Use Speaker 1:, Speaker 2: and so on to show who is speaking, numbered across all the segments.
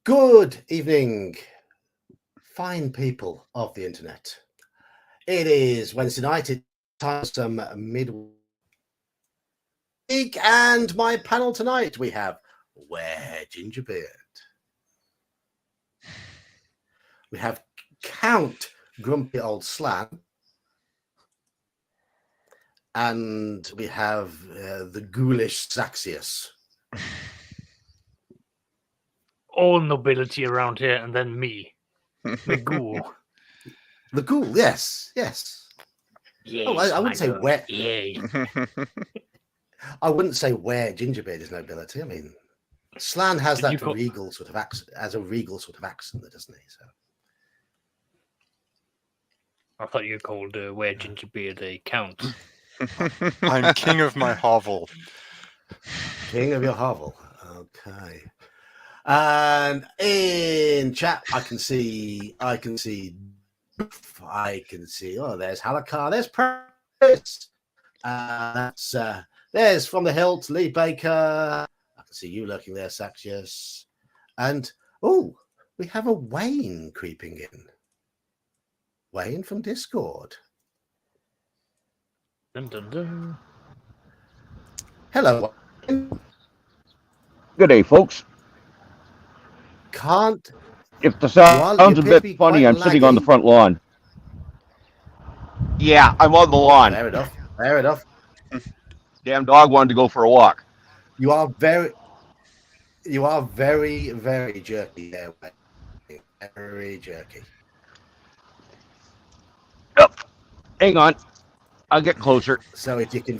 Speaker 1: Good evening, fine people of the internet. It is Wednesday night. It's time for some midweek, and my panel tonight we have Where Gingerbeard. We have Count Grumpy Old Slan, and we have the ghoulish Saxius.
Speaker 2: All nobility around here, and then me, the ghoul.
Speaker 1: The ghoul, yes.
Speaker 2: Yes,
Speaker 1: I wouldn't say
Speaker 2: my lord.
Speaker 1: where.
Speaker 2: Yay.
Speaker 1: I wouldn't say where Gingerbeard is nobility. I mean, Slan has
Speaker 2: Did you
Speaker 1: that
Speaker 2: call-
Speaker 1: regal sort of accent, doesn't he? So
Speaker 2: I thought you called Where Gingerbeard a count.
Speaker 3: I'm king of my hovel.
Speaker 1: king of your hovel. Okay. And in chat, I can see. Oh, there's Halakar. There's Paris. There's From the Hill to Lee Baker. I can see you lurking there, Saxius. And we have a Wayne creeping in. Wayne from Discord.
Speaker 2: Dun, dun, dun.
Speaker 1: Hello. Wayne.
Speaker 4: Good day, folks.
Speaker 1: Can't.
Speaker 4: If the
Speaker 1: You
Speaker 4: sound's a
Speaker 1: appear to be
Speaker 4: bit funny,
Speaker 1: quite
Speaker 4: I'm sitting on the
Speaker 1: laggy.
Speaker 4: front lawn. Yeah, I'm on the lawn.
Speaker 1: Fair enough. Fair enough.
Speaker 4: Damn dog wanted to go for a walk.
Speaker 1: You are very, very jerky there, Wayne. Very jerky.
Speaker 4: Oh, hang on. I'll get closer.
Speaker 1: So if you can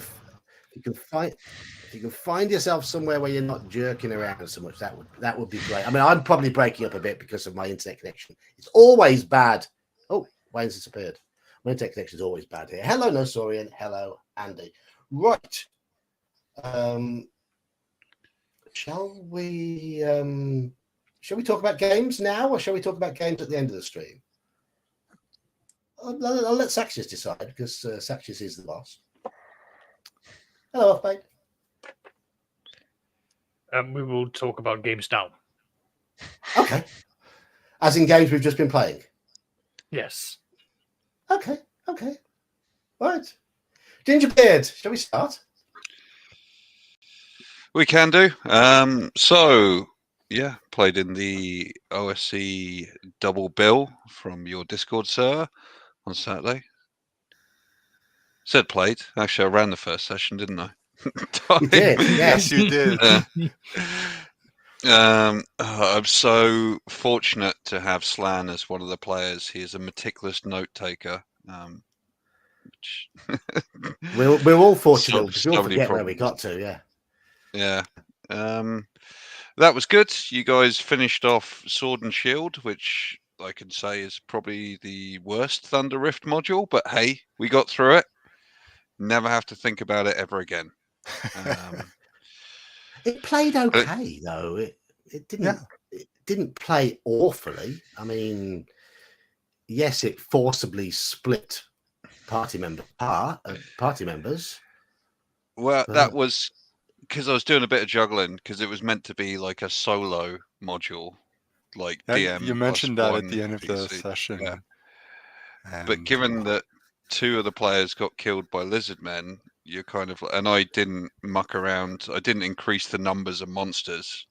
Speaker 1: find yourself somewhere where you're not jerking around so much, that would be great. I mean, I'm probably breaking up a bit because of my internet connection. It's always bad. Oh, Wayne's disappeared. My internet connection is always bad here. Hello, Nosorian. Hello, Andy. Right. Shall we talk about games now, or shall we talk about games at the end of the stream? I'll let Saxius decide, because Saxius is the boss. Hello, Off-Bait.
Speaker 2: We will talk about games now.
Speaker 1: Okay. As in games we've just been playing.
Speaker 2: Yes.
Speaker 1: Okay. Right. Gingerbeard, shall we start?
Speaker 5: We can do. Played in the OSC double bill from your Discord server on Saturday. Said played. Actually, I ran the first session, didn't I?
Speaker 1: You did, yes.
Speaker 3: Yes, you did.
Speaker 5: I'm so fortunate to have Slan as one of the players. He is a meticulous note taker.
Speaker 1: We're all fortunate because we all
Speaker 5: many
Speaker 1: forget where we
Speaker 5: problems.
Speaker 1: got to, yeah.
Speaker 5: Yeah. That was good. You guys finished off Sword and Shield, which I can say is probably the worst Thunder Rift module, but hey, we got through it. Never have to think about it ever again.
Speaker 1: It played okay, though. It didn't play awfully. I mean, yes, it forcibly split party members.
Speaker 5: Well, that was because I was doing a bit of juggling because it was meant to be like a solo module, like DM.
Speaker 3: You mentioned that at the end of the
Speaker 5: PC.
Speaker 3: session.
Speaker 5: Yeah.
Speaker 3: And,
Speaker 5: But given that two of the players got killed by lizard men, you're kind of, and I didn't muck around. I didn't increase the numbers of monsters.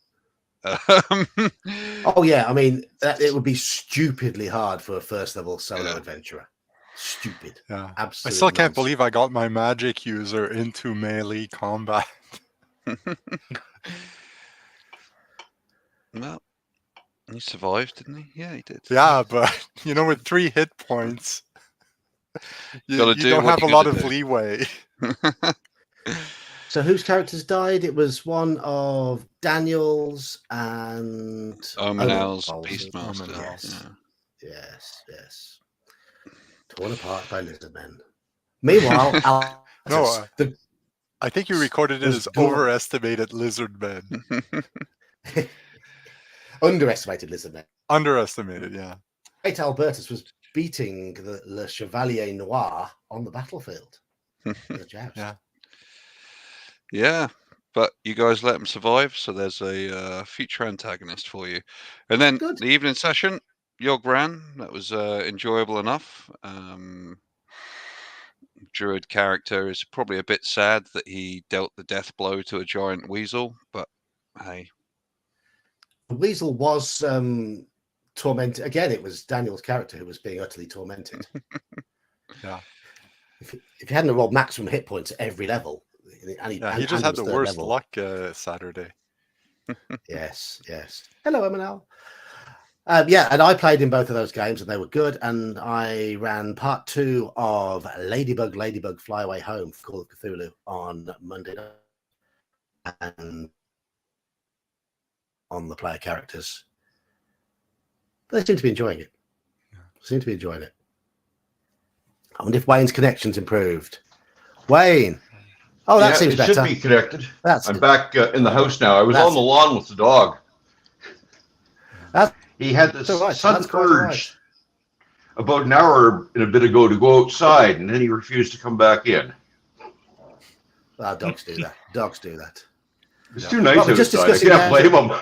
Speaker 1: Oh yeah, I mean it would be stupidly hard for a first level solo adventurer. Stupid.
Speaker 3: yeah.
Speaker 1: Absolutely.
Speaker 3: I still can't believe I got my magic user into melee combat.
Speaker 5: Well, he survived, didn't he? Yeah, he did.
Speaker 3: Yeah, but with 3 hit points, you
Speaker 5: Gotta do
Speaker 3: don't
Speaker 5: what
Speaker 3: have a
Speaker 5: you
Speaker 3: lot
Speaker 5: gotta
Speaker 3: of
Speaker 5: do.
Speaker 3: leeway.
Speaker 1: So whose characters died? It was one of Daniel's and
Speaker 5: Omenal's
Speaker 1: Omenal's.
Speaker 5: Beastmaster.
Speaker 1: Yes. Torn apart by lizard men. Meanwhile,
Speaker 3: I think you recorded it as overestimated lizard men.
Speaker 1: Underestimated lizard men.
Speaker 3: Underestimated, yeah.
Speaker 1: Great Albertus was beating the Le Chevalier Noir on the battlefield.
Speaker 3: Yeah.
Speaker 5: Yeah, but you guys let them survive. So there's a future antagonist for you. And then
Speaker 1: Good.
Speaker 5: the evening session, Yog ran. That was enjoyable enough. Druid character is probably a bit sad that he dealt the death blow to a giant weasel, but hey.
Speaker 1: The weasel was tormented. Again, it was Daniel's character who was being utterly tormented.
Speaker 3: Yeah.
Speaker 1: If he hadn't rolled maximum hit points at every level, and
Speaker 3: He just had the worst luck Saturday.
Speaker 1: Yes. Hello, Emanel. Yeah, and I played in both of those games, and they were good. And I ran part 2 of Ladybug Fly Away Home for Call of Cthulhu on Monday night, and on the player characters. But they seem to be enjoying it. I wonder if Wayne's connection's improved. Wayne. Oh, that seems better.
Speaker 6: It should be connected.
Speaker 1: I'm
Speaker 6: back in the house now. I was on the lawn with the dog. He had this sudden urge about an hour and a bit ago to go outside, and then he refused to come back in.
Speaker 1: Well, dogs do that.
Speaker 6: It's too nice outside. I can't blame him.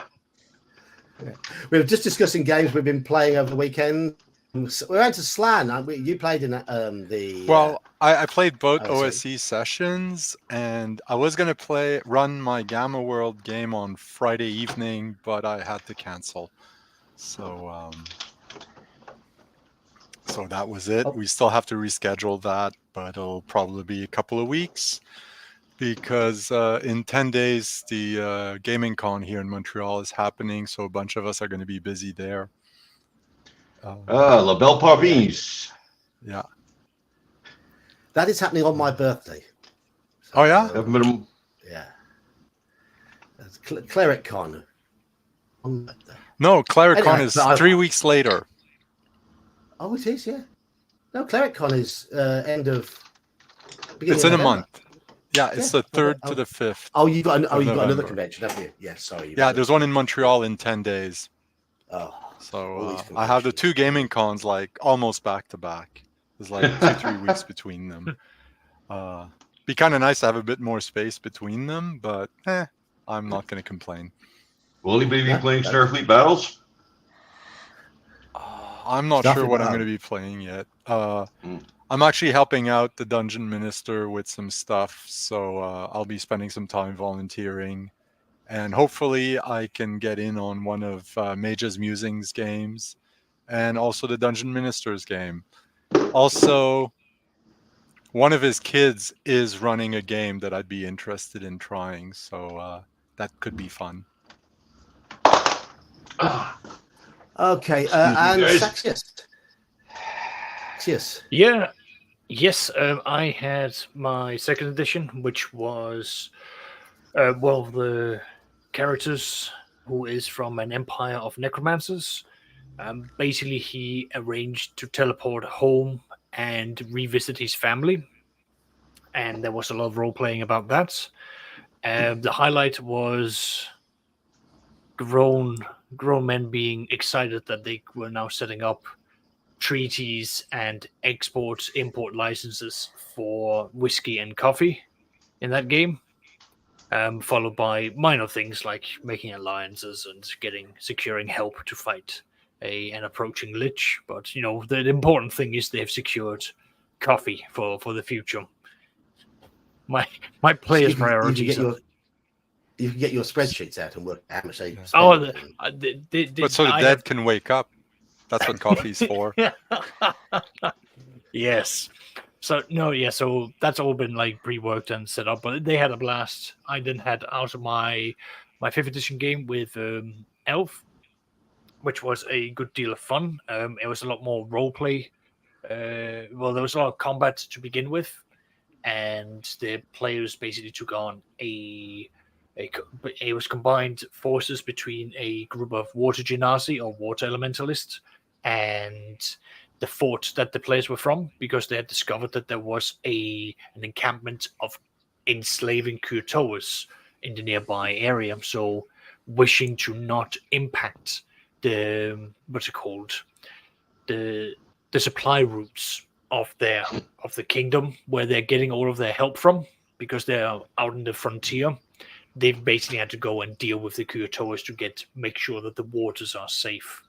Speaker 1: We were just discussing games we've been playing over the weekend. We went to Slan. You played in the.
Speaker 3: Well, I played both OSC sessions, and I was going to run my Gamma World game on Friday evening, but I had to cancel. So that was it. We still have to reschedule that, but it'll probably be a couple of weeks, because in 10 days the gaming con here in Montreal is happening, so a bunch of us are going to be busy there.
Speaker 6: La Belle Parmise.
Speaker 3: Yeah.
Speaker 1: That is happening on my birthday. So,
Speaker 3: oh yeah?
Speaker 1: Yeah. Cleric Con.
Speaker 3: No, Cleric Con is 3 weeks later.
Speaker 1: Oh, it is, yeah. No, Cleric Con is end of.
Speaker 3: It's in a month. Yeah, it's the 3rd to the 5th.
Speaker 1: Oh, you've got another convention, haven't you? Yeah, sorry.
Speaker 3: Yeah, there's one in Montreal in 10 days.
Speaker 1: Oh.
Speaker 3: So I have the 2 gaming cons like almost back to back. There's like 2-3 weeks between them. Be kind of nice to have a bit more space between them, but I'm not going to complain.
Speaker 6: Will anybody be playing Starfleet Battles?
Speaker 3: I'm not sure what I'm going to be playing yet. I'm actually helping out the Dungeon Minister with some stuff, so I'll be spending some time volunteering. And hopefully I can get in on one of Mage's Musings games, and also the Dungeon Minister's game. Also, one of his kids is running a game that I'd be interested in trying, so that could be fun.
Speaker 1: Okay, and Saxius.
Speaker 2: Yeah. Yes, I had my 2nd edition, which was the characters who is from an empire of necromancers. Basically, he arranged to teleport home and revisit his family, and there was a lot of role playing about that. The highlight was grown men being excited that they were now setting up treaties and import licenses for whiskey and coffee in that game. Followed by minor things like making alliances and securing help to fight an approaching lich. But the important thing is they have secured coffee for the future. My players' priorities.
Speaker 1: You can get your spreadsheets out and work out how much they spend.
Speaker 3: But so the dead can wake up. That's what coffee's for.
Speaker 2: Yes. So so that's all been like pre-worked and set up, but they had a blast. I then had out of my 5th edition game with Elf, which was a good deal of fun. It was a lot more role play. There was a lot of combat to begin with, and the players basically took on it was combined forces between a group of water genasi or water elementalists and the fort that the players were from, because they had discovered that there was an encampment of enslaving Kuotoas in the nearby area. So, wishing to not impact the supply routes of the kingdom where they're getting all of their help from, because they're out in the frontier, they've basically had to go and deal with the Kuotoas to make sure that the waters are safe.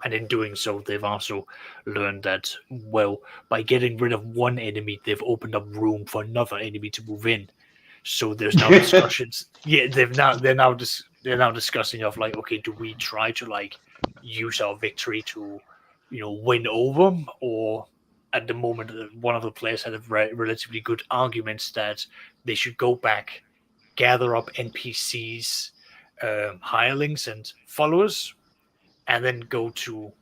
Speaker 2: And in doing so, they've also learned that, well, by getting rid of one enemy, they've opened up room for another enemy to move in. So there's now discussions. Yeah, they're now discussing of like, okay, do we try to like use our victory to, win over them, or at the moment, one of the players had a relatively good arguments that they should go back, gather up NPCs, hirelings, and followers, and then go to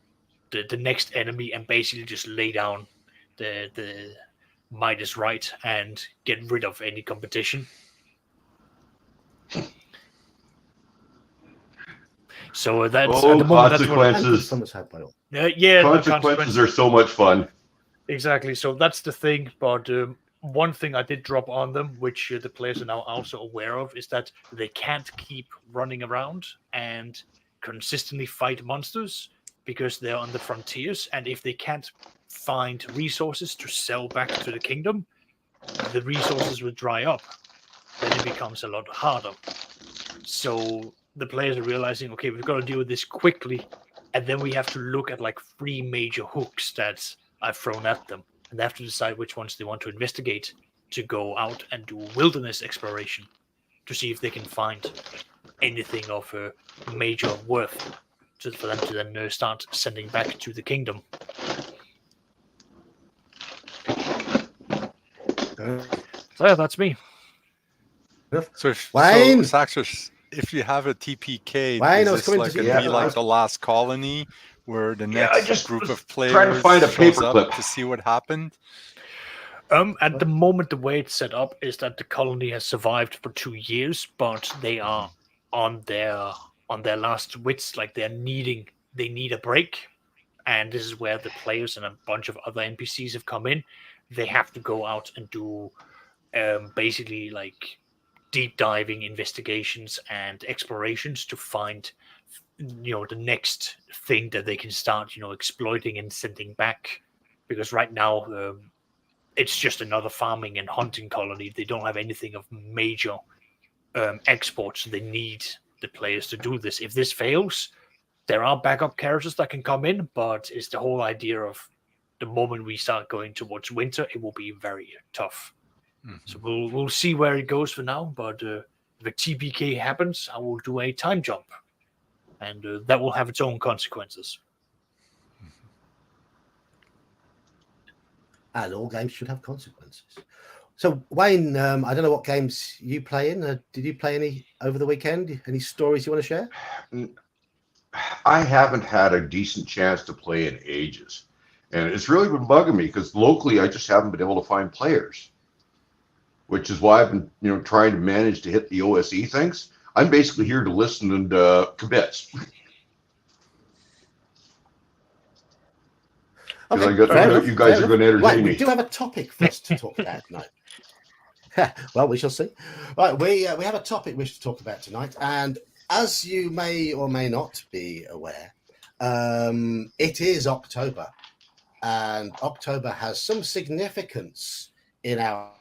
Speaker 2: the next enemy and basically just lay down the might is right and get rid of any competition. So that's at the moment.
Speaker 6: Consequences.
Speaker 2: Yeah,
Speaker 6: Consequences are so much fun.
Speaker 2: Exactly. So that's the thing. But one thing I did drop on them, which the players are now also aware of, is that they can't keep running around and consistently fight monsters because they're on the frontiers. And if they can't find resources to sell back to the kingdom, the resources will dry up. Then it becomes a lot harder. So the players are realizing, okay, we've got to deal with this quickly. And then we have to look at like 3 major hooks that I've thrown at them, and they have to decide which ones they want to investigate to go out and do wilderness exploration to see if they can find anything of major worth for them to then start sending back to the kingdom. So yeah, that's me.
Speaker 3: So if
Speaker 1: Wayne!
Speaker 3: Saxus, if you have a TPK,
Speaker 1: Wayne,
Speaker 3: is this like going to be like the last colony, where the next group of players
Speaker 6: trying to find a
Speaker 3: shows up
Speaker 6: paperclip
Speaker 3: to see what happened?
Speaker 2: At the moment, the way it's set up is that the colony has survived for 2 years, but they are on their last wits. Like they need a break, and this is where the players and a bunch of other NPCs have come in. They have to go out and do basically like deep diving investigations and explorations to find the next thing that they can start exploiting and sending back, because right now it's just another farming and hunting colony. They don't have anything of major exports. They need the players to do this. If this fails, there are backup characters that can come in, but it's the whole idea of the moment we start going towards winter, it will be very tough. So we'll see where it goes for now, but if a TPK happens, I will do a time jump, and that will have its own consequences.
Speaker 1: And all games should have consequences. So, Wayne, I don't know what games you play in. Did you play any over the weekend? Any stories you want to share?
Speaker 6: I haven't had a decent chance to play in ages. And it's really been bugging me because locally I just haven't been able to find players, which is why I've been trying to manage to hit the OSE things. I'm basically here to listen and commit. Okay, you guys are going to entertain me.
Speaker 1: We do have a topic for us to talk about tonight. Well, we shall see. Right, we have a topic we should talk about tonight, and as you may or may not be aware, it is October, and October has some significance in our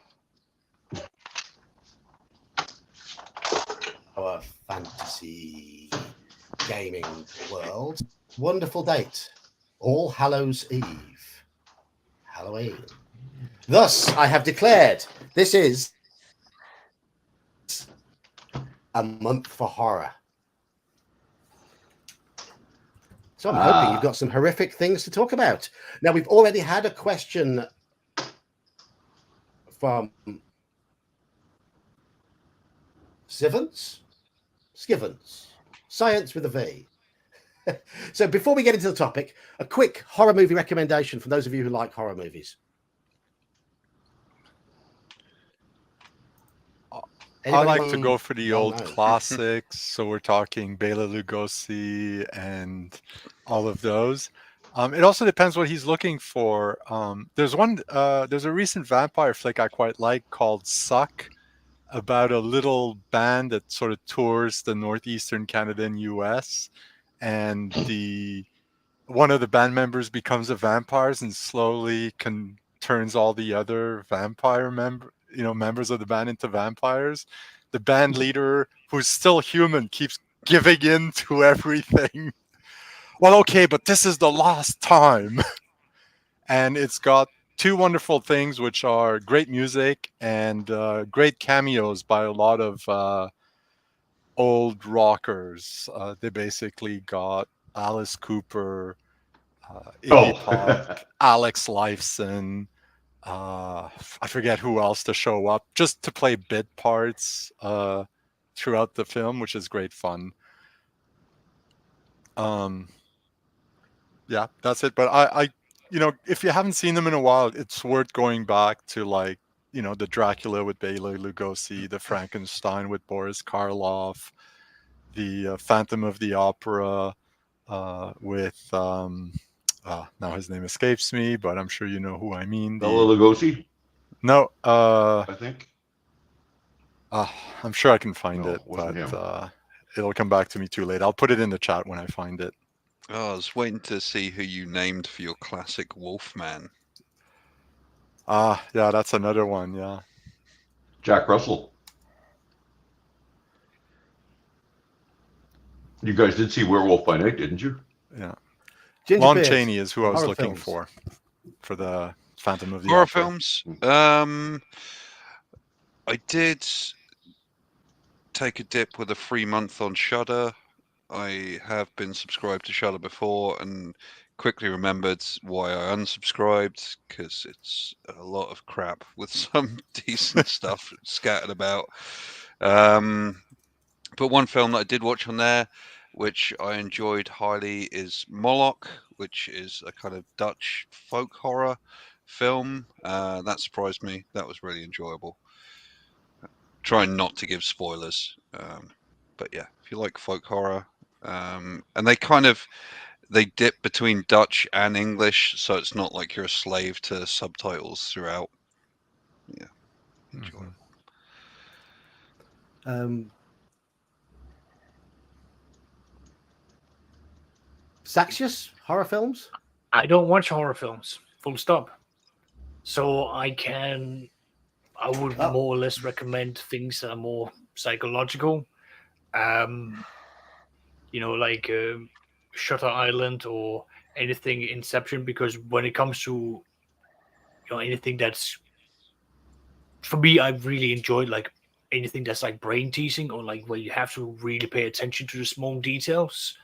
Speaker 1: fantasy gaming world. Wonderful date, All Hallows Eve, Halloween. Thus, I have declared this is a month for horror. So I'm hoping you've got some horrific things to talk about. Now, we've already had a question from Skivens, Science with a V. So before we get into the topic, a quick horror movie recommendation for those of you who like horror movies.
Speaker 3: I like to go for the old classics. So we're talking Bela Lugosi and all of those. It also depends what he's looking for. There's a recent vampire flick I quite like called Suck, about a little band that sort of tours the northeastern Canada and US, and one of the band members becomes a vampire and slowly turns all the other vampire members of the band into vampires. the band leader, who's still human, keeps giving in to everything. Well, okay, but this is the last time. And it's got two wonderful things, which are great music and great cameos by a lot of old rockers. They basically got Alice Cooper, Iggy Pop, Alex Lifeson, I forget who else to show up, just to play bit parts throughout the film, which is great fun. Yeah, that's it. But I, if you haven't seen them in a while, it's worth going back to, like, the Dracula with Bela Lugosi, the Frankenstein with Boris Karloff, the Phantom of the Opera with now his name escapes me, but I'm sure you know who I mean.
Speaker 6: Bela Lugosi,
Speaker 3: No,
Speaker 6: I think.
Speaker 3: I'm sure I can find
Speaker 6: No,
Speaker 3: it,
Speaker 6: it wasn't him.
Speaker 3: but it'll come back to me too late. I'll put it in the chat when I find it.
Speaker 5: Oh, I was waiting to see who you named for your classic Wolfman.
Speaker 3: Yeah, that's another one. Yeah.
Speaker 6: Jack Russell. You guys did see Werewolf by Night, didn't you?
Speaker 3: Yeah.
Speaker 1: Ginger
Speaker 3: Lon
Speaker 1: Beard,
Speaker 3: Chaney is who I was
Speaker 1: horror
Speaker 3: looking
Speaker 1: films.
Speaker 3: for the Phantom of the
Speaker 5: Horror
Speaker 3: Opera.
Speaker 5: films. I did take a dip with a free month on Shudder. I have been subscribed to Shudder before and quickly remembered why I unsubscribed, because it's a lot of crap with some decent stuff scattered about. But one film that I did watch on there, which I enjoyed highly, is Moloch, which is a kind of Dutch folk horror film. That surprised me. That was really enjoyable. Trying not to give spoilers. But yeah, if you like folk horror, and they dip between Dutch and English, so it's not like you're a slave to subtitles throughout. Yeah, enjoyable.
Speaker 1: Saxius, horror films?
Speaker 2: I don't watch horror films, full stop. So I would more or less recommend things that are more psychological. Like Shutter Island or anything Inception, because when it comes to anything that's, for me, I've really enjoyed like anything that's like brain teasing, or like where you have to really pay attention to the small details.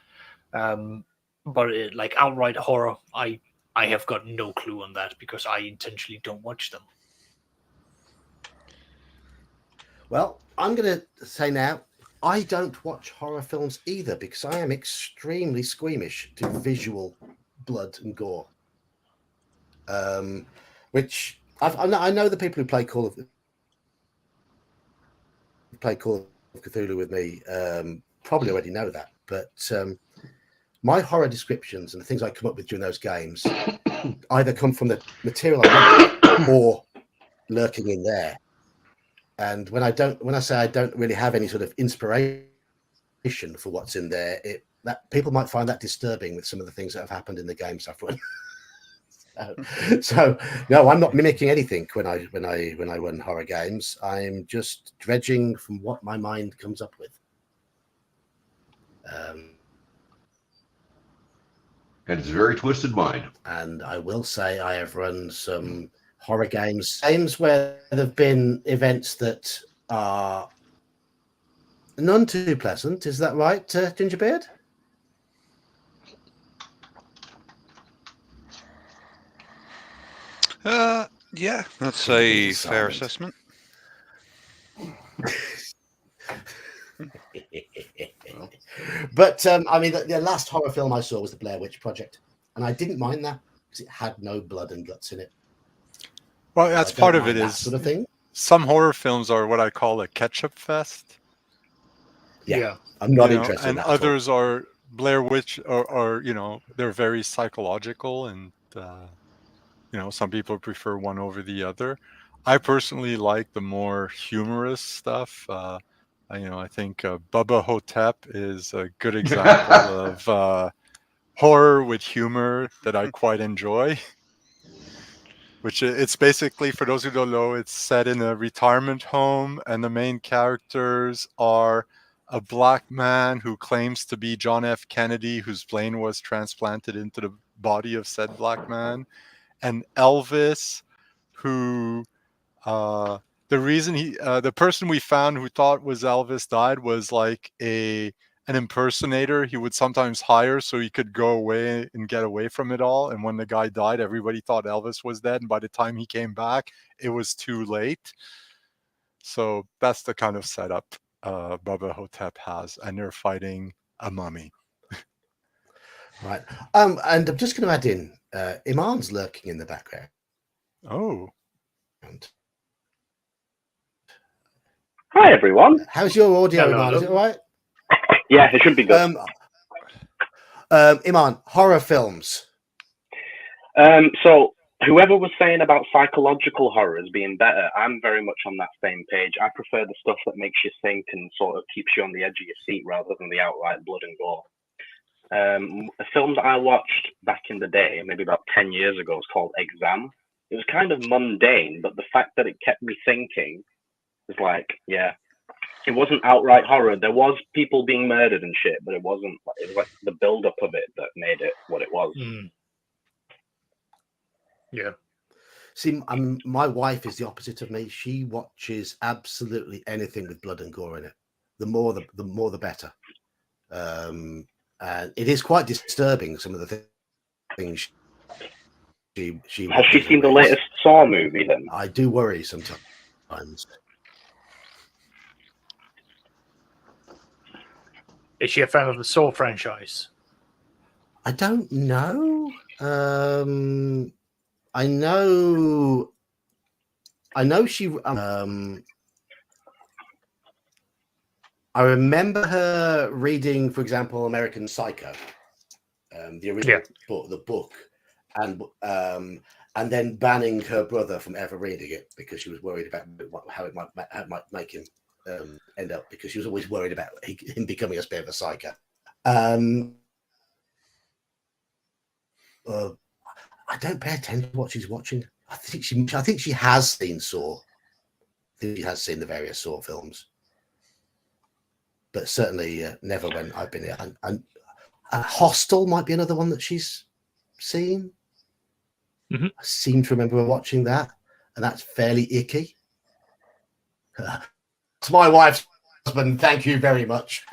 Speaker 2: But like outright horror, I have got no clue on that because I intentionally don't watch them.
Speaker 1: Well, I'm going to say now, I don't watch horror films either because I am extremely squeamish to visual blood and gore. Which I know the people who play Call of Cthulhu with me probably already know that, but my horror descriptions and the things I come up with during those games either come from the material I read or lurking in there. And when I say I don't really have any sort of inspiration for what's in there, that people might find that disturbing with some of the things that have happened in the games I've run. So no, I'm not mimicking anything when I run horror games. I'm just dredging from what my mind comes up with.
Speaker 6: And it's a very twisted mind.
Speaker 1: And I will say I have run some horror games where there have been events that are none too pleasant. Is that right, Gingerbeard?
Speaker 5: Yeah, that's a fair assessment.
Speaker 1: But I mean, the last horror film I saw was the Blair Witch Project, and I didn't mind that because it had no blood and guts in it.
Speaker 3: Well, that's part of it.
Speaker 1: That
Speaker 3: is
Speaker 1: sort of thing.
Speaker 3: Some horror films are what I call a ketchup fest.
Speaker 1: Yeah. I'm not interested in
Speaker 3: and
Speaker 1: that.
Speaker 3: Others are Blair Witch, or they're very psychological, and some people prefer one over the other. I personally like the more humorous stuff. I think Bubba Hotep is a good example of horror with humor that I quite enjoy. which it's basically, for those who don't know, it's set in a retirement home, and the main characters are a black man who claims to be John F. Kennedy, whose brain was transplanted into the body of said black man, and Elvis, who the reason the person we found who thought was Elvis died was like an impersonator he would sometimes hire so he could go away and get away from it all. And when the guy died, everybody thought Elvis was dead, and by the time he came back, it was too late. So that's the kind of setup Bubba Hotep has, and they're fighting a mummy.
Speaker 1: Right. And I'm just going to add in, Iman's lurking in the background.
Speaker 3: Oh.
Speaker 7: Hi, everyone.
Speaker 1: How's your audio,
Speaker 2: Hello.
Speaker 1: Iman? Is it all right?
Speaker 7: Yeah, it should be good.
Speaker 1: Iman, horror films.
Speaker 7: So whoever was saying about psychological horrors being better, I'm very much on that same page. I prefer the stuff that makes you think and sort of keeps you on the edge of your seat rather than the outright blood and gore. A film that I watched back in the day, maybe about 10 years ago, was called Exam. It was kind of mundane, but the fact that it kept me thinking was like, yeah, it wasn't outright horror. There was people being murdered and shit, but it wasn't. It was like the build-up of it that made it what it was.
Speaker 2: Yeah.
Speaker 1: See, my wife is the opposite of me. She watches absolutely anything with blood and gore in it. The more the better. And it is quite disturbing, some of the things she
Speaker 7: Has she seen the latest Saw movie then?
Speaker 1: I do worry sometimes.
Speaker 2: Is she a fan of the Saw franchise?
Speaker 1: I don't know. I know she. I remember her reading, for example, American Psycho, the original book, and then banning her brother from ever reading it because she was worried about how it might make him end up, because she was always worried about him becoming a bit of a psycho. I don't pay attention to what she's watching. I think she has seen Saw. I think she has seen the various Saw films, but certainly never when I've been here. And Hostel might be another one that she's seen.
Speaker 2: Mm-hmm.
Speaker 1: I seem to remember her watching that, and that's fairly icky. It's my wife's husband. Thank you very much.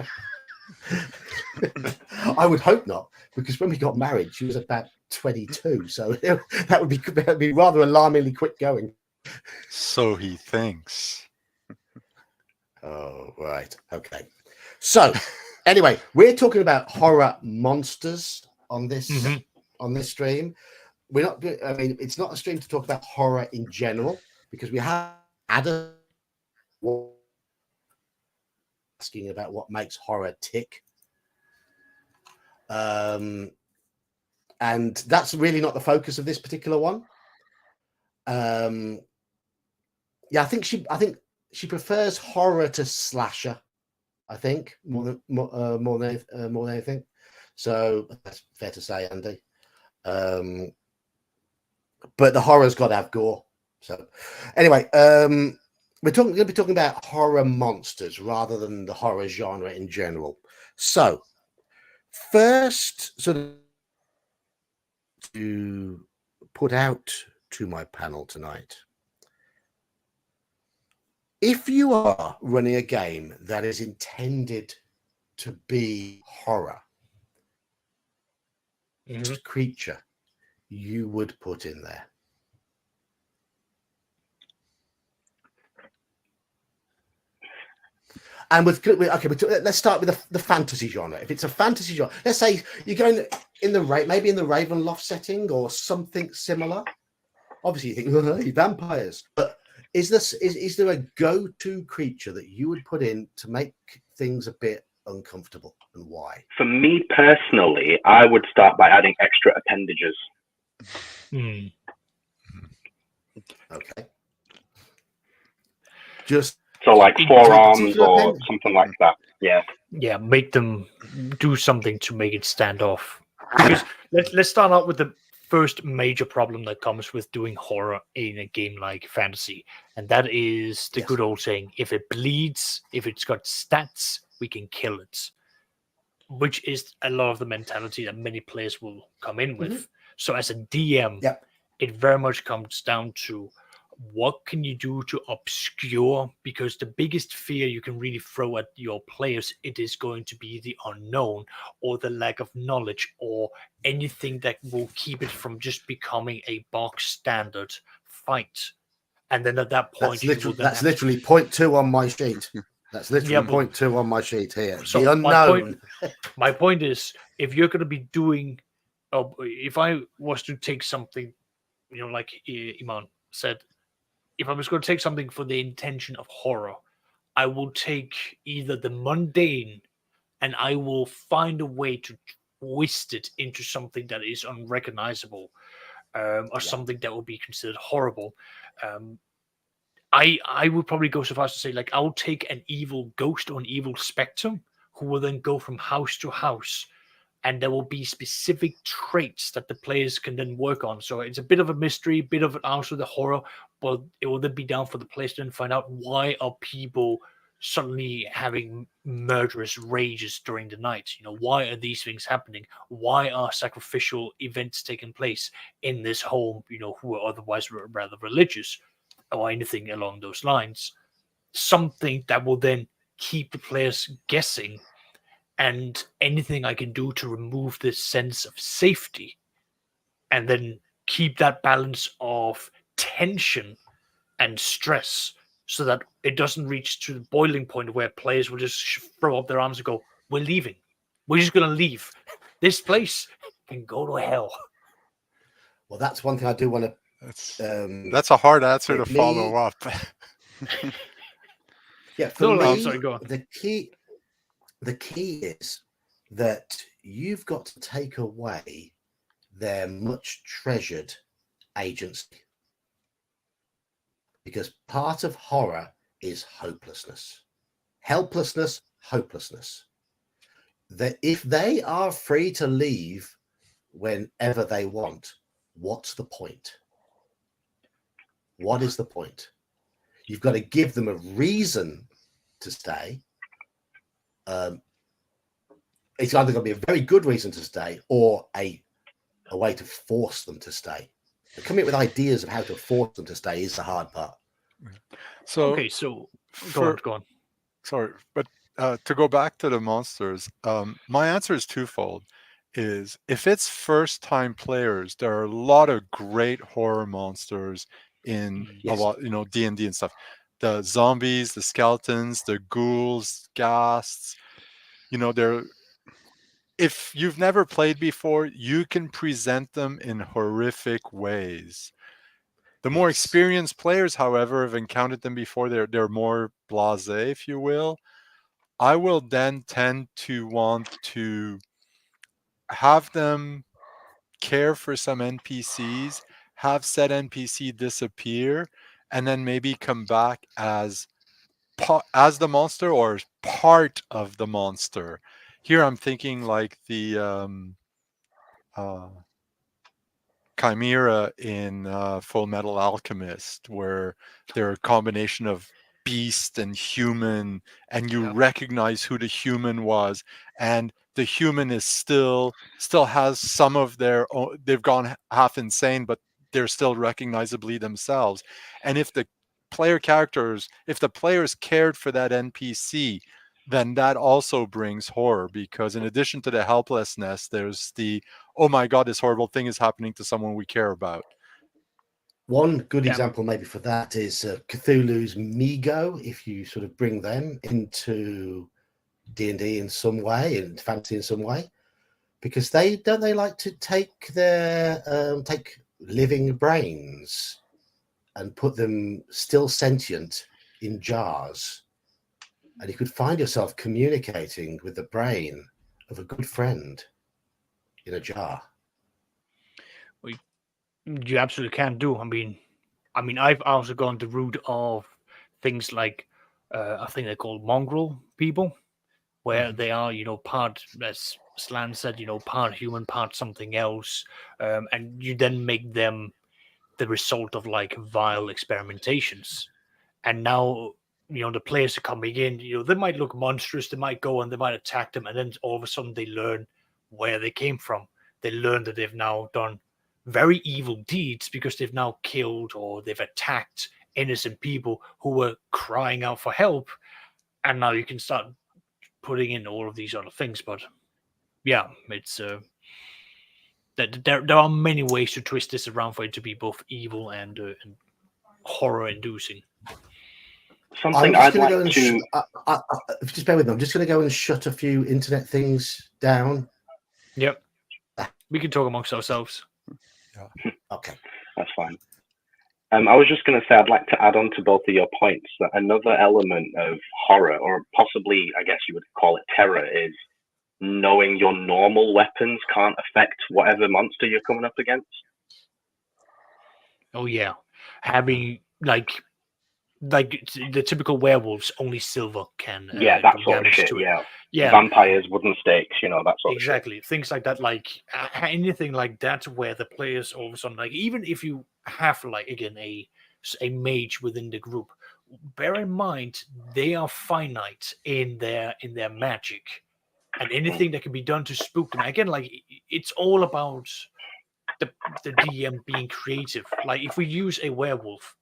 Speaker 1: I would hope not, because when we got married, she was about 22, so that would be rather alarmingly quick going.
Speaker 3: So he thinks.
Speaker 1: Oh, right. Okay. So, anyway, we're talking about horror monsters on this stream. We're not. I mean, it's not a stream to talk about horror in general, because we have Adam asking about what makes horror tick. And that's really not the focus of this particular one. Yeah, I think she prefers horror to slasher. I think more than anything. So that's fair to say, Andy. But the horror's got to have gore. So anyway, we're going to be talking about horror monsters rather than the horror genre in general. So first, sort of to put out to my panel tonight, if you are running a game that is intended to be horror, what creature you would put in there? And let's start with the fantasy genre. If it's a fantasy genre, let's say you're going in maybe in the Ravenloft setting or something similar. Obviously, you think vampires, but is there a go-to creature that you would put in to make things a bit uncomfortable, and why?
Speaker 7: For me personally, I would start by adding extra appendages.
Speaker 1: Okay. Just
Speaker 7: so like forearms or something like that. Yeah.
Speaker 2: Yeah, make them do something to make it stand off. Because let's start out with the first major problem that comes with doing horror in a game like fantasy, and that is the good old saying: if it bleeds, if it's got stats, we can kill it. Which is a lot of the mentality that many players will come in with. So as a DM, it very much comes down to what can you do to obscure, because the biggest fear you can really throw at your players, it is going to be the unknown or the lack of knowledge or anything that will keep it from just becoming a box standard fight. And then at that point,
Speaker 1: that's literally point 2 on my sheet. That's literally point 2 on my sheet here.
Speaker 2: So
Speaker 1: the unknown.
Speaker 2: My point is, if you're going to be doing, if I was to take something, like Iman said, if I was going to take something for the intention of horror, I will take either the mundane and I will find a way to twist it into something that is unrecognizable, or something that will be considered horrible. I would probably go so far as to say, like, I'll take an evil ghost or an evil spectre who will then go from house to house, and there will be specific traits that the players can then work on. So it's a bit of a mystery, bit of also the horror, but it will then be down for the players to then find out, why are people suddenly having murderous rages during the night? Why are these things happening? Why are sacrificial events taking place in this home, who are otherwise rather religious, or anything along those lines? Something that will then keep the players guessing, and anything I can do to remove this sense of safety and then keep that balance of tension and stress, so that it doesn't reach to the boiling point where players will just throw up their arms and go, we're leaving. We're just going to leave. This place can go to hell.
Speaker 1: Well, that's one thing I do want to...
Speaker 3: That's a hard answer to follow up.
Speaker 1: For me,
Speaker 2: I'm sorry, go on.
Speaker 1: The key is that you've got to take away their much treasured agency, because part of horror is hopelessness, helplessness, hopelessness. That if they are free to leave whenever they want, what's the point? What is the point? You've got to give them a reason to stay. It's either going to be a very good reason to stay or a way to force them to stay. But coming up with ideas of how to force them to stay is the hard part.
Speaker 3: So
Speaker 2: go on.
Speaker 3: Sorry, but to go back to the monsters, my answer is twofold. Is if it's first-time players, there are a lot of great horror monsters in a lot, D&D and stuff. The zombies, the skeletons, the ghouls, ghasts, they're... If you've never played before, you can present them in horrific ways. The more experienced players, however, have encountered them before. They're more blasé, if you will. I will then tend to want to have them care for some NPCs, have said NPC disappear, and then maybe come back as the monster or part of the monster. Here I'm thinking like the Chimera in Full Metal Alchemist, where they're a combination of beast and human, and you recognize who the human was, and the human is still has some of their own, they've gone half insane, but they're still recognizably themselves. And if the players cared for that NPC, then that also brings horror, because in addition to the helplessness, there's the, oh my God, this horrible thing is happening to someone we care about.
Speaker 1: One good example maybe for that is Cthulhu's Migo, if you sort of bring them into D&D in some way, and fantasy in some way, because they like to take their take living brains and put them still sentient in jars. And you could find yourself communicating with the brain of a good friend in a jar.
Speaker 2: You absolutely can do. I mean, I've also gone the route of things like, I think they're called mongrel people, where they are, part as Slan said, part human, part something else, and you then make them the result of like vile experimentations. And now, the players are coming in, they might look monstrous, they might go and they might attack them, and then all of a sudden they learn where they came from. They learn that they've now done very evil deeds because they've now killed or they've attacked innocent people who were crying out for help. And now you can start putting in all of these other things. But yeah, it's there are many ways to twist this around for it to be both evil and horror inducing.
Speaker 7: Something
Speaker 1: I'm
Speaker 7: I'd
Speaker 1: just going
Speaker 7: like
Speaker 1: to
Speaker 7: to.
Speaker 1: go and just bear with me. I'm just going to go and shut a few internet things down.
Speaker 2: Yep, we can talk amongst ourselves.
Speaker 1: Okay.
Speaker 7: That's fine. I was just going to say, I'd like to add on to both of your points that another element of horror, or possibly, I guess you would call it terror, is knowing your normal weapons can't affect whatever monster you're coming up against.
Speaker 2: Oh yeah, having like the typical werewolves, only silver can
Speaker 7: Yeah, that
Speaker 2: do
Speaker 7: sort of
Speaker 2: damage
Speaker 7: shit.
Speaker 2: to it.
Speaker 7: Yeah. Vampires, wooden stakes, that sort of shit.
Speaker 2: Exactly, things like that, like anything like that, where the players all of a sudden, like even if you have like again a mage within the group, bear in mind they are finite in their magic, and anything that can be done to spook them. Again, like it's all about the DM being creative. Like if we use a werewolf,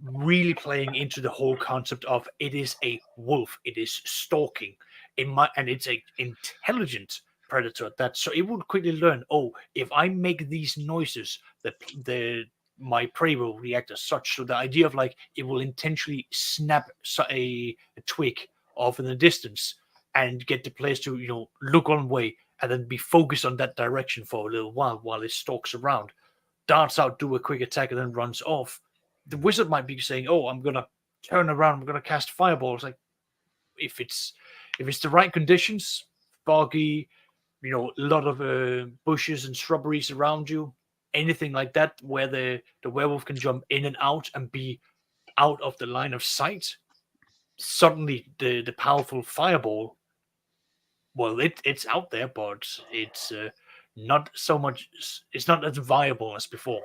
Speaker 2: really playing into the whole concept of it is a wolf, it is stalking, and it's a intelligent predator that so it would quickly learn, oh, if I make these noises, my prey will react as such. So the idea of like it will intentionally snap a twig off in the distance and get the players to look one way and then be focused on that direction for a little while it stalks around, darts out, do a quick attack, and then runs off. The wizard might be saying, "Oh, I'm gonna turn around. I'm gonna cast fireballs." Like if it's the right conditions, foggy, a lot of bushes and shrubberies around you, anything like that, where the werewolf can jump in and out and be out of the line of sight. Suddenly, the powerful fireball. Well, it's out there, but it's not so much. It's not as viable as before.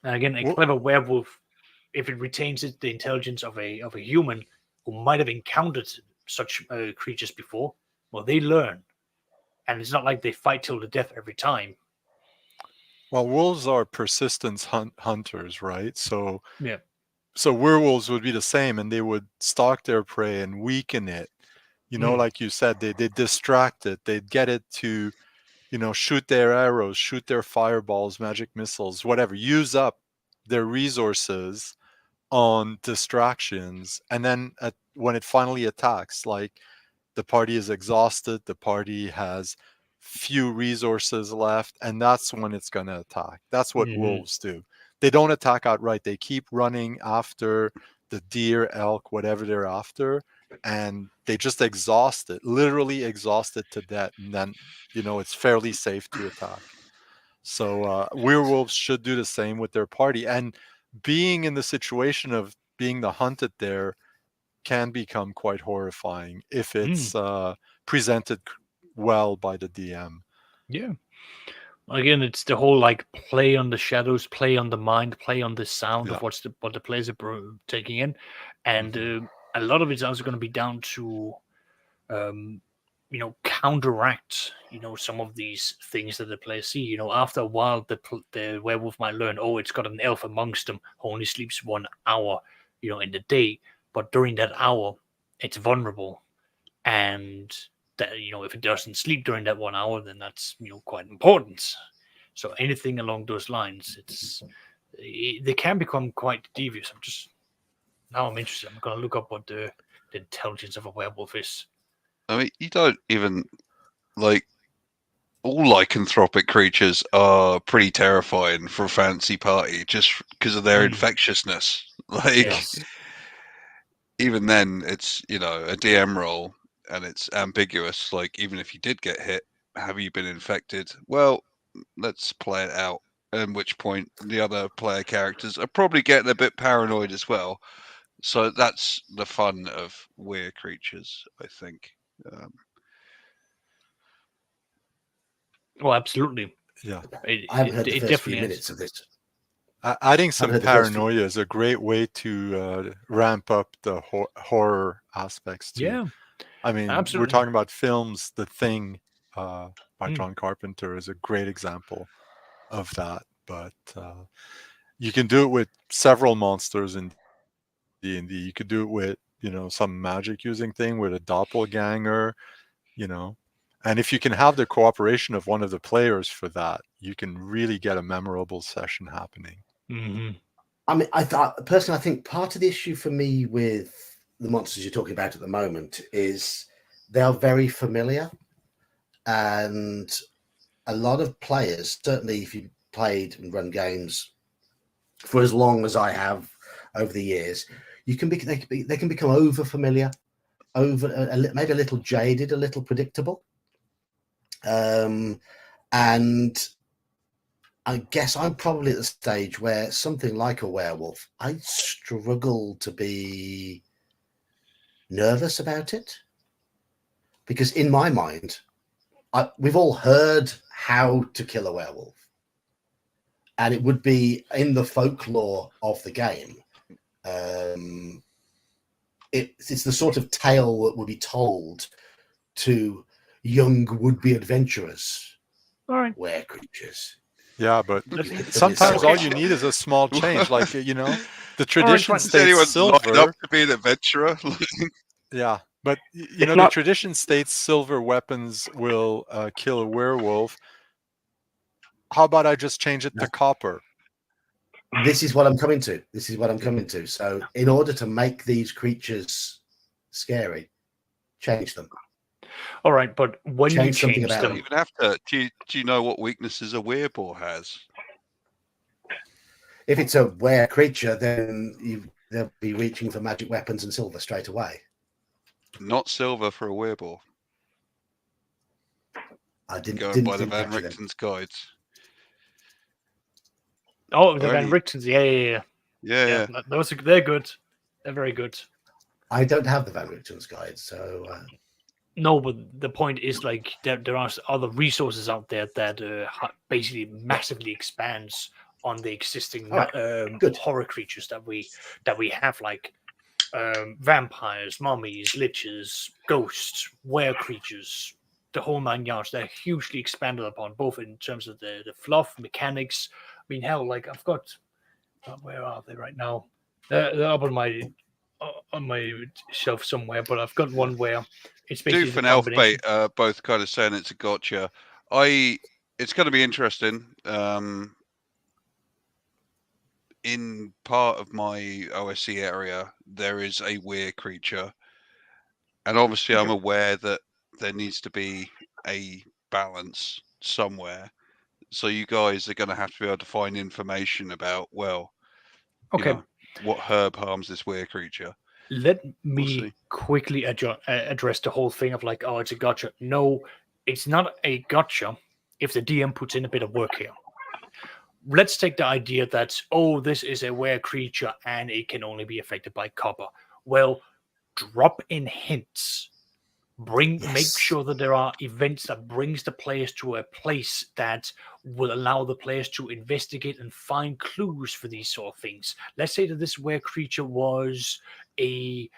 Speaker 2: And again, a clever werewolf, if it retains the intelligence of a human who might have encountered such creatures before, well, they learn, and it's not like they fight till the death every time.
Speaker 3: Well, wolves are persistence hunters, right? So
Speaker 2: Yeah.
Speaker 3: So werewolves would be the same, and they would stalk their prey and weaken it. Like you said, they distract it. They'd get it to, shoot their arrows, shoot their fireballs, magic missiles, whatever. Use up their resources on distractions, and then when it finally attacks, like the party is exhausted, the party has few resources left, and that's when it's going to attack. That's what wolves do. They don't attack outright. They keep running after the deer, elk, whatever they're after, and they just exhaust it, literally exhaust it to death, and then it's fairly safe to attack. So werewolves should do the same with their party, and being in the situation of being the hunted there can become quite horrifying if it's presented well by the DM.
Speaker 2: Yeah. Again, it's the whole like play on the shadows, play on the mind, play on the sound of what the players are taking in, and a lot of it's also going to be down to, counteract, some of these things that the players see. After a while, the werewolf might learn, oh, it's got an elf amongst them who only sleeps 1 hour, in the day, but during that hour, it's vulnerable, and that if it doesn't sleep during that 1 hour, then that's quite important. So anything along those lines, they can become quite devious. I'm interested. I'm going to look up what the intelligence of a werewolf is.
Speaker 5: I mean, you don't even like all lycanthropic creatures are pretty terrifying for a fantasy party just because of their infectiousness. Like, even then, it's a DM role and it's ambiguous. Like, even if you did get hit, have you been infected? Well, let's play it out. At which point, the other player characters are probably getting a bit paranoid as well. So that's the fun of weird creatures, I think.
Speaker 2: Oh, absolutely.
Speaker 3: Yeah.
Speaker 1: I haven't heard the
Speaker 2: It
Speaker 1: first few
Speaker 2: definitely
Speaker 1: minutes
Speaker 2: is.
Speaker 1: of this.
Speaker 3: Adding some
Speaker 1: heard the first few-
Speaker 3: paranoia is a great way to ramp up the horror aspects too.
Speaker 2: Yeah,
Speaker 3: I mean, we're
Speaker 2: absolutely.
Speaker 3: talking about films. The Thing by
Speaker 2: Mm.
Speaker 3: John Carpenter is a great example of that. But you can do it with several monsters in D&D. You could do it with, some magic using thing with a doppelganger, And if you can have the cooperation of one of the players for that, you can really get a memorable session happening.
Speaker 2: Mm-hmm.
Speaker 1: I mean, I think part of the issue for me with the monsters you're talking about at the moment is they are very familiar, and a lot of players, certainly if you played and run games for as long as I have over the years, they can become over familiar, maybe a little jaded, a little predictable, and I guess I'm probably at the stage where something like a werewolf, I struggle to be nervous about it, because in my mind, we've all heard how to kill a werewolf, and it would be in the folklore of the game. It's the sort of tale that would be told to young would-be adventurers.
Speaker 2: All right.
Speaker 1: Were creatures.
Speaker 3: Yeah, but
Speaker 2: Let's-
Speaker 3: sometimes all
Speaker 2: Okay.
Speaker 3: you need is a small change. Like, the
Speaker 2: All
Speaker 3: tradition
Speaker 2: right,
Speaker 5: Does anyone
Speaker 3: states
Speaker 5: line
Speaker 3: silver.
Speaker 5: up to be an adventurer?
Speaker 3: Yeah, but
Speaker 4: It's
Speaker 3: the
Speaker 4: not-
Speaker 3: tradition states silver weapons will kill a werewolf. How about I just change it to copper?
Speaker 1: This is what I'm coming to. So in order to make these creatures scary, change them.
Speaker 2: All right, but when you
Speaker 1: Change something
Speaker 2: change
Speaker 1: about
Speaker 2: them,
Speaker 5: Don't even have to. Do you know what weaknesses a werebore has?
Speaker 1: If it's a were creature, then they'll be reaching for magic weapons and silver straight away.
Speaker 5: Not silver for a werebore.
Speaker 1: I didn't
Speaker 5: Going by the
Speaker 1: didn't
Speaker 5: Van
Speaker 1: capture them.
Speaker 5: Richten's guides.
Speaker 2: oh, the Van
Speaker 5: Only-
Speaker 2: Richtens, yeah.
Speaker 5: Yeah.
Speaker 2: They're good. They're very good.
Speaker 1: I don't have the Van Richten's guide, so
Speaker 2: No, but the point is, like, there are other resources out there that basically massively expands on the existing
Speaker 1: good.
Speaker 2: horror creatures that we have, like vampires, mummies, liches, ghosts, were creatures, the whole 9 yards. They're hugely expanded upon, both in terms of the fluff, mechanics. I mean, hell, like I've got, where are they right now? They're up on my shelf somewhere, but I've got one where it's basically
Speaker 5: Doof and
Speaker 2: the combination.
Speaker 5: Elfbait are both kind of saying it's a gotcha. It's going to be interesting. In part of my OSC area, there is a weird creature, and obviously I'm aware that there needs to be a balance somewhere. So you guys are going to have to be able to find information about, well,
Speaker 2: Okay,
Speaker 5: what herb harms this weird creature.
Speaker 2: let
Speaker 5: We'll
Speaker 2: me
Speaker 5: see.
Speaker 2: quickly address the whole thing of like, oh, it's a gotcha. No, it's not a gotcha if the DM puts in a bit of work here. Let's take the idea that, oh, this is a rare creature and it can only be affected by copper. Well, drop in hints. Make sure that there are events that brings the players to a place that will allow the players to investigate and find clues for these sort of things. Let's say that this rare creature was a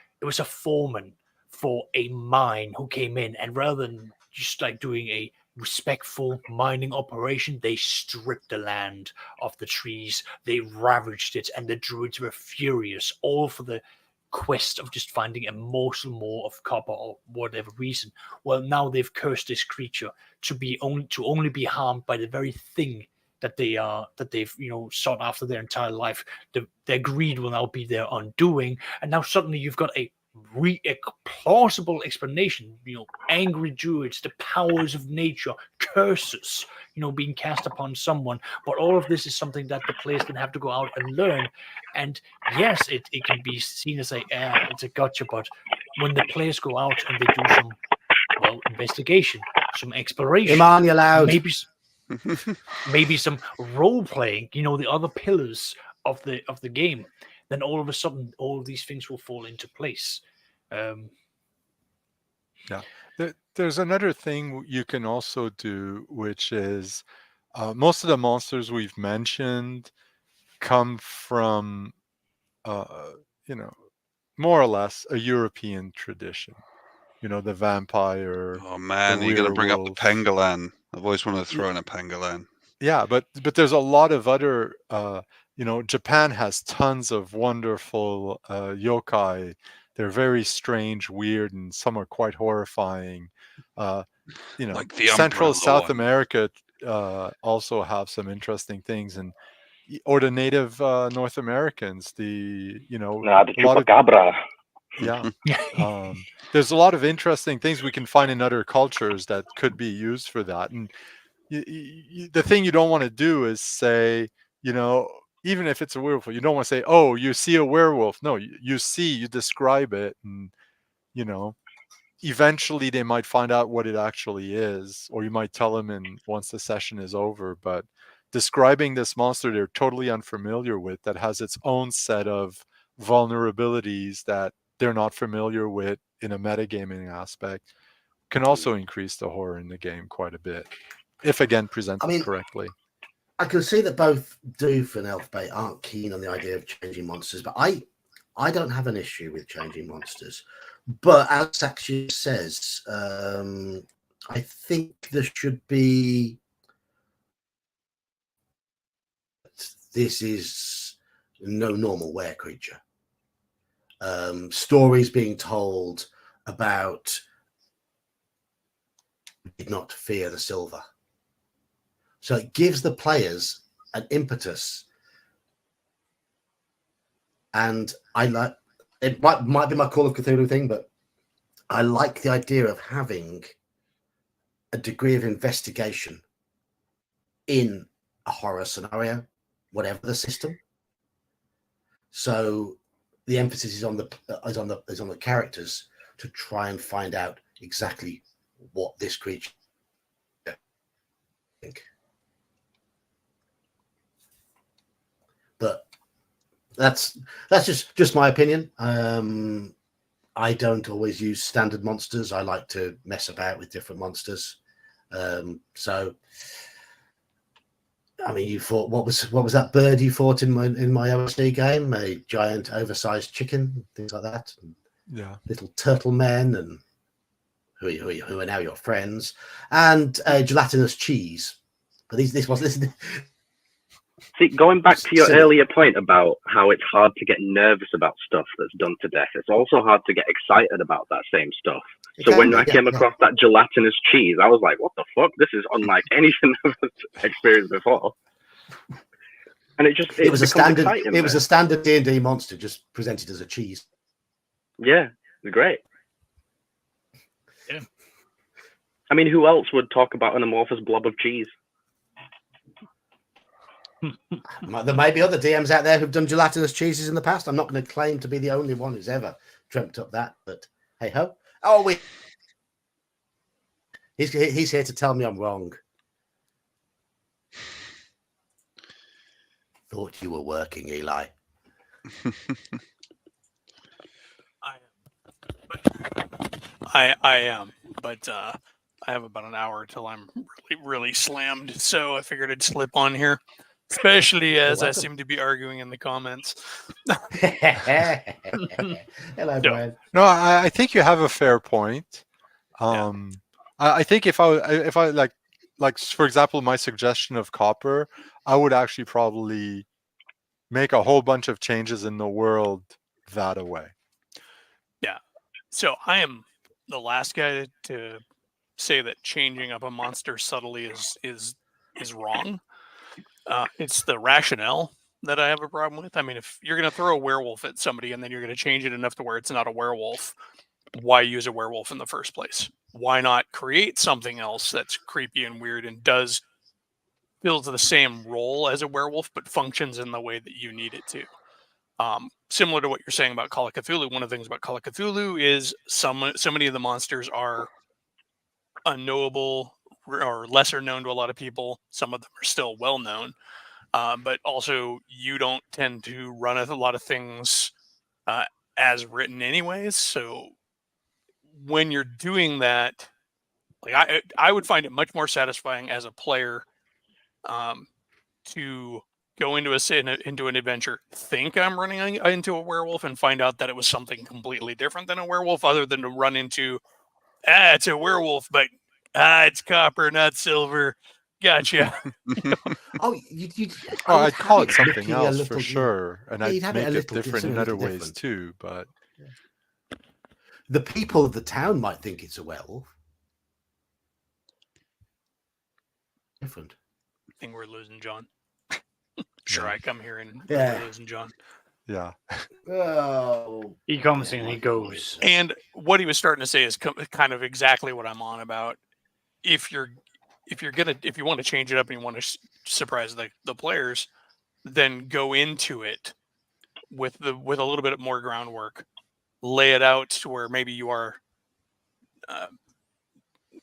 Speaker 2: foreman for a mine who came in, and rather than just like doing a respectful mining operation, they stripped the land of the trees, they ravaged it, and the druids were furious, all for the quest of just finding a morsel more of copper or whatever reason. Well, now they've cursed this creature to only be harmed by the very thing that they've sought after their entire life. Their greed will now be their undoing, and now suddenly you've got a plausible explanation. Angry druids, the powers of nature, curses, being cast upon someone. But all of this is something that the players can have to go out and learn. And yes, it can be seen as it's a gotcha, but when the players go out and they do some investigation, some exploration,
Speaker 1: Iman, you're loud.
Speaker 2: maybe some role playing, the other pillars of the game, then all of a sudden all of these things will fall into place.
Speaker 3: Yeah. There's another thing you can also do, which is most of the monsters we've mentioned come from, you know, more or less a European tradition. You know, the vampire,
Speaker 5: Oh
Speaker 3: the
Speaker 5: man, you're going to bring up the
Speaker 3: werewolf.
Speaker 5: pangolin. I've always wanted to throw in a pangolin.
Speaker 3: Yeah, but there's a lot of other, you know, Japan has tons of wonderful yokai. They're very strange, weird, and some are quite horrifying. You know,
Speaker 5: Like the
Speaker 3: Central
Speaker 5: Umbrella
Speaker 3: South
Speaker 5: one.
Speaker 3: America also have some interesting things, and or the native North Americans, the
Speaker 7: The
Speaker 3: a lot of
Speaker 7: chupacabra.
Speaker 3: yeah. There's a lot of interesting things we can find in other cultures that could be used for that. And the thing you don't want to do is say, you know, even if it's a werewolf, you don't want to say, "Oh, you see a werewolf." No, you describe it, and you know, eventually they might find out what it actually is, or you might tell them in once the session is over. But describing this monster they're totally unfamiliar with, that has its own set of vulnerabilities that they're not familiar with in a metagaming aspect, can also increase the horror in the game quite a bit, if again presented correctly.
Speaker 1: I can see that both Doof and Elfbait aren't keen on the idea of changing monsters, but I don't have an issue with changing monsters. But as Saxia says, I think there should be. This is no normal were creature. Stories being told about did not fear the silver. So it gives the players an impetus. And I like it might be my Call of Cthulhu thing, but I like the idea of having a degree of investigation in a horror scenario, whatever the system. So the emphasis is on the characters to try and find out exactly what this creature think. But that's just my opinion. I don't always use standard monsters. I like to mess about with different monsters. So, I mean, you fought what was that bird you fought in my OSD game? A giant, oversized chicken, things like that.
Speaker 3: Yeah,
Speaker 1: little turtle men, and who are now your friends, and gelatinous cheese. But this
Speaker 7: See, going back to your
Speaker 1: silly.
Speaker 7: earlier point about how it's hard to get nervous about stuff that's done to death, it's also hard to get excited about that same stuff. So when I came across that gelatinous cheese, I was like, what the fuck? This is unlike anything I've experienced before. And it
Speaker 1: was a standard D&D monster just presented as a cheese.
Speaker 7: Yeah, it's great.
Speaker 2: Yeah.
Speaker 7: I mean, who else would talk about an amorphous blob of cheese?
Speaker 1: There may be other DMs out there who've done gelatinous cheeses in the past. I'm not going to claim to be the only one who's ever dreamt up that, but hey ho. Oh, he's here to tell me I'm wrong. Thought you were working, Eli.
Speaker 8: I am, but I have about an hour till I'm really slammed. So I figured I'd slip on here, especially as I seem to be arguing in the comments.
Speaker 1: Hello, Brian.
Speaker 3: No, I think you have a fair point. I think if I like for example, my suggestion of copper, I would actually probably make a whole bunch of changes in the world that way. Yeah.
Speaker 8: So I am the last guy to say that changing up a monster subtly is wrong. It's the rationale that I have a problem with. I mean, if you're going to throw a werewolf at somebody and then you're going to change it enough to where it's not a werewolf, why use a werewolf in the first place? Why not create something else that's creepy and weird and fills the same role as a werewolf, but functions in the way that you need it to? Similar to what you're saying about Call of Cthulhu, one of the things about Call of Cthulhu is so many of the monsters are unknowable or lesser known to a lot of people. Some of them are still well known, but also you don't tend to run a lot of things as written anyways. So when you're doing that, like I would find it much more satisfying as a player to go into an adventure, think I'm running into a werewolf, and find out that it was something completely different than a werewolf, other than to run into, it's a werewolf, but it's copper, not silver. Gotcha.
Speaker 1: Oh,
Speaker 3: Oh,
Speaker 1: would
Speaker 3: I'd call
Speaker 1: have
Speaker 3: it something
Speaker 1: looking a
Speaker 3: else for
Speaker 1: little,
Speaker 3: sure, and
Speaker 1: yeah, you'd
Speaker 3: I'd
Speaker 1: have it a
Speaker 3: make it
Speaker 1: little
Speaker 3: different in
Speaker 1: something a
Speaker 3: other
Speaker 1: little
Speaker 3: ways
Speaker 1: different.
Speaker 3: too. But
Speaker 1: The people of the town might think it's a werewolf. Different.
Speaker 8: I think we're losing John. Sure,
Speaker 3: Yeah.
Speaker 8: I come here and
Speaker 1: Yeah.
Speaker 8: we're losing John.
Speaker 3: yeah,
Speaker 1: Oh,
Speaker 2: He comes
Speaker 1: yeah,
Speaker 2: in, he
Speaker 1: my
Speaker 2: goes.
Speaker 1: goodness.
Speaker 8: And what he was starting to say is kind of exactly what I'm on about. If you want to change it up and you want to surprise the players, then go into it with a little bit more groundwork. Lay it out to where maybe you are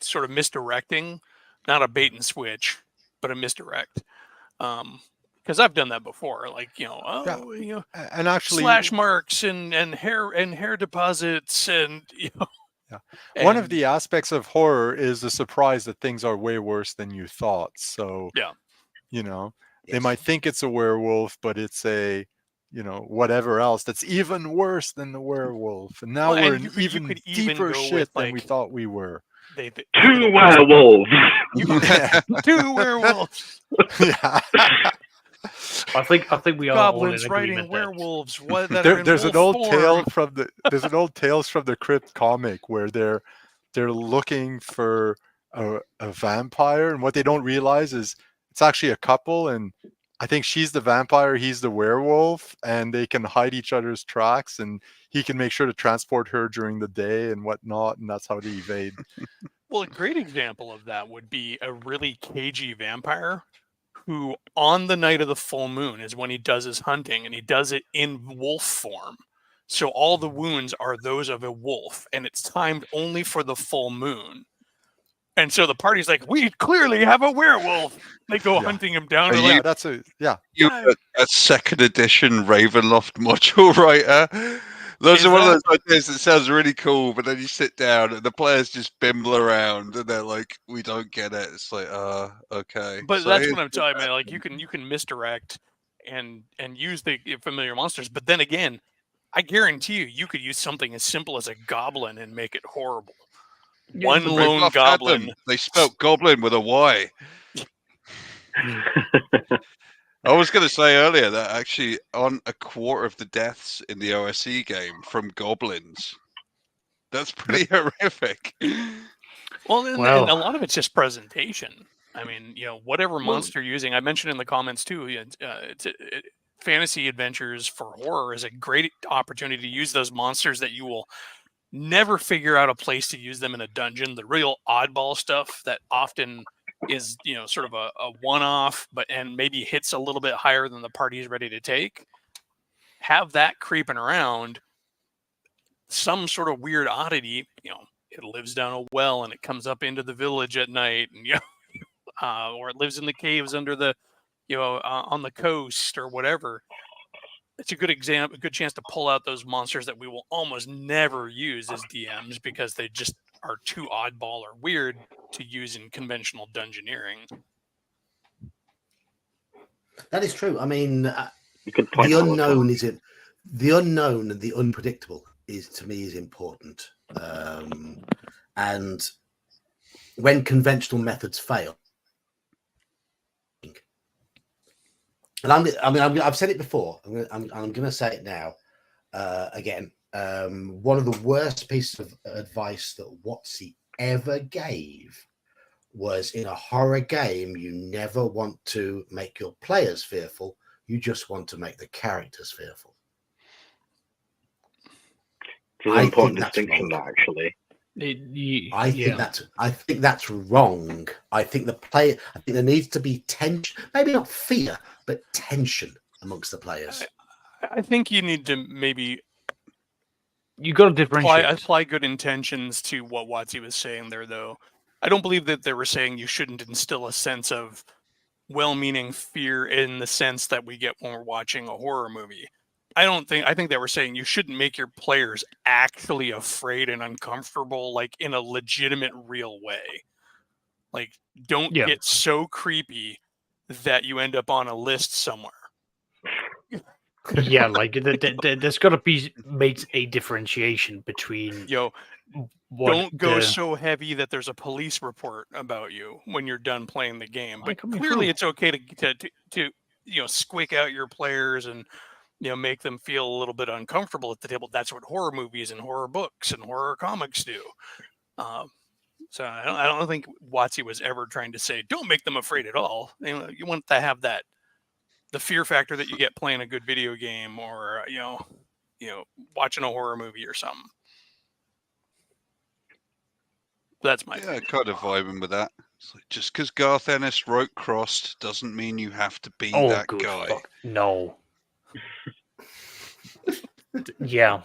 Speaker 8: sort of misdirecting, not a bait and switch, but a misdirect. Because I've done that before, like
Speaker 3: and actually,
Speaker 8: slash marks and hair deposits, and
Speaker 3: one of the aspects of horror is the surprise that things are way worse than you thought. So
Speaker 8: yeah,
Speaker 3: they
Speaker 1: Yes.
Speaker 3: might think it's a werewolf, but it's a whatever else that's even worse than the werewolf. And now
Speaker 8: Well,
Speaker 3: we're
Speaker 8: and
Speaker 3: in
Speaker 8: you
Speaker 3: even
Speaker 8: could even
Speaker 3: deeper
Speaker 8: go
Speaker 3: shit
Speaker 8: with,
Speaker 3: than we
Speaker 8: like,
Speaker 3: thought we were.
Speaker 8: they
Speaker 7: 2 werewolves.
Speaker 8: two werewolves,
Speaker 3: Yeah.
Speaker 2: I think we are all in
Speaker 8: goblins riding
Speaker 2: agreement that
Speaker 8: werewolves. What that are in
Speaker 3: There's an
Speaker 8: wolf
Speaker 3: old tale
Speaker 8: form.
Speaker 3: there's an old Tales from the Crypt comic where they're looking for a vampire, and what they don't realize is it's actually a couple, and I think she's the vampire, he's the werewolf, and they can hide each other's tracks, and he can make sure to transport her during the day and whatnot, and that's how they evade.
Speaker 8: Well, a great example of that would be a really cagey vampire who, on the night of the full moon, is when he does his hunting, and he does it in wolf form. So all the wounds are those of a wolf, and it's timed only for the full moon. And so the party's like, we clearly have a werewolf. They go
Speaker 3: Yeah.
Speaker 8: hunting him down.
Speaker 5: Are
Speaker 8: They're
Speaker 5: you-
Speaker 8: like,
Speaker 3: That's
Speaker 5: You're a second edition Ravenloft module writer. Those
Speaker 8: Is
Speaker 5: are one of
Speaker 8: that-
Speaker 5: those ideas that sounds really cool, but then you sit down and the players just bimble around and they're like, "We don't get it." It's like, okay.
Speaker 8: but
Speaker 5: So
Speaker 8: that's
Speaker 5: here's
Speaker 8: what I'm talking about. Like, you can misdirect and use the familiar monsters, but then again, I guarantee you could use something as simple as a goblin and make it horrible. One
Speaker 2: but
Speaker 8: lone
Speaker 5: Ravenloft had
Speaker 8: goblin.
Speaker 5: them. They spelt goblin with a Y. I was going to say earlier that actually on a quarter of the deaths in the OSE game from goblins. That's pretty horrific.
Speaker 8: Well, and a lot of it's just presentation. I mean, whatever monster you're using. I mentioned in the comments too. Fantasy adventures for horror is a great opportunity to use those monsters that you will never figure out a place to use them in a dungeon. The real oddball stuff that often is, sort of a one-off, and maybe hits a little bit higher than the party is ready to take. Have that creeping around. Some sort of weird oddity, it lives down a well and it comes up into the village at night, and or it lives in the caves under the, on the coast or whatever. It's a good example, a good chance to pull out those monsters that we will almost never use as DMs because they just are too oddball or weird to use in conventional dungeoneering.
Speaker 1: That is true. I mean,
Speaker 7: Good point,
Speaker 1: the
Speaker 7: Alistair.
Speaker 1: unknown the unknown and the unpredictable to me is important. And when conventional methods fail, and I've said it before, I'm going to say it now again. One of the worst pieces of advice that WotC ever gave was, in a horror game, you never want to make your players fearful. You just want to make the characters fearful.
Speaker 7: It's an important distinction, that, actually.
Speaker 1: I think that's wrong. I think there needs to be tension, maybe not fear, but tension amongst the players.
Speaker 8: I think you need to maybe
Speaker 2: you got to differentiate.
Speaker 8: Apply good intentions to what WotC was saying there, though. I don't believe that they were saying you shouldn't instill a sense of well-meaning fear in the sense that we get when we're watching a horror movie. I think they were saying you shouldn't make your players actually afraid and uncomfortable, like in a legitimate, real way. Like, don't
Speaker 2: Yeah.
Speaker 8: get so creepy that you end up on a list somewhere.
Speaker 2: Yeah, like there's got to be made a differentiation between what
Speaker 8: don't go so heavy that there's a police report about you when you're done playing the game. But clearly, it's okay to squeak out your players and make them feel a little bit uncomfortable at the table. That's what horror movies and horror books and horror comics do. So I don't think WotC was ever trying to say don't make them afraid at all. You want to have the fear factor that you get playing a good video game or watching a horror movie or something. That's my
Speaker 5: opinion. Kind of vibing with that. It's like, just because Garth Ennis wrote Crossed doesn't mean you have to be that guy.
Speaker 2: Fuck. No. Yeah.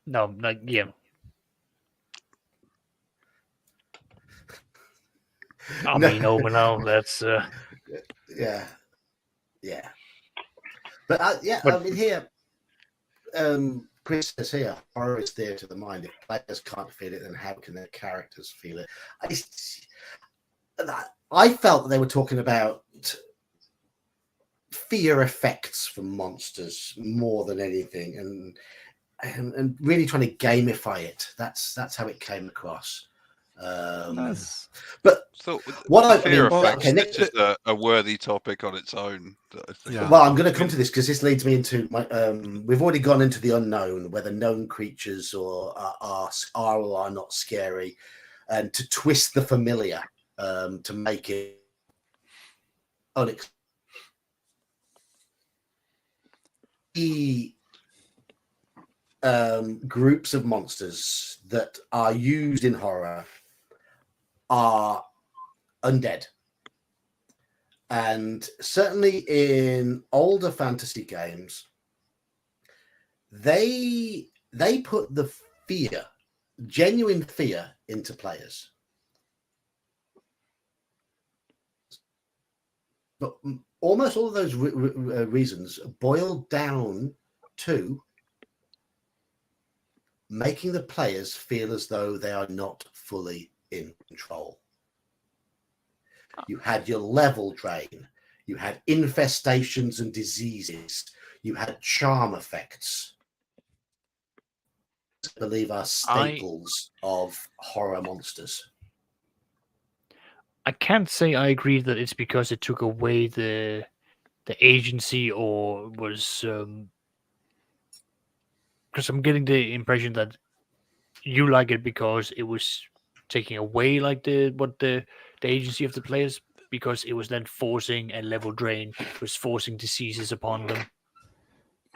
Speaker 2: No, like yeah. I mean, no, that's
Speaker 1: yeah. But I mean here, Chris says here, horror is theatre of the mind. If players can't feel it, then how can their characters feel it? I felt that they were talking about fear effects from monsters more than anything, and really trying to gamify it. That's how it came across. But
Speaker 5: this is a worthy topic on its own.
Speaker 1: Well, I'm going to come to this because this leads me into my. We've already gone into the unknown, whether known creatures are or are not scary, and to twist the familiar to make it unexpected. Groups of monsters that are used in horror are undead, and certainly in older fantasy games they put the genuine fear into players, but almost all of those reasons boil down to making the players feel as though they are not fully in control. You had your level drain, you had infestations and diseases, you had charm effects. I believe are staples of horror monsters.
Speaker 2: I can't say I agree that it's because it took away the agency or was because I'm getting the impression that you like it because it was taking away like the agency of the players, because it was then forcing a level drain, it was forcing diseases upon them.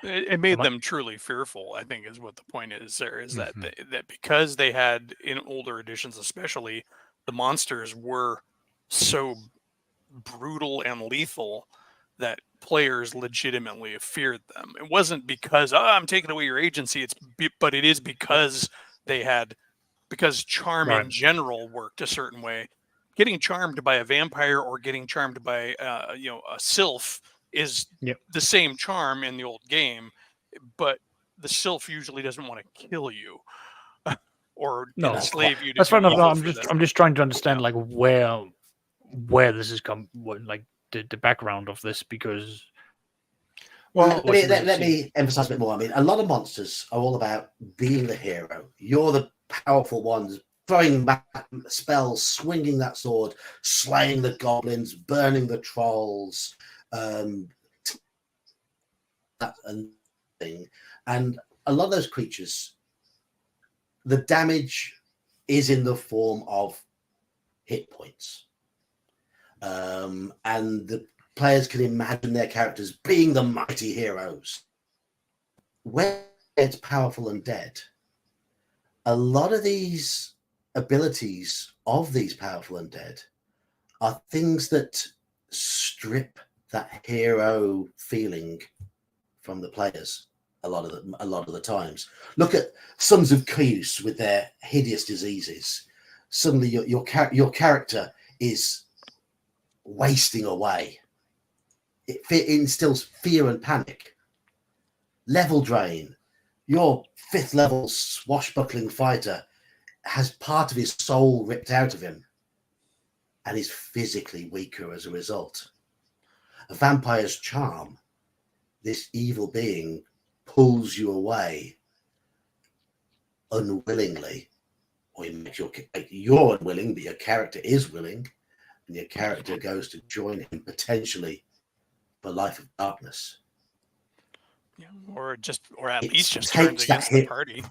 Speaker 8: It made them truly fearful, I think, is what the point is. There is that because they had, in older editions especially, the monsters were so brutal and lethal that players legitimately feared them. It wasn't because I'm taking away your agency, but it is because charm in general worked a certain way. Getting charmed by a vampire or getting charmed by a sylph is the same charm in the old game, but the sylph usually doesn't want to kill you or enslave you.
Speaker 2: That's fine. I'm just trying to understand like where this has come, like the background of this, because.
Speaker 1: Well, let me emphasize a bit more. I mean, a lot of monsters are all about being the hero. You're the powerful ones, throwing back spells, swinging that sword, slaying the goblins, burning the trolls, and a lot of those creatures, the damage is in the form of hit points, and the players can imagine their characters being the mighty heroes. When it's powerful undead, a lot of these abilities of these powerful undead are things that strip that hero feeling from the players a lot of the times. Look at Sons of Chaos with their hideous diseases. Suddenly your character is wasting away. It instills fear and panic. Level drain. Your 5th level swashbuckling fighter has part of his soul ripped out of him and is physically weaker as a result. A vampire's charm. This evil being pulls you away unwillingly, or you're unwilling, but your character is willing, and your character goes to join him potentially for Life of Darkness.
Speaker 8: Yeah, or at
Speaker 1: It
Speaker 8: least just
Speaker 1: takes
Speaker 8: turns
Speaker 1: that
Speaker 8: against the
Speaker 1: hit.
Speaker 8: party.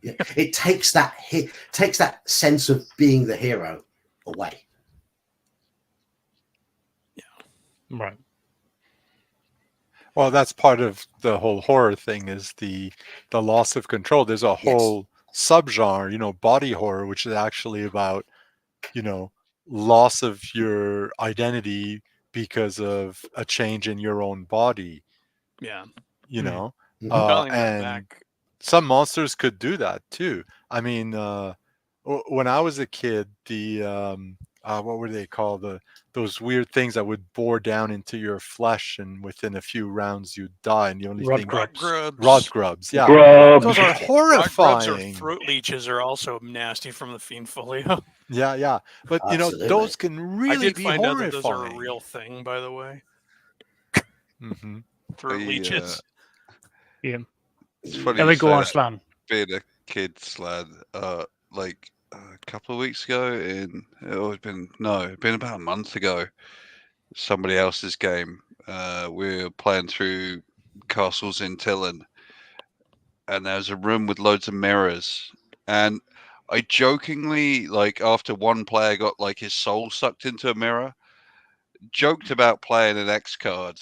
Speaker 1: Yeah, it takes that sense of being the hero away.
Speaker 2: Right.
Speaker 3: Well, that's part of the whole horror thing, is the loss of control. There's a whole subgenre, body horror, which is actually about, loss of your identity because of a change in your own body.
Speaker 8: Yeah.
Speaker 1: Mhm.
Speaker 3: And
Speaker 8: back.
Speaker 3: some monsters could do that too. I mean, when I was a kid, the what were they called? Those weird things that would bore down into your flesh, and within a few rounds you'd die. And the only
Speaker 2: Rod
Speaker 3: thing,
Speaker 2: grubs.
Speaker 3: rod grubs, yeah,
Speaker 7: Grubs.
Speaker 3: those are
Speaker 8: Rod grubs or
Speaker 3: horrifying.
Speaker 8: throat leeches are also nasty from the fiend folio.
Speaker 3: Yeah, but
Speaker 1: Absolutely.
Speaker 3: those can
Speaker 8: I
Speaker 3: really
Speaker 8: did
Speaker 3: be
Speaker 8: find out
Speaker 3: horrifying.
Speaker 8: that those are a real thing, by the way.
Speaker 3: Mm-hmm.
Speaker 8: Throat leeches.
Speaker 2: Yeah.
Speaker 5: It's funny
Speaker 2: Anyway,
Speaker 5: you
Speaker 2: go
Speaker 5: say
Speaker 2: on,
Speaker 5: that,
Speaker 2: Slan.
Speaker 5: being a kid, Slad. Like a couple of weeks ago, it'd been about a month ago. Somebody else's game. We were playing through Castles in Tillin, and there was a room with loads of mirrors. And I jokingly, like, after one player got like his soul sucked into a mirror, joked about playing an X card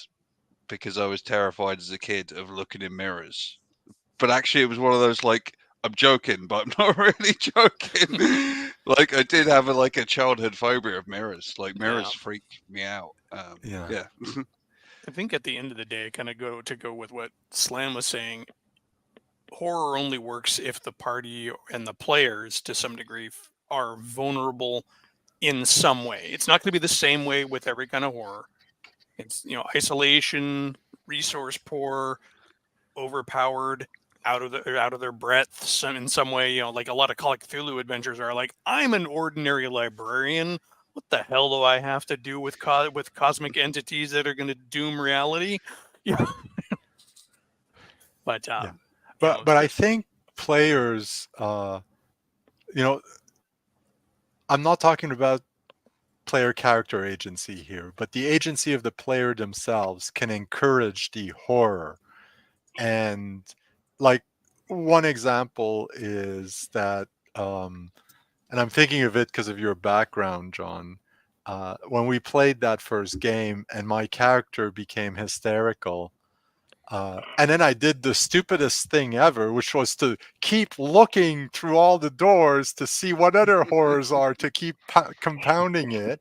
Speaker 5: because I was terrified as a kid of looking in mirrors. But actually, it was one of those, like, I'm joking, but I'm not really joking. Like, I did have a childhood phobia of mirrors. Like, mirrors freaked me out. Yeah.
Speaker 8: I think at the end of the day, kind of go with what Slam was saying. Horror only works if the party and the players, to some degree, are vulnerable in some way. It's not going to be the same way with every kind of horror. It's isolation, resource poor, overpowered, out of their breath in some way. Like a lot of Call of Cthulhu adventures are like, I'm an ordinary librarian. What the hell do I have to do with cosmic entities that are going to doom reality? Yeah. But
Speaker 3: I think players, I'm not talking about player character agency here, but the agency of the player themselves can encourage the horror. And like one example is that, and I'm thinking of it because of your background, John. When we played that first game and my character became hysterical, and then I did the stupidest thing ever, which was to keep looking through all the doors to see what other horrors are to keep compounding it,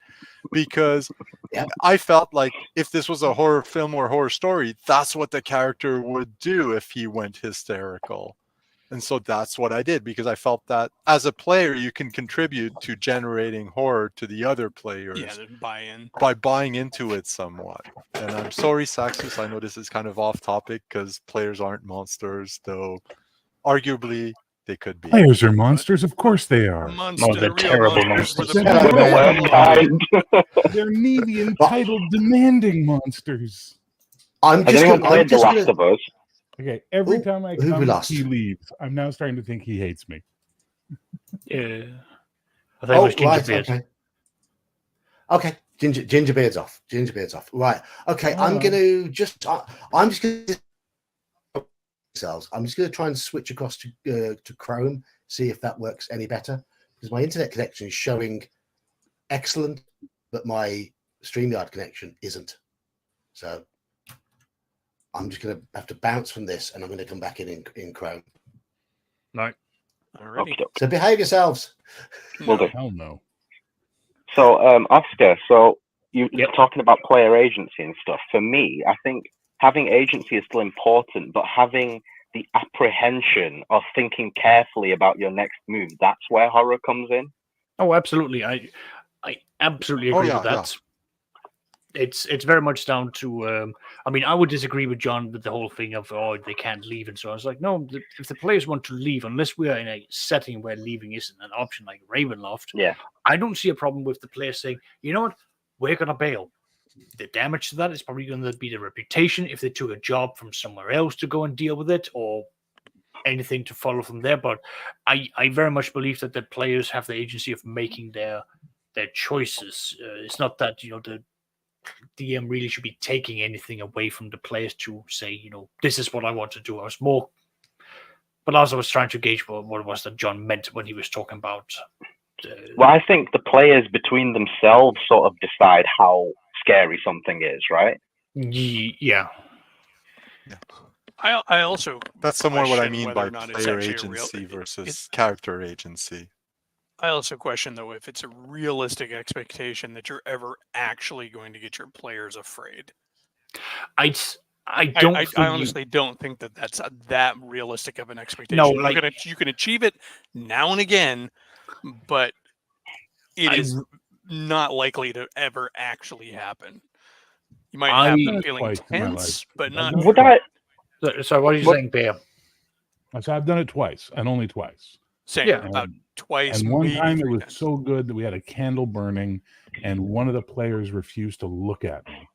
Speaker 3: because I felt like if this was a horror film or horror story, that's what the character would do if he went hysterical. And so that's what I did, because I felt that as a player, you can contribute to generating horror to the other players by buying into it somewhat. And I'm sorry, Saxus, I know this is kind of off topic because players aren't monsters, though arguably they could be.
Speaker 9: Players are monsters, of course they are.
Speaker 2: They're terrible monsters.
Speaker 9: They're needy, entitled, demanding monsters.
Speaker 7: Has anyone played The Last of Us?
Speaker 9: Okay, every time I come, he leaves. I'm now starting to think he hates me.
Speaker 2: Yeah. I think it was Gingerbeard.
Speaker 1: Okay. Gingerbeard's off. Gingerbeard's off. Right. Okay. I'm just going to try and switch across to Chrome, see if that works any better, because my internet connection is showing excellent, but my StreamYard connection isn't. So I'm just going to have to bounce from this, and I'm going to come back in Chrome.
Speaker 2: No.
Speaker 8: Alrighty.
Speaker 1: So behave yourselves.
Speaker 7: Will do.
Speaker 9: Hell no.
Speaker 7: So, Oscar, you're talking about player agency and stuff. For me, I think having agency is still important, but having the apprehension of thinking carefully about your next move, that's where horror comes in.
Speaker 2: Oh, absolutely. I absolutely agree with that. it's very much down to. I mean, I would disagree with John with the whole thing of they can't leave and so on. I was like, no, if the players want to leave, unless we are in a setting where leaving isn't an option like Ravenloft, I don't see a problem with the players saying, you know what, we're gonna bail. The damage to that is probably going to be the reputation if they took a job from somewhere else to go and deal with it, or anything to follow from there. But I very much believe that the players have the agency of making their choices. It's not that the DM really should be taking anything away from the players to say, this is what I want to do. I was more, but also I was trying to gauge what it was that John meant when he was talking about.
Speaker 7: Well, I think the players between themselves sort of decide how scary something is, right?
Speaker 2: Yeah.
Speaker 8: I also
Speaker 3: that's somewhat what I
Speaker 8: question
Speaker 3: mean
Speaker 8: whether
Speaker 3: by
Speaker 8: or not it's
Speaker 3: player
Speaker 8: actually
Speaker 3: agency versus character agency.
Speaker 8: I also question, though, if it's a realistic expectation that you're ever actually going to get your players afraid.
Speaker 2: I
Speaker 8: honestly don't think that that's that realistic of an expectation.
Speaker 2: No,
Speaker 8: you can achieve it now and again, but it is not likely to ever actually happen. You might have them feeling tense, but not.
Speaker 2: So what are you saying, Bear?
Speaker 9: So I've done it twice, and only twice.
Speaker 8: Same, about twice.
Speaker 9: And one
Speaker 8: maybe
Speaker 9: time it
Speaker 8: 3
Speaker 9: was
Speaker 8: times.
Speaker 9: so good that we had a candle burning, and one of the players refused to look at me.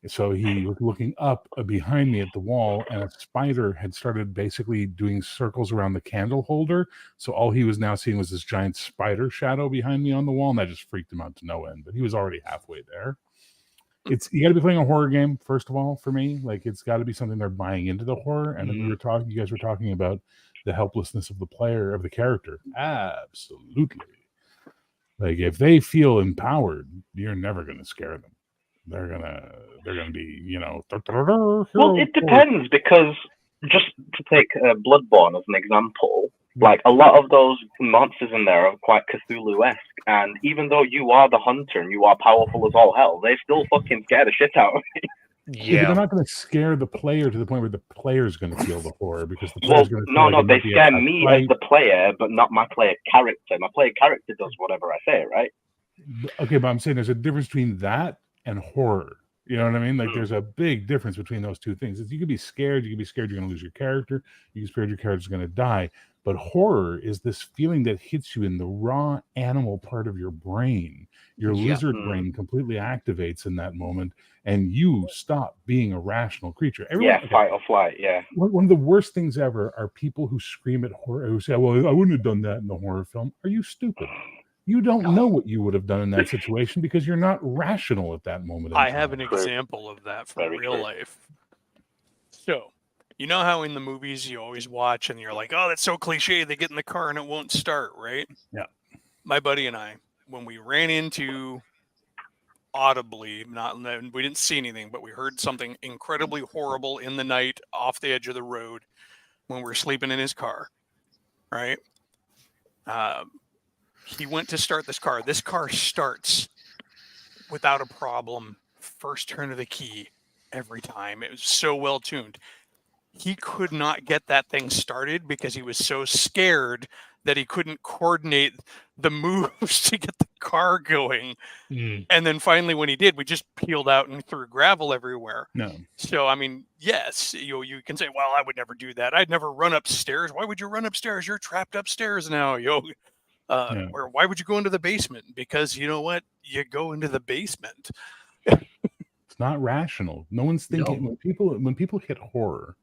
Speaker 9: So he was looking up behind me at the wall, and a spider had started basically doing circles around the candle holder. So all he was now seeing was this giant spider shadow behind me on the wall, and that just freaked him out to no end. But he was already halfway there. You got to be playing a horror game, first of all, for me. Like, it's got to be something they're buying into the horror. And then you guys were talking about the helplessness of the player, of the character. Absolutely. Like, if they feel empowered, you're never going to scare them. They're gonna be,
Speaker 7: Well, it depends, because just to take Bloodborne as an example, like a lot of those monsters in there are quite Cthulhu-esque, and even though you are the hunter and you are powerful as all hell, they still fucking scare the shit out of me.
Speaker 9: Yeah, but they're not going to scare the player to the point where the player's going to feel the horror, because the player's going to feel
Speaker 7: no, they scare me as the player, but not my player character. My player character does whatever I say, right?
Speaker 9: Okay, but I'm saying there's a difference between that and horror. You know what I mean? Like, there's a big difference between those two things. You could be scared. You could be scared you're going to lose your character. You can be scared your character's going to die. But horror is this feeling that hits you in the raw animal part of your brain. Your lizard brain completely activates in that moment, and you stop being a rational creature.
Speaker 7: Fight or flight,
Speaker 9: One of the worst things ever are people who scream at horror, who say, well, I wouldn't have done that in the horror film. Are you stupid? You don't know what you would have done in that situation because you're not rational at that moment.
Speaker 8: I have an example of that from real life. So, you know how in the movies you always watch and you're like, oh, that's so cliche. They get in the car and it won't start, right?
Speaker 9: Yeah.
Speaker 8: My buddy and I, when we ran into audibly, we didn't see anything, but we heard something incredibly horrible in the night off the edge of the road when we were sleeping in his car, right? He went to start this car. This car starts without a problem. First turn of the key every time. It was so well tuned. He could not get that thing started because he was so scared that he couldn't coordinate the moves to get the car going. And then finally, when he did, we just peeled out and threw gravel everywhere.
Speaker 9: No.
Speaker 8: So, I mean, yes, you can say, well, I would never do that. I'd never run upstairs. Why would you run upstairs? You're trapped upstairs now, Or why would you go into the basement? Because you know what? You go into the basement.
Speaker 9: It's not rational. No one's thinking. When people hit horror,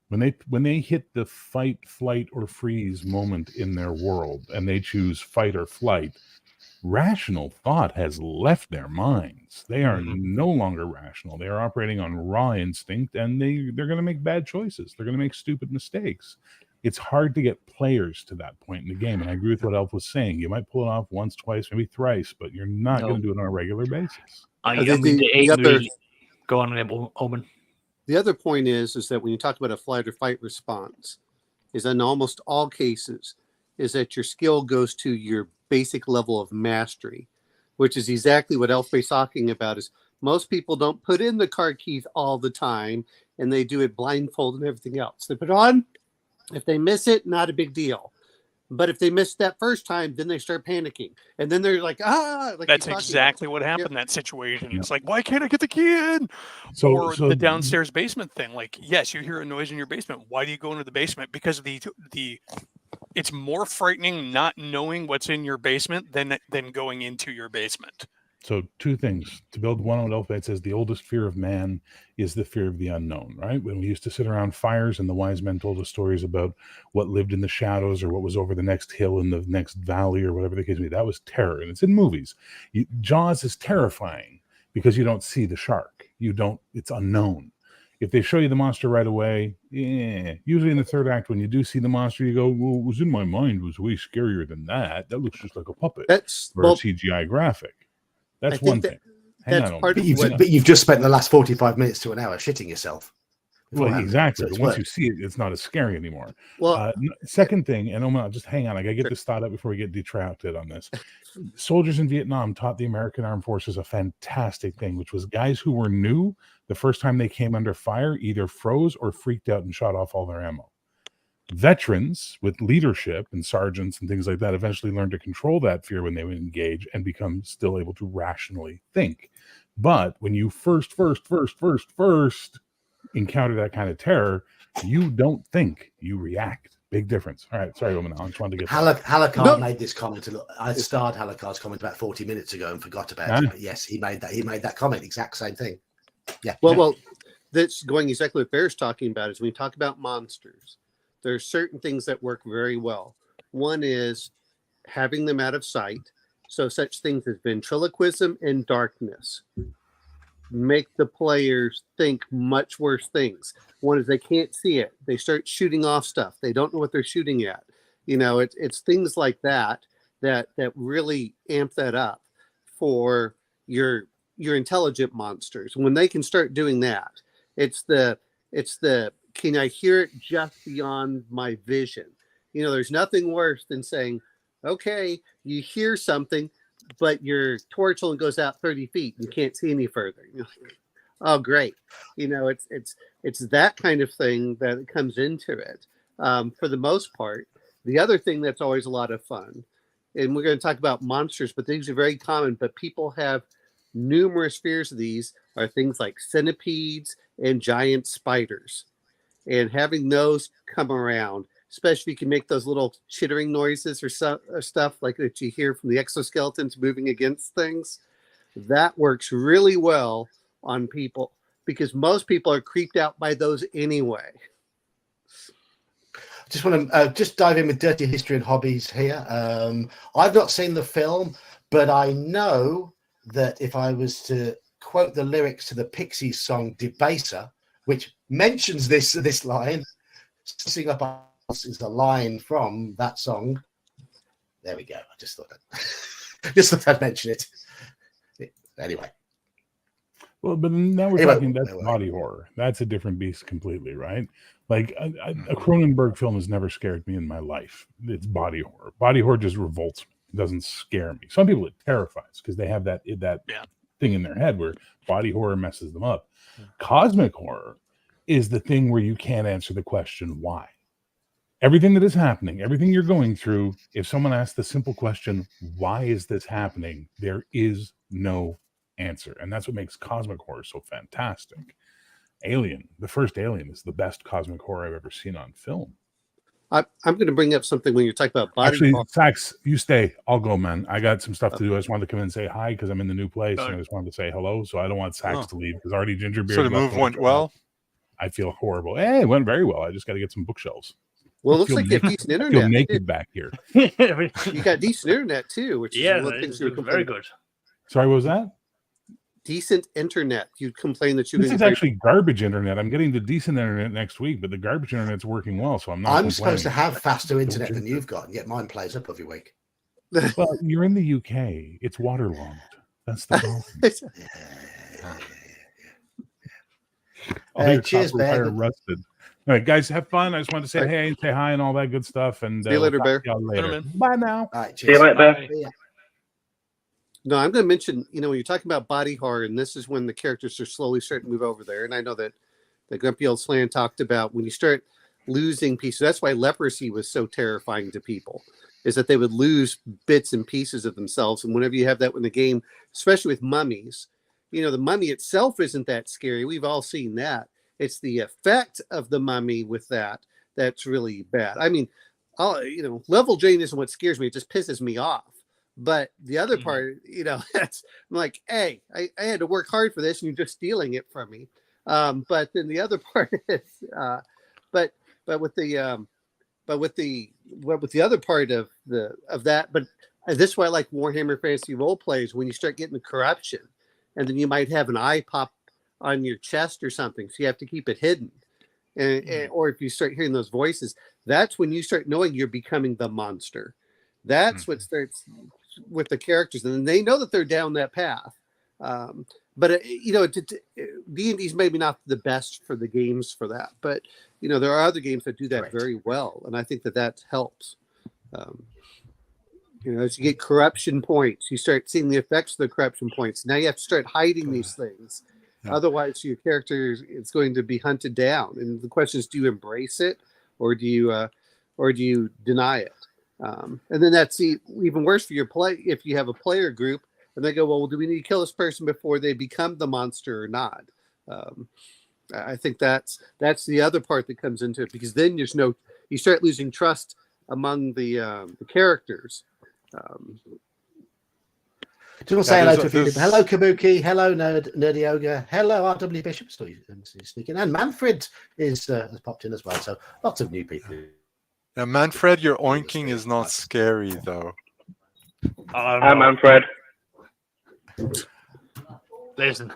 Speaker 9: when they hit the fight, flight, or freeze moment in their world, and they choose fight or flight, rational thought has left their minds. They are no longer rational. They are operating on raw instinct, and they're going to make bad choices. They're going to make stupid mistakes. It's hard to get players to that point in the game. And I agree with what Elf was saying. You might pull it off once, twice, maybe thrice, but you're not going to do it on a regular basis.
Speaker 2: Go on, Omen.
Speaker 10: The other point is that when you talk about a flight or fight response, is in almost all cases, is that your skill goes to your basic level of mastery, which is exactly what Elf is talking about. Is most people don't put in the car keys all the time, and they do it blindfold and everything else. They put it on. If they miss it, not a big deal. But if they missed that first time, then they start panicking, and then they're like, like
Speaker 8: That's
Speaker 10: you're talking
Speaker 8: exactly
Speaker 10: about.
Speaker 8: what happened
Speaker 10: Yep.
Speaker 8: in that situation.
Speaker 9: Yep.
Speaker 8: It's like, why can't I get the key in?
Speaker 9: So
Speaker 8: The downstairs basement thing. Like, yes, you hear a noise in your basement. Why do you go into the basement? Because the it's more frightening not knowing what's in your basement than going into your basement.
Speaker 9: So two things to build one on Elfbait says the oldest fear of man is the fear of the unknown, right? When we used to sit around fires and the wise men told us stories about what lived in the shadows or what was over the next hill in the next valley or whatever the case may be, that was terror. And it's in movies. Jaws is terrifying because you don't see the shark. It's unknown. If they show you the monster right away, usually in the third act, when you do see the monster, you go, well, what was in my mind was way scarier than that. That looks just like a puppet or a CGI graphic. That's one thing.
Speaker 10: That's part of
Speaker 1: but you've just spent the last 45 minutes to an hour shitting yourself.
Speaker 9: Well, exactly.
Speaker 1: So
Speaker 9: But once you see it, it's not as scary anymore.
Speaker 10: Well,
Speaker 9: second thing, and Omar, just hang on. I got to get this thought up before we get detracted on this. Soldiers in Vietnam taught the American Armed Forces a fantastic thing, which was guys who were new, the first time they came under fire, either froze or freaked out and shot off all their ammo. Veterans with leadership and sergeants and things like that eventually learn to control that fear when they would engage and become still able to rationally think. But when you first encounter that kind of terror, you don't think, you react. Big difference. All right, sorry, woman. I just wanted to get
Speaker 1: Halakar made this comment. I starred Halakar's comment about 40 minutes ago and forgot about it. But yes, he made that comment. Exact same thing. Yeah.
Speaker 10: Well, that's going exactly what Bear's talking about. Is when we talk about monsters, there are certain things that work very well. One is having them out of sight. So such things as ventriloquism and darkness make the players think much worse things. One is they can't see it. They start shooting off stuff. They don't know what they're shooting at. It's things like that really amp that up for your intelligent monsters. When they can start doing that, it's the can I hear it just beyond my vision? There's nothing worse than saying, okay, you hear something, but your torch only goes out 30 feet. You can't see any further. Oh, great. It's that kind of thing that comes into it. For the most part, the other thing that's always a lot of fun, and we're going to talk about monsters, but these are very common, but people have numerous fears of these, are things like centipedes and giant spiders. And having those come around, especially if you can make those little chittering noises or stuff like that you hear from the exoskeletons moving against things, that works really well on people because most people are creeped out by those anyway.
Speaker 1: Just want to just dive in with dirty history and hobbies here. I've not seen the film, but I know that if I was to quote the lyrics to the Pixies song "Debaser," which mentions this line, "Sing Up Us" is a line from that song. There we go. I just thought I'd mention it. Anyway.
Speaker 9: Well, but now we're talking that's body horror. That's a different beast completely, right? Like a Cronenberg film has never scared me in my life. It's body horror. Body horror just revolts me. It doesn't scare me. Some people it terrifies because they have that thing in their head where body horror messes them up. Cosmic horror is the thing where you can't answer the question why. Everything that is happening, everything you're going through, if someone asks the simple question, why is this happening? There is no answer. And that's what makes cosmic horror so fantastic. Alien, the first Alien, is the best cosmic horror I've ever seen on film.
Speaker 10: I'm going to bring up something when you're talking about body horror.
Speaker 9: Sax, you stay. I'll go, man. I got some stuff to do. I just wanted to come in and say hi because I'm in the new place and I just wanted to say hello. So I don't want Sax to leave because already Gingerbeard.
Speaker 3: So the move went well?
Speaker 9: I feel horrible. Hey, it went very well. I just got to get some bookshelves.
Speaker 10: Well, it looks like you have decent internet.
Speaker 9: I feel naked back here.
Speaker 10: You got decent internet too, which is one of the things you're
Speaker 2: very good.
Speaker 9: Sorry, what was that?
Speaker 10: Decent internet. You'd complain that you.
Speaker 9: This is actually garbage internet. I'm getting the decent internet next week, but the garbage internet's working well, so I'm not.
Speaker 1: I'm supposed to have faster internet than you've got, and yet mine plays up every week.
Speaker 9: Well, you're in the UK. It's waterlogged. That's the problem.
Speaker 1: Cheers, Bear.
Speaker 9: Rusted. All right, guys, have fun. I just wanted to say hey and say hi and all that good stuff. And
Speaker 10: see you later, Bear.
Speaker 9: Later. Bye now.
Speaker 1: All right, cheers.
Speaker 7: See you later, Bear.
Speaker 10: No, I'm going to mention, when you're talking about body horror, and this is when the characters are slowly starting to move over there. And I know that the Grumpy Old Slan talked about when you start losing pieces. That's why leprosy was so terrifying to people, is that they would lose bits and pieces of themselves. And whenever you have that in the game, especially with mummies, the mummy itself isn't that scary. We've all seen that. It's the effect of the mummy with that's really bad. I mean, level drain isn't what scares me. It just pisses me off. But the other part, that's I'm like, hey, I had to work hard for this, and you're just stealing it from me. But then the other part is, but with the other part of that, but this is why I like Warhammer Fantasy role plays, when you start getting the corruption, and then you might have an eye pop on your chest or something, so you have to keep it hidden. And or if you start hearing those voices, that's when you start knowing you're becoming the monster. That's what starts with the characters, and they know that they're down that path. But D&D's maybe not the best for the games for that, but there are other games that do that very well, and I think that helps. As you get corruption points, you start seeing the effects of the corruption points. Now you have to start hiding these things. Yeah. Otherwise, your character is going to be hunted down. And the question is, do you embrace it, or do you deny it? And then that's even worse for your play if you have a player group and they go, well, do we need to kill this person before they become the monster or not? I think that's the other part that comes into it, because then you start losing trust among the characters.
Speaker 1: Do you want to say hello to a few people? Hello, Kabuki. Hello, Nerdy Ogre. Hello, RW Bishop. Sneaking. And Manfred has popped in as well. So lots of new people.
Speaker 3: Yeah, Manfred, your oinking is not scary, though.
Speaker 7: Hi, Manfred.
Speaker 2: Listen.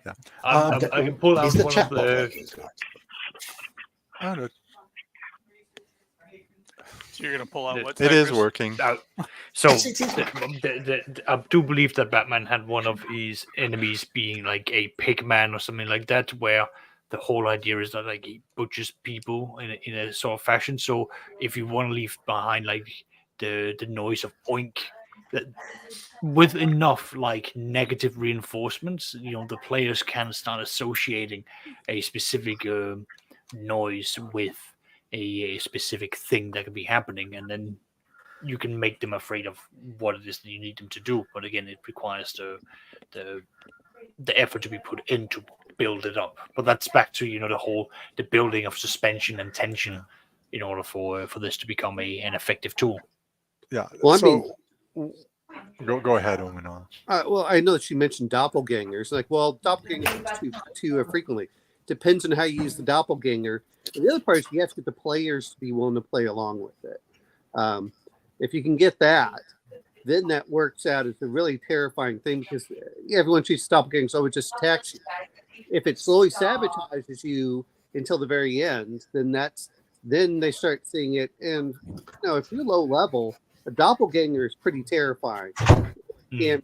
Speaker 3: Yeah.
Speaker 2: I can pull out one of the...
Speaker 3: I don't.
Speaker 8: So you're going to pull out what?
Speaker 3: It is working.
Speaker 2: So I do believe that Batman had one of his enemies being like a pig man or something like that, where the whole idea is that like he butchers people in a sort of fashion. So if you want to leave behind like the noise of oink, that with enough like negative reinforcements, the players can start associating a specific noise with a specific thing that could be happening, and then you can make them afraid of what it is that you need them to do. But again, it requires the effort to be put in to build it up. But that's back to the building of suspension and tension in order for this to become an effective tool.
Speaker 3: Yeah.
Speaker 10: Well,
Speaker 3: go ahead, Omenon.
Speaker 10: Well, I know that you mentioned doppelgangers. Like, well, doppelgangers too frequently. Depends on how you use the doppelganger. And the other part is you have to get the players to be willing to play along with it. If you can get that, then that works out as a really terrifying thing, because everyone treats doppelganger, so it just attacks you. If it slowly sabotages you until the very end, then they start seeing it. And if you're low level, a doppelganger is pretty terrifying. And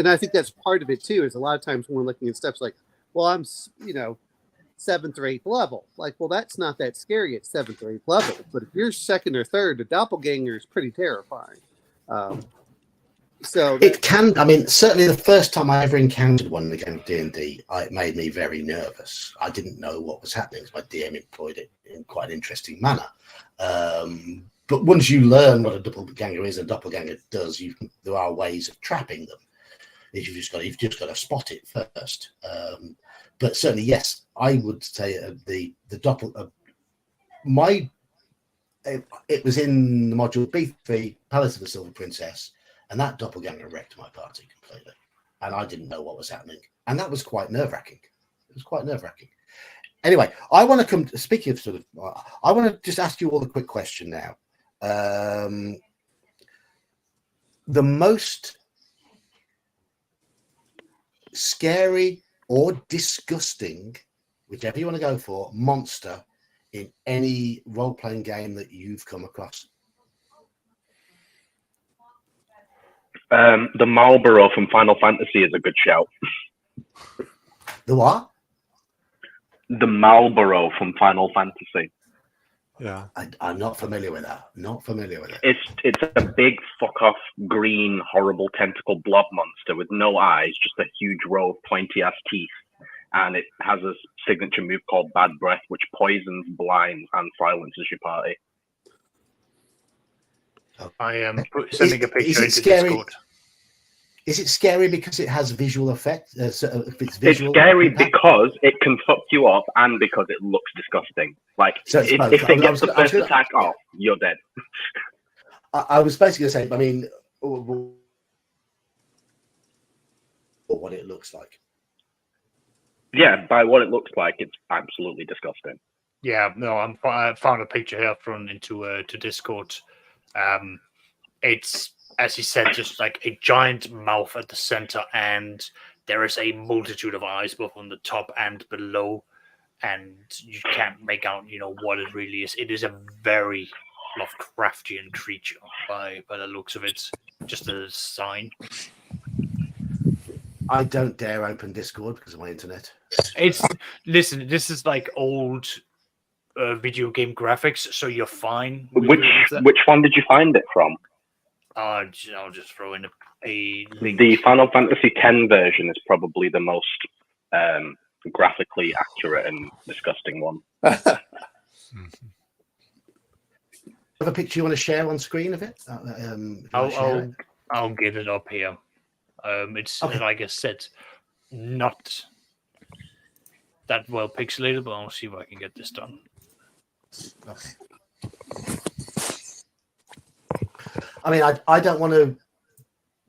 Speaker 10: I think that's part of it too. Is a lot of times when we're looking at stuff like, well, I'm 7th or 8th level. Like, well, that's not that scary at 7th or 8th level. But if you're 2nd or 3rd, a doppelganger is pretty terrifying.
Speaker 1: It can. I mean, certainly the first time I ever encountered one in the game of D&D, it made me very nervous. I didn't know what was happening. My DM employed it in quite an interesting manner. But once you learn what a doppelganger is, and doppelganger does, there are ways of trapping them. You've just got to spot it first. But certainly, yes, I would say the doppel. It was in the module B3, Palace of the Silver Princess, and that doppelganger wrecked my party completely, and I didn't know what was happening, and that was quite nerve-wracking. It was quite nerve-wracking. Anyway, I want to come. Speaking of I want to just ask you all a quick question now. The most scary or disgusting, whichever you want to go for, monster in any role-playing game that you've come across?
Speaker 7: The Marlborough from Final Fantasy is a good shout.
Speaker 1: The what?
Speaker 7: The Marlborough from Final Fantasy.
Speaker 3: Yeah,
Speaker 1: I'm not familiar with that. Not familiar with it.
Speaker 7: It's a big fuck off green horrible tentacle blob monster with no eyes, just a huge row of pointy ass teeth, and it has a signature move called Bad Breath, which poisons, blinds, and silences your party.
Speaker 2: I am sending a picture
Speaker 1: Is it
Speaker 2: into
Speaker 1: scary?
Speaker 2: Discord.
Speaker 1: Is it scary because it has visual effect? It's
Speaker 7: scary because it can fuck you up and because it looks disgusting. Like,
Speaker 1: so
Speaker 7: if it gets the first attack off, you're dead.
Speaker 1: I was basically going to say, I mean, what it looks like.
Speaker 7: Yeah, by what it looks like, it's absolutely disgusting.
Speaker 2: Yeah, no, I found a picture here thrown into to Discord. It's, as he said, just like a giant mouth at the center, and there is a multitude of eyes both on the top and below, and you can't make out, what it really is. It is a very Lovecraftian creature by the looks of it, just a sign.
Speaker 1: I don't dare open Discord because of my internet.
Speaker 2: Listen, this is like old video game graphics, so you're fine.
Speaker 7: Which one did you find it from?
Speaker 2: I'll just throw in a link.
Speaker 7: The Final Fantasy X version is probably the most graphically accurate and disgusting one.
Speaker 1: Have a picture you want to share on screen of it?
Speaker 2: I'll get it up here. It's
Speaker 1: okay.
Speaker 2: Like I said, not that well pixelated, but I'll see if I can get this done.
Speaker 1: Okay. I mean, I don't want to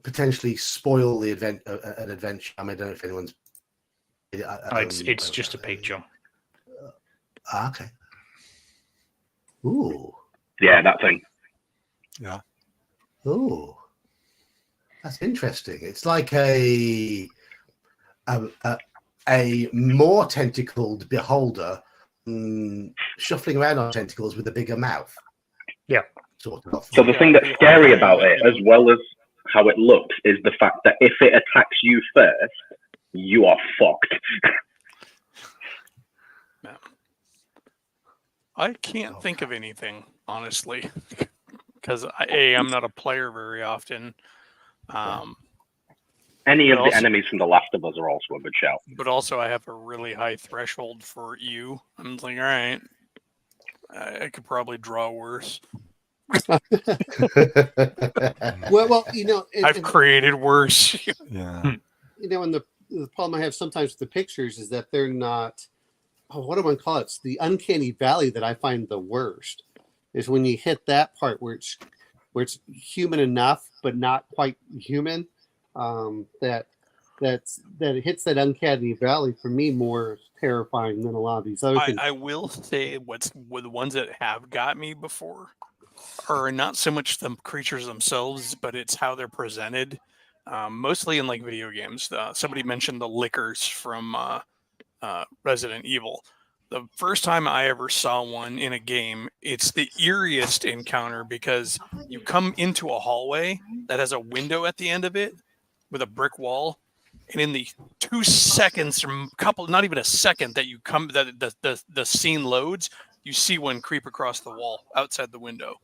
Speaker 1: potentially spoil the an adventure. I mean, I don't know if anyone's.
Speaker 2: It's just a picture.
Speaker 1: Okay. Ooh.
Speaker 7: Yeah, that thing.
Speaker 3: Yeah.
Speaker 1: Ooh. That's interesting. It's like a more tentacled beholder shuffling around on tentacles with a bigger mouth.
Speaker 2: Yeah.
Speaker 1: Sort of.
Speaker 7: So the thing that's scary about it, as well as how it looks, is the fact that if it attacks you first, you are fucked.
Speaker 8: I can't think of anything, honestly, because I'm not a player very often.
Speaker 7: Any of the enemies from The Last of Us are also a good shout.
Speaker 8: But also, I have a really high threshold for you. I'm like, all right, I could probably draw worse.
Speaker 10: well,
Speaker 8: I've created worse.
Speaker 3: Yeah.
Speaker 10: And the problem I have sometimes with the pictures is that they're not. Oh, what do I call it? It's the uncanny valley that I find the worst. Is when you hit that part where it's human enough but not quite human. That it hits that uncanny valley for me more terrifying than a lot of these other things.
Speaker 8: I will say the ones that have got me before are not so much the creatures themselves, but it's how they're presented. Mostly in like video games. Somebody mentioned the lickers from Resident Evil. The first time I ever saw one in a game, it's the eeriest encounter because you come into a hallway that has a window at the end of it with a brick wall, and in the 2 seconds, or not even a second that you come, that the scene loads, you see one creep across the wall outside the window,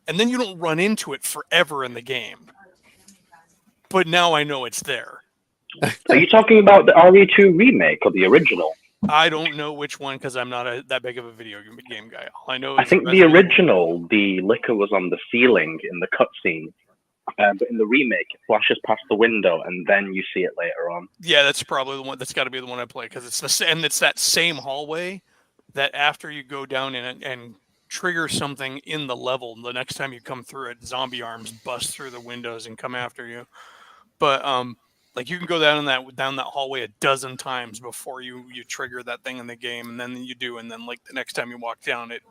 Speaker 8: and then you don't run into it forever in the game. But now I know it's there.
Speaker 7: Are you talking about the RE2 remake or the original?
Speaker 8: I don't know which one because I'm not that big of a video game guy. All I know is
Speaker 7: I think the original, the liquor was on the ceiling in the cutscene, but in the remake, it flashes past the window and then you see it later on.
Speaker 8: Yeah, that's probably the one. That's got to be the one I play because it's that same hallway that after you go down in and trigger something in the level, the next time you come through it, zombie arms bust through the windows and come after you. But like you can go down that hallway a dozen times before you trigger that thing in the game, and then you do, and then like the next time you walk down it.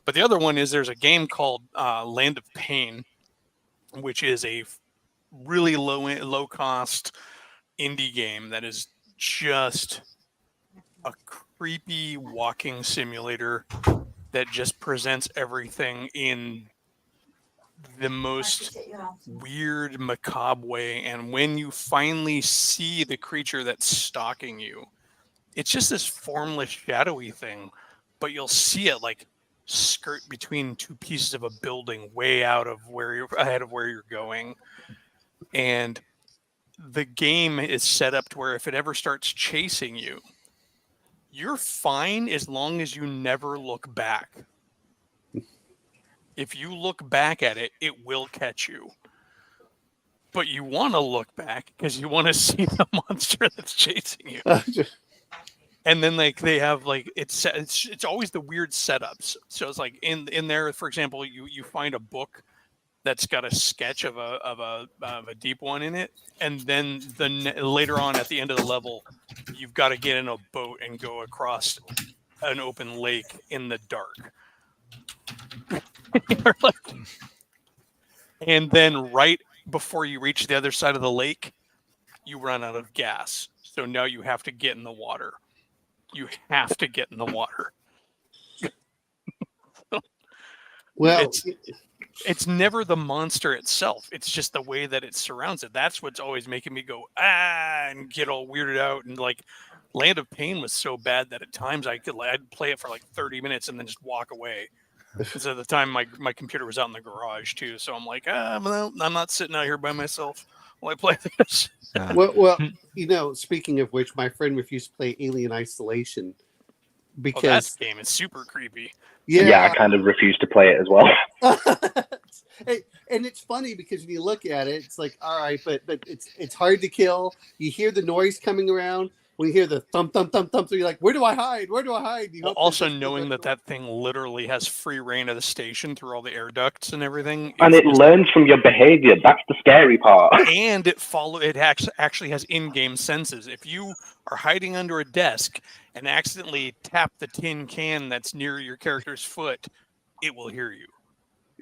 Speaker 8: But the other one is there's a game called Land of Pain, which is a really low cost indie game that is just a creepy walking simulator that just presents everything in the most weird, macabre way. And when you finally see the creature that's stalking you, it's just this formless, shadowy thing, but you'll see it like skirt between two pieces of a building way ahead of where you're going. And the game is set up to where if it ever starts chasing you, you're fine as long as you never look back. If you look back at it, it will catch you. But you want to look back because you want to see the monster that's chasing you. And then like they have like it's always the weird setups. So it's like in there, for example, you find a book that's got a sketch of a deep one in it, and then later on at the end of the level, you've got to get in a boat and go across an open lake in the dark. And then right before you reach the other side of the lake, you run out of gas. So now you have to get in the water. You have to get in the water.
Speaker 10: Well,
Speaker 8: it's never the monster itself. It's just the way that it surrounds it. That's what's always making me go, and get all weirded out. And like Land of Pain was so bad that at times I'd play it for like 30 minutes and then just walk away. Because at the time my computer was out in the garage too. So I'm like, well, I'm not sitting out here by myself while I play this.
Speaker 10: Well, speaking of which, my friend refused to play Alien Isolation because
Speaker 8: that game is super creepy.
Speaker 7: Yeah, I kind of refused to play it as well.
Speaker 10: And it's funny because when you look at it, it's like, all right, but it's hard to kill. You hear the noise coming around. When you hear the thump, thump, thump, thump, so you're like, where do I hide? Where do I hide?
Speaker 8: Well, also knowing that thing literally has free reign of the station through all the air ducts and everything.
Speaker 7: And it learns from your behavior. That's the scary part.
Speaker 8: And it actually has in-game senses. If you are hiding under a desk and accidentally tap the tin can that's near your character's foot, it will hear you.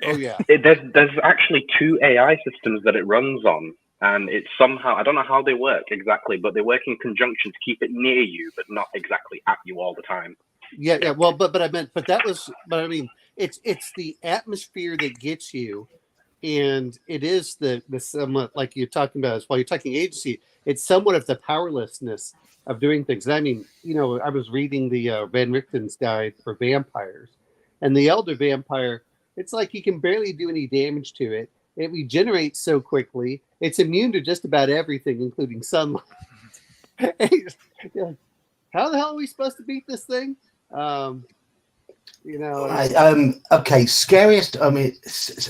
Speaker 10: Oh, yeah.
Speaker 7: There's actually 2 AI systems that it runs on. And it's somehow, I don't know how they work exactly, but they work in conjunction to keep it near you, but not exactly at you all the time.
Speaker 10: Yeah. Well, but I mean, it's the atmosphere that gets you, and it is the somewhat like you're talking about. While you're talking agency, it's somewhat of the powerlessness of doing things. I mean, I was reading the Van Richten's guide for vampires, and the elder vampire, it's like you can barely do any damage to it. It regenerates so quickly. It's immune to just about everything, including sunlight. How the hell are we supposed to beat this thing?
Speaker 1: Okay, scariest. I mean,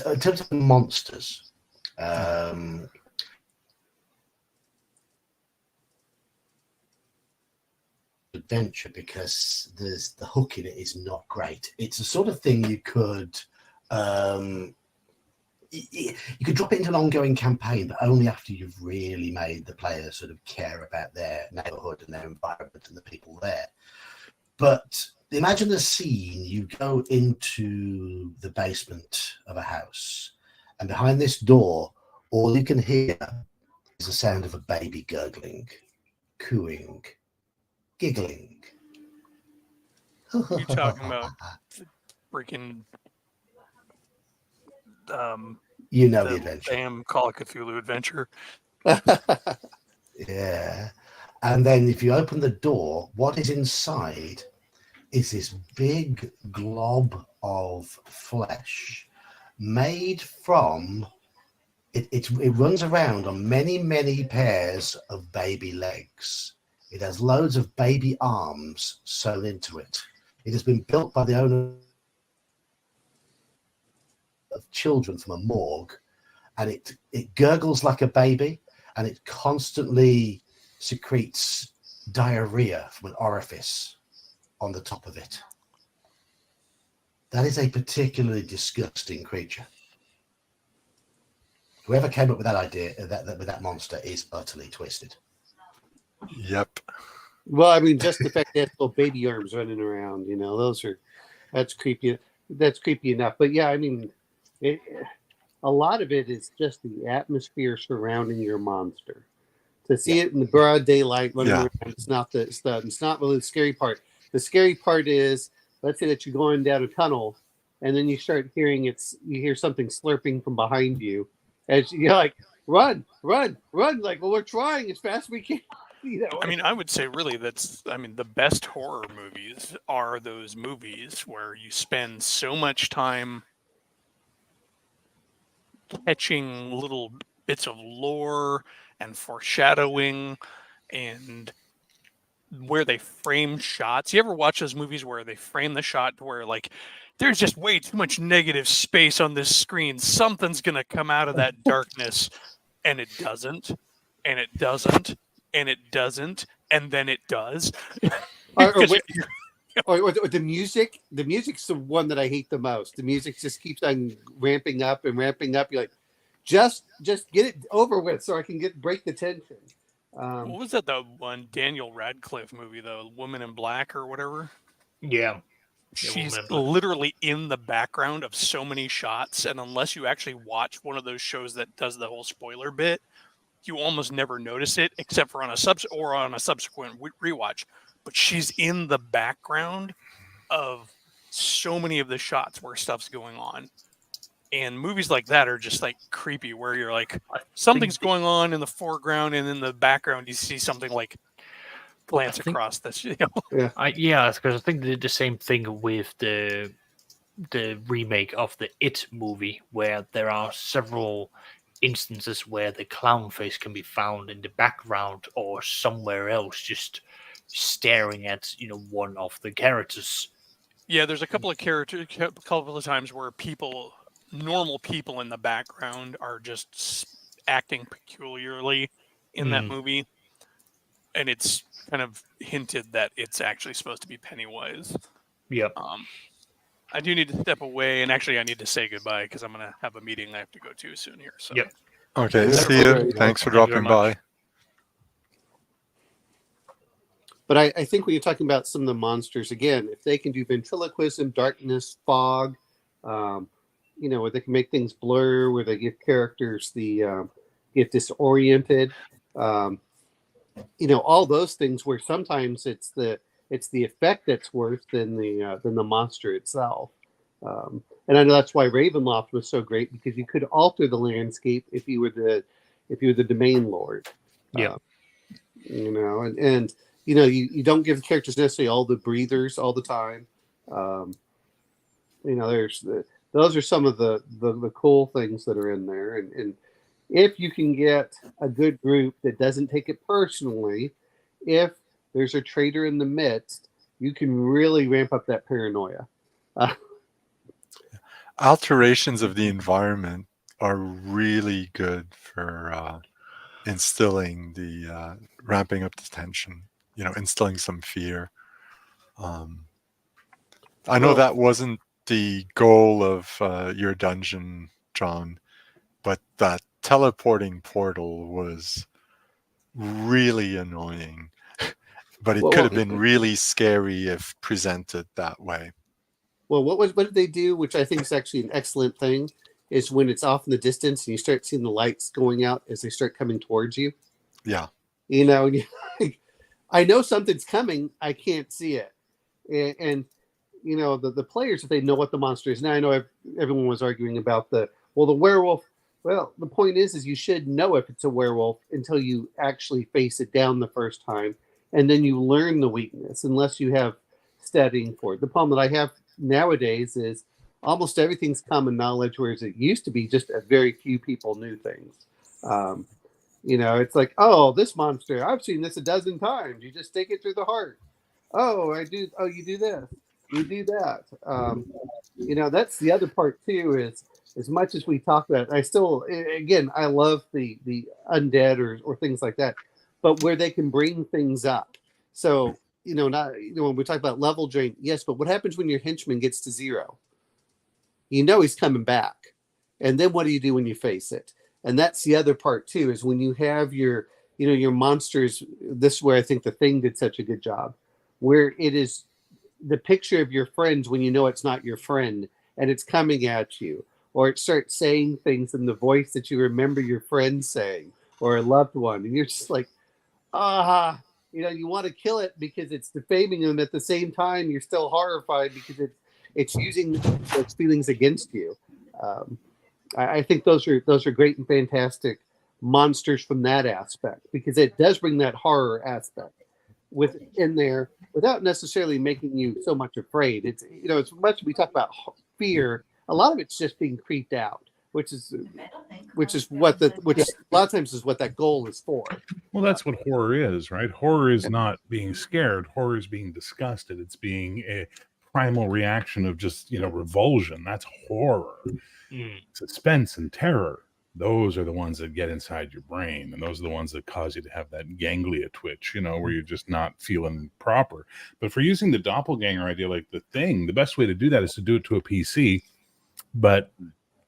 Speaker 1: in terms of monsters, adventure, because the hook in it is not great. It's the sort of thing you could. You could drop it into an ongoing campaign, but only after you've really made the player sort of care about their neighborhood and their environment and the people there. But imagine the scene: you go into the basement of a house, and behind this door, all you can hear is the sound of a baby gurgling, cooing, giggling.
Speaker 8: You talking about freaking
Speaker 1: the adventure.
Speaker 8: Damn Call of Cthulhu adventure.
Speaker 1: Yeah. And then if you open the door, what is inside is this big glob of flesh made from it runs around on many, many pairs of baby legs. It has loads of baby arms sewn into it. It has been built by the owner of children from a morgue, and it gurgles like a baby, and it constantly secretes diarrhea from an orifice on the top of it. That is a particularly disgusting creature. Whoever came up with that idea, with that monster, is utterly twisted.
Speaker 3: Yep.
Speaker 10: Well, I mean, just the fact that little baby arms running around, that's creepy. That's creepy enough. But yeah, I mean, a lot of it is just the atmosphere surrounding your monster. To see it in the broad daylight running around, it's not really the scary part. The scary part is, let's say that you're going down a tunnel, and then you start hearing you hear something slurping from behind you, and you're like, run! Like, well, we're trying as fast as we can.
Speaker 8: I mean, I would say really the best horror movies are those movies where you spend so much time catching little bits of lore and foreshadowing and where they frame shots. You ever watch those movies where they frame the shot to where like there's just way too much negative space on this screen. Something's gonna come out of that darkness, and it doesn't, and it doesn't, and it doesn't, and then it does.
Speaker 10: Or the music. The music's the one that I hate the most. The music just keeps on ramping up and ramping up. You're like, just get it over with so I can break the tension.
Speaker 8: What was that? The one Daniel Radcliffe movie, the Woman in Black or whatever.
Speaker 2: Yeah.
Speaker 8: She's literally in the background of so many shots, and unless you actually watch one of those shows that does the whole spoiler bit, you almost never notice it, except for on a subsequent rewatch. But she's in the background of so many of the shots where stuff's going on. And movies like that are just like creepy, where you're like, something's going on in the foreground, and in the background you see something like glance across this.
Speaker 2: Yeah, because I think they did the same thing with the remake of the It movie, where there are several instances where the clown face can be found in the background or somewhere else, just staring at one of the characters.
Speaker 8: Yeah, there's a couple of times where normal people in the background are just acting peculiarly in that movie, and it's kind of hinted that it's actually supposed to be Pennywise.
Speaker 2: Yep.
Speaker 8: I do need to step away, and actually I need to say goodbye because I'm going to have a meeting I have to go to soon here. So.
Speaker 2: Yep.
Speaker 3: Okay, see you. Thanks for dropping by.
Speaker 10: But I think when you're talking about some of the monsters, again, if they can do ventriloquism, darkness, fog, where they can make things blur, where they give characters get disoriented, all those things where sometimes it's the effect that's worse than the monster itself. And I know that's why Ravenloft was so great, because you could alter the landscape if you were the domain lord.
Speaker 2: Yeah.
Speaker 10: And you don't give the characters necessarily all the breathers all the time. Those are some of the cool things that are in there. And if you can get a good group that doesn't take it personally, if there's a traitor in the midst, you can really ramp up that paranoia.
Speaker 3: Alterations of the environment are really good for instilling the ramping up the tension, instilling some fear. I know that wasn't the goal of your dungeon, John, but that teleporting portal was really annoying. But it could have been really scary if presented that way.
Speaker 10: Well, what did they do, which I think is actually an excellent thing, is when it's off in the distance and you start seeing the lights going out as they start coming towards you.
Speaker 3: Yeah.
Speaker 10: I know something's coming. I can't see it. And the players, if they know what the monster is. Now, I know everyone was arguing about the werewolf. Well, the point is you should know if it's a werewolf until you actually face it down the first time. And then you learn the weakness, unless you have studying for it. The problem that I have nowadays is almost everything's common knowledge, whereas it used to be just a very few people knew things. It's like, oh, this monster, I've seen this a dozen times. You just take it through the heart. Oh, I do. Oh, you do this. You do that. That's the other part too, is as much as we talk about it, I still, again, I love the undead or things like that, but where they can bring things up. So, when we talk about level drain, yes, but what happens when your henchman gets to 0? He's coming back. And then what do you do when you face it? And that's the other part too, is when you have your monsters, this is where I think the Thing did such a good job, where it is the picture of your friends when it's not your friend and it's coming at you, or it starts saying things in the voice that you remember your friend saying, or a loved one. And you're just like, you want to kill it because it's defaming them. At the same time, you're still horrified because it's using those feelings against you. I think those are great and fantastic monsters from that aspect, because it does bring that horror aspect within there without necessarily making you so much afraid. It's as much as we talk about fear, a lot of it's just being creeped out, which is what a lot of times is what that goal is for.
Speaker 9: Well, that's what horror is, right? Horror is not being scared. Horror is being disgusted. It's being a primal reaction of just, revulsion. That's horror. Suspense and terror. Those are the ones that get inside your brain, and those are the ones that cause you to have that ganglia twitch, where you're just not feeling proper. But for using the doppelganger idea, like the Thing, the best way to do that is to do it to a PC, but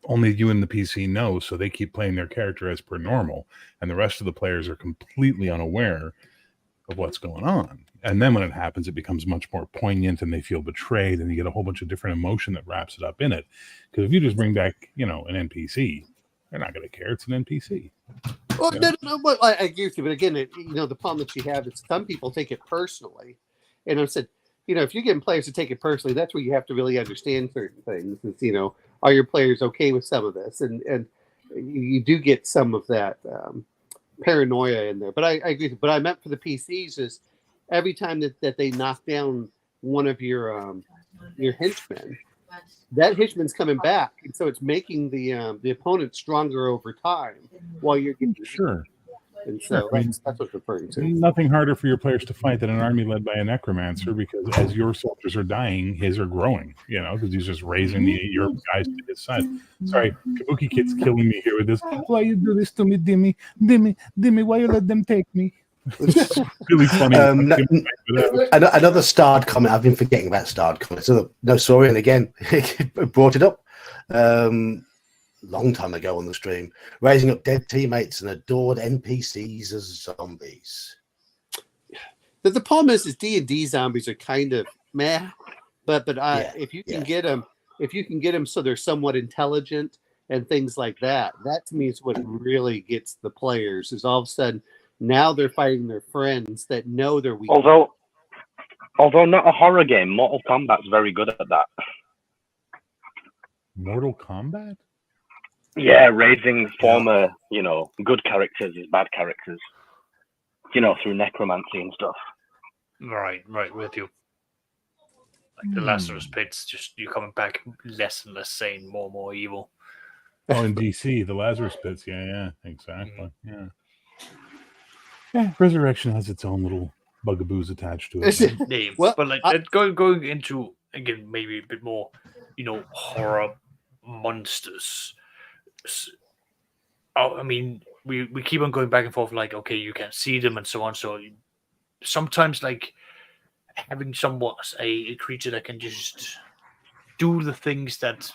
Speaker 9: only you and the PC know, so they keep playing their character as per normal, and the rest of the players are completely unaware of what's going on. And then when it happens, it becomes much more poignant, and they feel betrayed, and you get a whole bunch of different emotion that wraps it up in it. Because if you just bring back, an NPC, they're not going to care. It's an NPC.
Speaker 10: Well, no, but I agree with you. But again, the problem that you have is some people take it personally. And I said, if you're getting players to take it personally, that's where you have to really understand certain things. Is, are your players okay with some of this? And you do get some of that paranoia in there. But I agree. But I meant for the PCs is every time that they knock down one of your henchmen, that henchman's coming back, and so it's making the opponent stronger over time while you're getting
Speaker 9: sure.
Speaker 10: And so that's what it's referring to.
Speaker 9: Nothing harder for your players to fight than an army led by a necromancer, because as your soldiers are dying, his are growing. Because he's just raising your guys to his side. Sorry, Kabuki Kid's killing me here with this. Why you do this to me, Dimmy? Dimmy, why you let them take me? It's really funny.
Speaker 1: Another starred comment. I've been forgetting about starred comments. So, no, sorry, and again, brought it up long time ago on the stream. Raising up dead teammates and adored NPCs as zombies.
Speaker 10: The problem is D&D zombies are kind of meh, but if you can get them so they're somewhat intelligent and things like that, that to me is what really gets the players. Is all of a sudden, now they're fighting their friends that know they're weak.
Speaker 7: Although not a horror game, Mortal Kombat's very good at that.
Speaker 9: Mortal Kombat?
Speaker 7: Yeah, raising former, good characters as bad characters. Through necromancy and stuff.
Speaker 2: Right, with you. Like the Lazarus Pits, just you coming back less and less sane, more and more evil.
Speaker 9: Oh, in DC, the Lazarus Pits, yeah, exactly, Yeah, Resurrection has its own little bugaboos attached to it.
Speaker 2: Well, but like going into again maybe a bit more, horror monsters. I mean, we keep on going back and forth. Like, okay, you can see them and so on. So sometimes, like having somewhat a creature that can just do the things that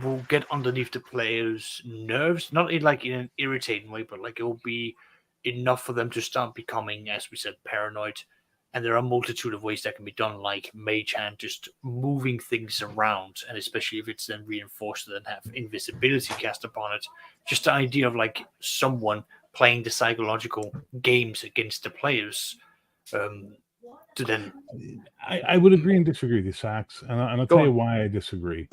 Speaker 2: will get underneath the players' nerves, not in an irritating way, but like it will be enough for them to start becoming, as we said, paranoid. And there are a multitude of ways that can be done, like Mage Hand, just moving things around, and especially if it's then reinforced and have invisibility cast upon it. Just the idea of like someone playing the psychological games against the players. To then,
Speaker 9: I would agree and disagree with you, Sax, and I'll tell you why I disagree.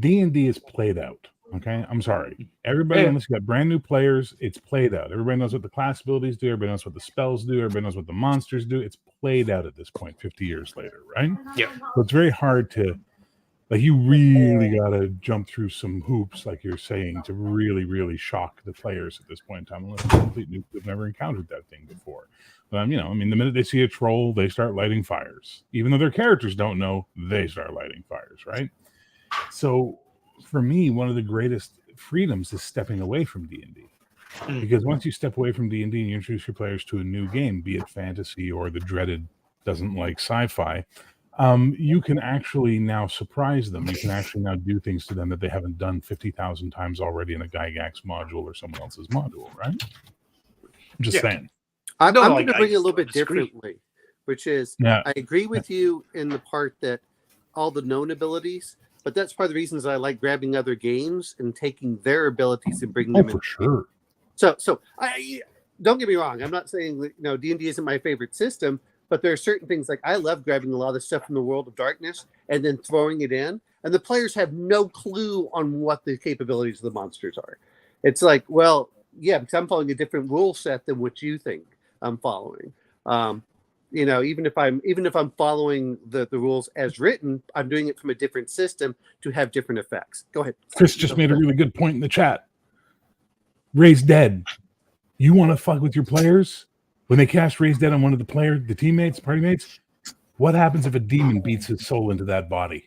Speaker 9: D&D is played out. Okay, I'm sorry. Everybody, unless you got brand new players, it's played out. Everybody knows what the class abilities do. Everybody knows what the spells do. Everybody knows what the monsters do. It's played out at this point, 50 years later, right?
Speaker 2: Yeah.
Speaker 9: So it's very hard to, you really got to jump through some hoops, like you're saying, to really, really shock the players at this point in time, unless they're complete noobs who've never encountered that thing before. But, the minute they see a troll, they start lighting fires. Even though their characters don't know, they start lighting fires, right? So, for me, one of the greatest freedoms is stepping away from D&D. Because once you step away from D&D and you introduce your players to a new game, be it fantasy or the dreaded doesn't like sci-fi, you can actually now surprise them. You can actually now do things to them that they haven't done 50,000 times already in a Gygax module or someone else's module, right? I'm just saying.
Speaker 10: I'm going to bring it a little bit differently, which is
Speaker 9: I
Speaker 10: agree with you in the part that all the known abilities, but that's part of the reasons I like grabbing other games and taking their abilities and bringing them in.
Speaker 9: For sure.
Speaker 10: So I don't get me wrong. I'm not saying that D&D isn't my favorite system, but there are certain things like I love grabbing a lot of the stuff from the World of Darkness and then throwing it in, and the players have no clue on what the capabilities of the monsters are. It's like, well, yeah, because I'm following a different rule set than what you think I'm following. even if I'm following the rules as written, I'm doing it from a different system to have different effects. Go ahead.
Speaker 9: Chris just made a really good point in the chat. Raise Dead. You want to fuck with your players? When they cast Raise Dead on one of the teammates, party mates, what happens if a demon beats his soul into that body?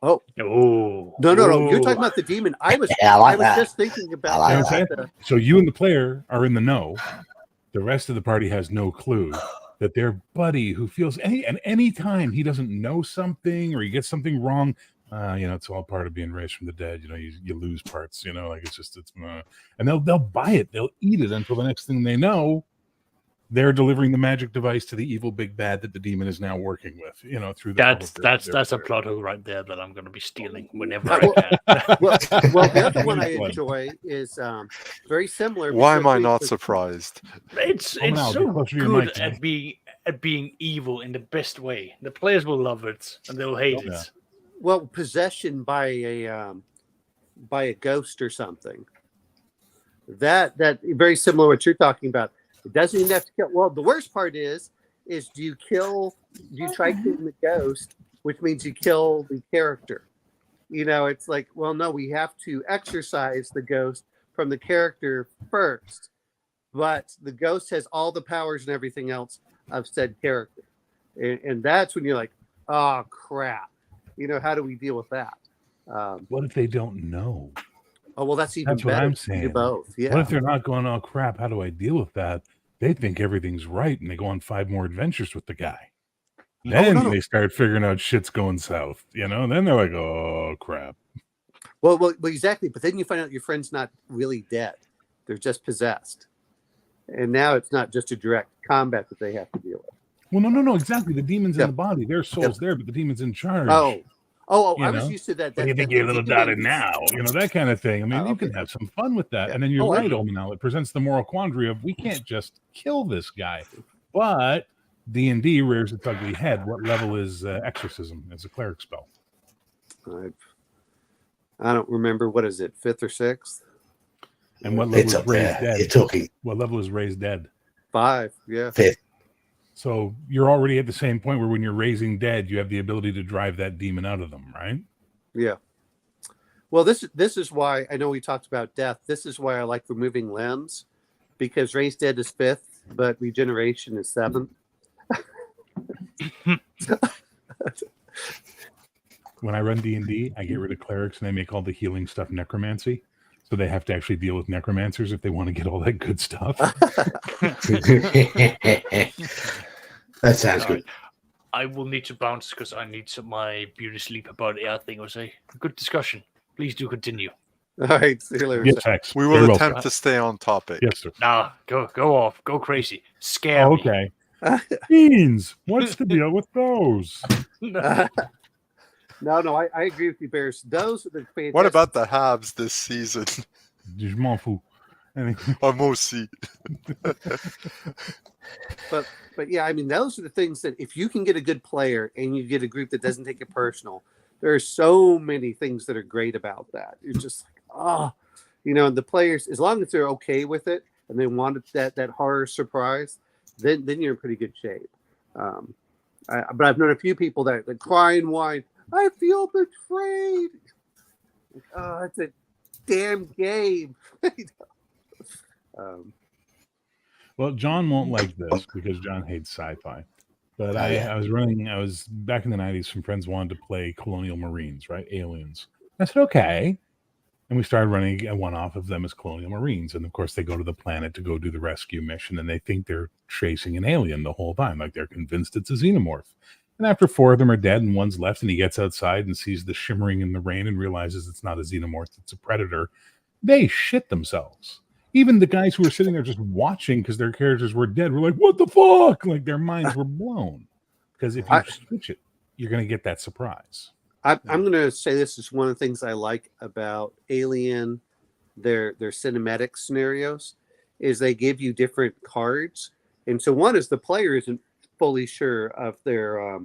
Speaker 10: Oh.
Speaker 2: Oh.
Speaker 10: No. You're talking about the demon. I was just thinking about that.
Speaker 9: So you and the player are in the know. The rest of the party has no clue that their buddy who feels any time he doesn't know something or he gets something wrong, it's all part of being raised from the dead. You lose parts, and they'll buy it. They'll eat it until the next thing they know, they're delivering the magic device to the evil big bad that the demon is now working with. Through
Speaker 2: that's a plot hole right there that I'm going to be stealing whenever I can.
Speaker 10: well, the other one I enjoy is very similar.
Speaker 3: Why am I not surprised?
Speaker 2: It's so good at being evil in the best way. The players will love it and they'll hate it.
Speaker 10: Well, possession by a ghost or something. That very similar to what you're talking about. It doesn't even have to kill. Well, the worst part is do you try killing the ghost, which means you kill the character. It's like, well, no, we have to exorcise the ghost from the character first. But the ghost has all the powers and everything else of said character. And that's when you're like, oh, crap. How do we deal with that?
Speaker 9: What if they don't know?
Speaker 10: Oh, well, that's even better.
Speaker 9: What I'm saying.
Speaker 10: Do both. Yeah.
Speaker 9: What if they're not going, oh, crap, how do I deal with that? They think everything's right, and they go on 5 more adventures with the guy. Then they start figuring out shit's going south, and then they're like, oh, crap.
Speaker 10: Well, exactly. But then you find out your friend's not really dead. They're just possessed. And now it's not just a direct combat that they have to deal with.
Speaker 9: Well, no, exactly. The demon's in the body. Their soul's there, but the demon's in charge.
Speaker 10: Oh, I was used to that.
Speaker 9: What do you think your little daughter now? That kind of thing. I mean, you can have some fun with that. Yeah. And then you're right, Omanal. It presents the moral quandary of we can't just kill this guy. But D&D rears its ugly head. What level is exorcism as a cleric spell?
Speaker 10: I don't remember. What is it, 5th or 6th?
Speaker 9: And what level is Raised Dead? What level is Raised Dead?
Speaker 10: 5, yeah.
Speaker 1: 5th.
Speaker 9: So you're already at the same point where when you're raising dead, you have the ability to drive that demon out of them, right?
Speaker 10: Yeah. Well, this is why I know we talked about death. This is why I like removing limbs, because raised dead is 5th, but regeneration is 7th.
Speaker 9: When I run D&D, I get rid of clerics and I make all the healing stuff necromancy. So they have to actually deal with necromancers if they want to get all that good stuff.
Speaker 1: That sounds good.
Speaker 2: I will need to bounce because I need my beauty sleep about air thing. Or say good discussion. Please do continue.
Speaker 10: All right, see you later.
Speaker 9: Yes,
Speaker 3: we will attempt to stay on topic.
Speaker 9: Yes, sir.
Speaker 2: Nah, go off, go crazy, scare me.
Speaker 9: Okay. Beans. What's the deal with those?
Speaker 10: No, I agree with you, Bears. Those are the fantastic.
Speaker 3: What about the halves this season?
Speaker 9: Je m'en fous.
Speaker 3: I'm aussi.
Speaker 10: But yeah, I mean, those are the things that if you can get a good player and you get a group that doesn't take it personal, there are so many things that are great about that. You're just like, and the players, as long as they're okay with it and they want that horror surprise, then you're in pretty good shape. But I've known a few people that cry and whine. I feel betrayed. Oh, it's a damn game.
Speaker 9: Well, John won't like this because John hates sci-fi. But I was back in the 90s, some friends wanted to play Colonial Marines, right? Aliens. I said, okay. And we started running a one-off of them as Colonial Marines. And of course, they go to the planet to go do the rescue mission, and they think they're chasing an alien the whole time. Like they're convinced it's a xenomorph. And after 4 of them are dead and one's left, and he gets outside and sees the shimmering in the rain and realizes it's not a xenomorph, it's a predator, they shit themselves. Even the guys who were sitting there just watching because their characters were dead were like, what the fuck? Like their minds were blown. Because if you switch it, you're going to get that surprise.
Speaker 10: I'm going to say this is one of the things I like about Alien, their cinematic scenarios, is they give you different cards. And so one is the player isn't fully sure of their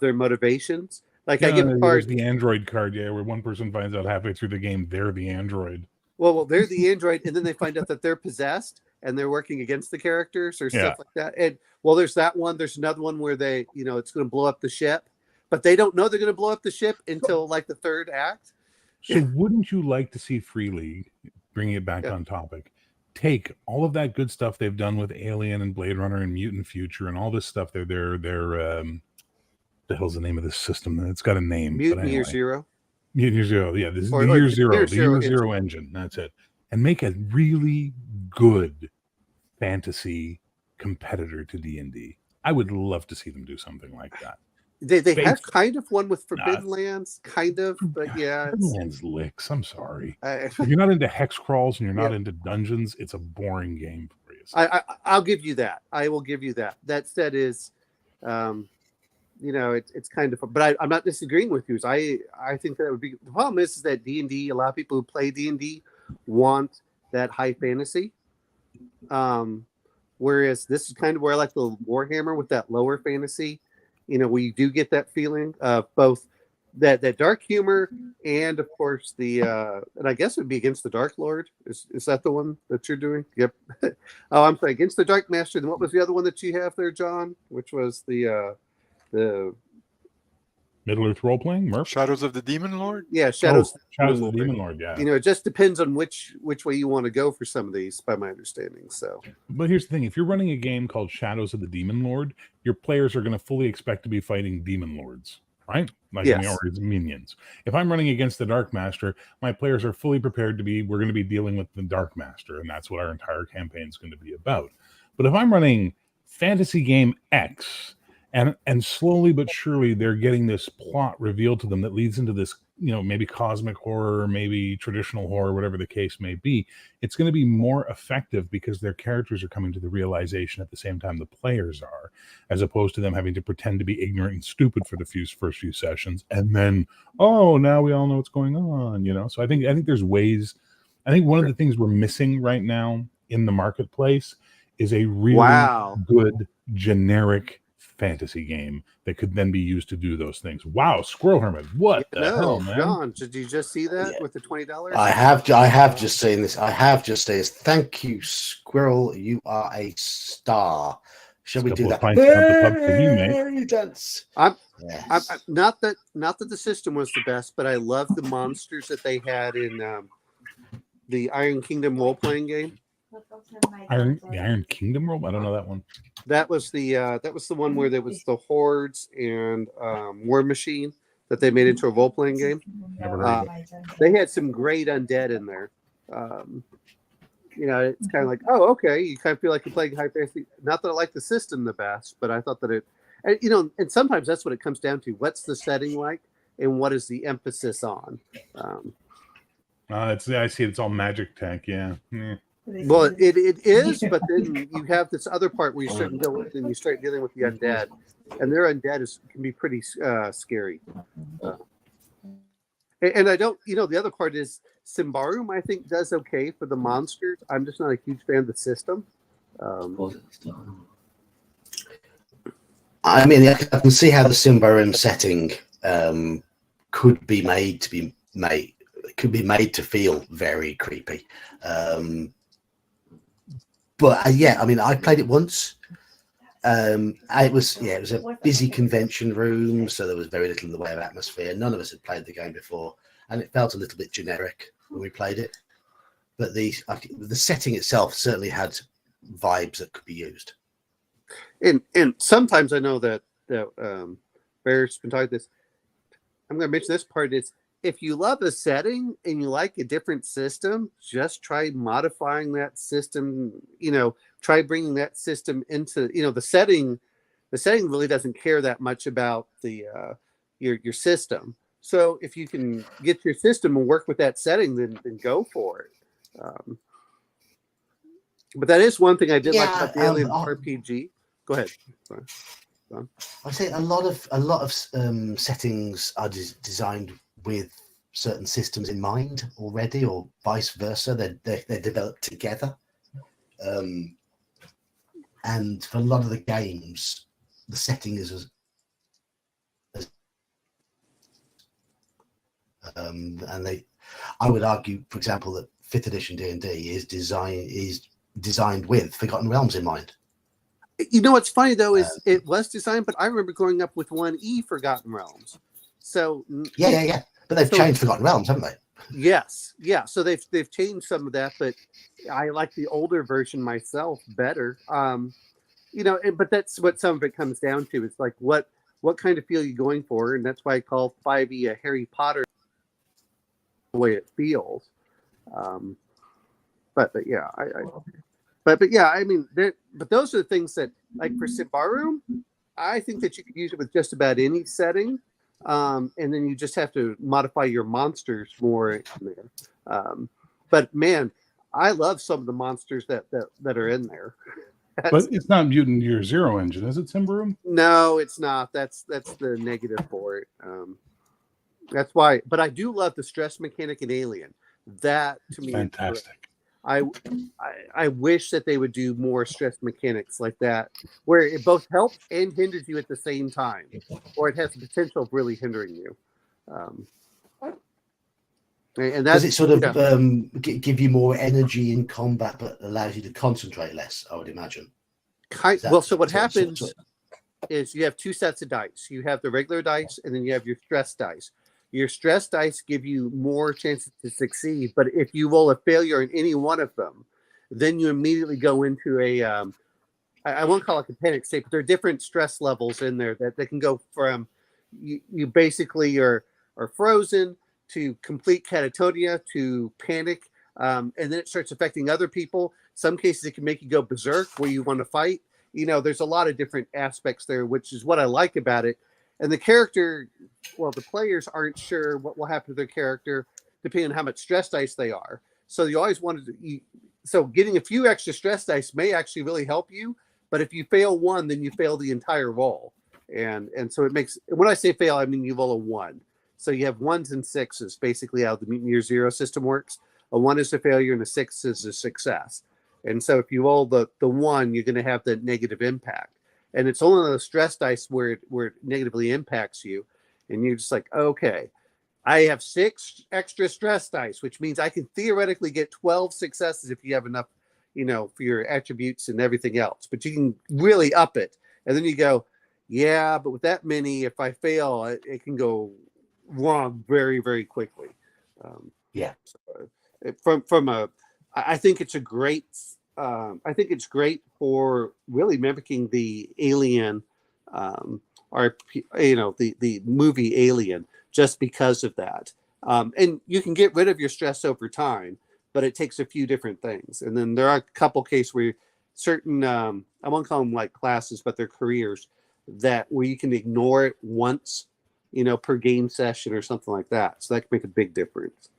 Speaker 10: motivations. Like I give a card,
Speaker 9: the android card, where one person finds out halfway through the game they're the android.
Speaker 10: Well, they're the android, and then they find out that they're possessed, and they're working against the characters or stuff like that. And well, there's that one. There's another one where they, it's going to blow up the ship, but they don't know they're going to blow up the ship until like the third act.
Speaker 9: So wouldn't you like to see Free League, bringing it back on topic, take all of that good stuff they've done with Alien and Blade Runner and Mutant Future and all this stuff? They're the hell's the name of this system? It's got a name.
Speaker 10: Mutant Year Zero.
Speaker 9: Mutant Year Zero. Yeah, this is the Year Zero. The Year Zero engine. That's it. And make a really good fantasy competitor to D&D. I would love to see them do something like that.
Speaker 10: They have kind of one with Forbidden Lands, kind of, but yeah.
Speaker 9: Forbidden Lands licks. I'm sorry. If you're not into hex crawls and you're not into dungeons, it's a boring game for you.
Speaker 10: I'll give you that. I will give you that. That said is, it's kind of, but I'm not disagreeing with you. I think that would be, the problem is that D&D, a lot of people who play D&D want that high fantasy. Whereas this is kind of where I like the Warhammer with that lower fantasy. Where you do get that feeling of both that dark humor and, of course, the and I guess it would be Against the Dark Lord. Is that the one that you're doing? Yep. Oh, I'm sorry. Against the Dark Master. Then what was the other one that you have there, John? Which was the
Speaker 9: Middle-earth role-playing? Murph?
Speaker 3: Shadows of the Demon Lord?
Speaker 10: Yeah, Shadows
Speaker 9: of the Demon Lord, yeah.
Speaker 10: It just depends on which way you want to go for some of these, by my understanding. So,
Speaker 9: but here's the thing. If you're running a game called Shadows of the Demon Lord, your players are going to fully expect to be fighting demon lords, right? Or minions. If I'm running against the Dark Master, my players are fully prepared to be, we're going to be dealing with the Dark Master, and that's what our entire campaign is going to be about. But if I'm running Fantasy Game X, and slowly but surely they're getting this plot revealed to them that leads into this, maybe cosmic horror, maybe traditional horror, whatever the case may be, it's going to be more effective because their characters are coming to the realization at the same time the players are, as opposed to them having to pretend to be ignorant and stupid for the first few sessions. And then, now we all know what's going on, So I think there's ways. I think one of the things we're missing right now in the marketplace is a really good generic fantasy game that could then be used to do those things. Wow, Squirrel Hermit, what the hell, man?
Speaker 10: John, did you just see that with the $20?
Speaker 1: I have just seen this. I have just seen this. Thank you, Squirrel. You are a star. Shall we do that? Dance.
Speaker 10: Not that the system was the best, but I love the monsters that they had in the Iron Kingdom role-playing game.
Speaker 9: Iron Kingdom role? I don't know that one.
Speaker 10: That was the one where there was the hordes and War Machine that they made into a role playing game.
Speaker 9: Never heard of it.
Speaker 10: They had some great undead in there. It's kind of like, okay, you kind of feel like you're playing high fantasy. Not that I like the system the best, but I thought that it, and sometimes that's what it comes down to. What's the setting like, and what is the emphasis on?
Speaker 9: I see. It's all magic tech. Yeah.
Speaker 10: Well, it is, but then you have this other part where you start dealing with the undead, and their undead can be pretty scary. And I don't, the other part is Symbaroum, I think, does okay for the monsters. I'm just not a huge fan of the system.
Speaker 1: I mean, I can see how the Symbaroum setting could be made to feel very creepy. But I mean, I played it once. It was a busy convention room, so there was very little in the way of atmosphere. None of us had played the game before, and it felt a little bit generic when we played it. But the setting itself certainly had vibes that could be used.
Speaker 10: And sometimes I know that Barrett's been talking this. I'm going to mention this part is, if you love a setting and you like a different system, just try modifying that system. Try bringing that system into the setting. The setting really doesn't care that much about the your system. So if you can get your system and work with that setting, then go for it. But that is one thing I did like about the Alien RPG. Go ahead. Sorry.
Speaker 1: I say a lot of settings are designed with certain systems in mind already, or vice versa. They're developed together, and for a lot of the games, the setting is I would argue, for example, that 5th edition D&D is designed with Forgotten Realms in mind.
Speaker 10: You know what's funny though is it was designed, but I remember growing up with 1E Forgotten Realms. So
Speaker 1: Yeah. But they've changed Forgotten Realms, haven't they?
Speaker 10: Yes, yeah. So they've changed some of that, but I like the older version myself better. But that's what some of it comes down to. It's like what kind of feel you're going for, and that's why I call 5e a Harry Potter the way it feels. But yeah, but yeah, I mean, but those are the things that, like for Simbarum, I think that you could use it with just about any setting, and then you just have to modify your monsters more in there. But man, I love some of the monsters that are in there.
Speaker 9: But it's not Mutant Year Zero engine, is it, Simbarum?
Speaker 10: No, it's not. That's the negative for it. That's why. But I do love the stress mechanic in Alien. That to me,
Speaker 9: fantastic.
Speaker 10: I wish that they would do more stress mechanics like that, where it both helps and hinders you at the same time, or it has the potential of really hindering you. And that's,
Speaker 1: does it sort of give you more energy in combat, but allows you to concentrate less? I would imagine.
Speaker 10: So what happens is you have two sets of dice. You have the regular dice, and then you have your stress dice. Your stress dice give you more chances to succeed, but if you roll a failure in any one of them, then you immediately go into a I won't call it a panic state, but there are different stress levels in there that they can go from you basically are frozen to complete catatonia to panic, and then it starts affecting other people. Some cases it can make you go berserk where you want to fight. There's a lot of different aspects there, which is what I like about it. And the character, well, the players aren't sure what will happen to their character depending on how much stress dice they are. So you always wanted to. So getting a few extra stress dice may actually really help you. But if you fail one, then you fail the entire roll. And so it makes. When I say fail, I mean you roll a 1. So you have 1s and 6s, basically how the Mutant Year Zero system works. A 1 is a failure and a 6 is a success. And so if you roll the 1, you're going to have the negative impact. And it's only the stress dice where it negatively impacts you. And you're just like, okay, I have 6 extra stress dice, which means I can theoretically get 12 successes if you have enough, for your attributes and everything else. But you can really up it. And then you go, yeah, but with that many, if I fail, it can go wrong very, very quickly. I think it's a great. I think it's great for really mimicking the Alien, or the movie Alien, just because of that. And you can get rid of your stress over time, but it takes a few different things. And then there are a couple cases where certain, I won't call them like classes, but they're careers where you can ignore it once, per game session or something like that. So that can make a big difference.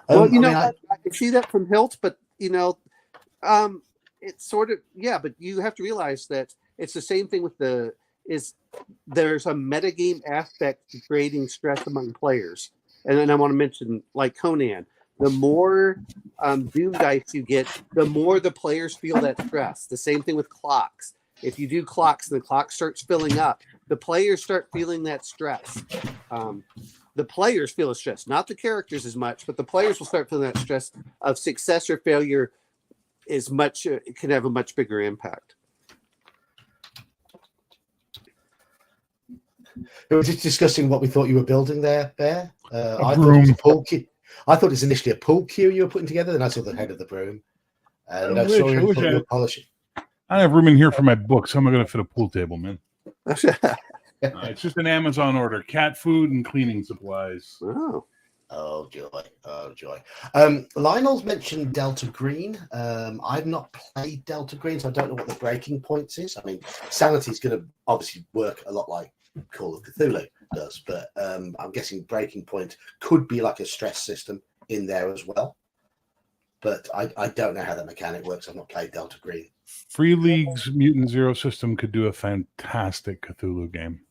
Speaker 10: I see that from Hilt, but it's sort of but you have to realize that it's the same thing with there's a metagame aspect to creating stress among players. And then I want to mention, like Conan, the more Doom dice you get, the more the players feel that stress. The same thing with clocks. If you do clocks and the clock starts filling up, the players start feeling that stress. The players feel the stress, not the characters as much, but the players will start feeling that stress of success or failure it can have a much bigger impact.
Speaker 1: We were just discussing what we thought you were building there, Bear. I
Speaker 9: broom.
Speaker 1: thought it was a pool cue. I thought it was initially a pool cue you were putting together, then I saw the head of the broom. And I saw you put your polishing.
Speaker 9: I have room in here for my books. How am I going to fit a pool table, man? It's just an Amazon order. Cat food and cleaning supplies.
Speaker 1: Oh joy. Lionel's mentioned Delta Green. I've not played Delta Green, so I don't know what the breaking points is. I mean, sanity is going to obviously work a lot like Call of Cthulhu does, but I'm guessing breaking point could be like a stress system in there as well. But I don't know how that mechanic works. I've not played Delta Green.
Speaker 9: Free League's Mutant Zero system could do a fantastic Cthulhu game.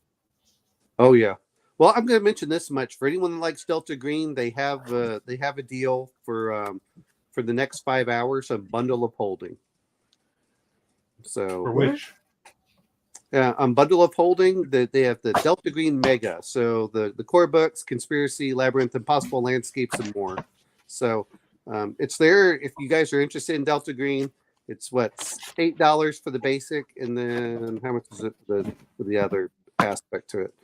Speaker 10: Oh yeah. Well, I'm going to mention this much for anyone that likes Delta Green. They have a deal for the next 5 hours, a bundle of holding. So
Speaker 9: for which?
Speaker 10: Bundle of holding that they have the Delta Green Mega. So the core books, Conspiracy, Labyrinth, Impossible Landscapes, and more. So It's there if you guys are interested in Delta Green. It's $8 for the basic, and then how much is it for the other aspect to it?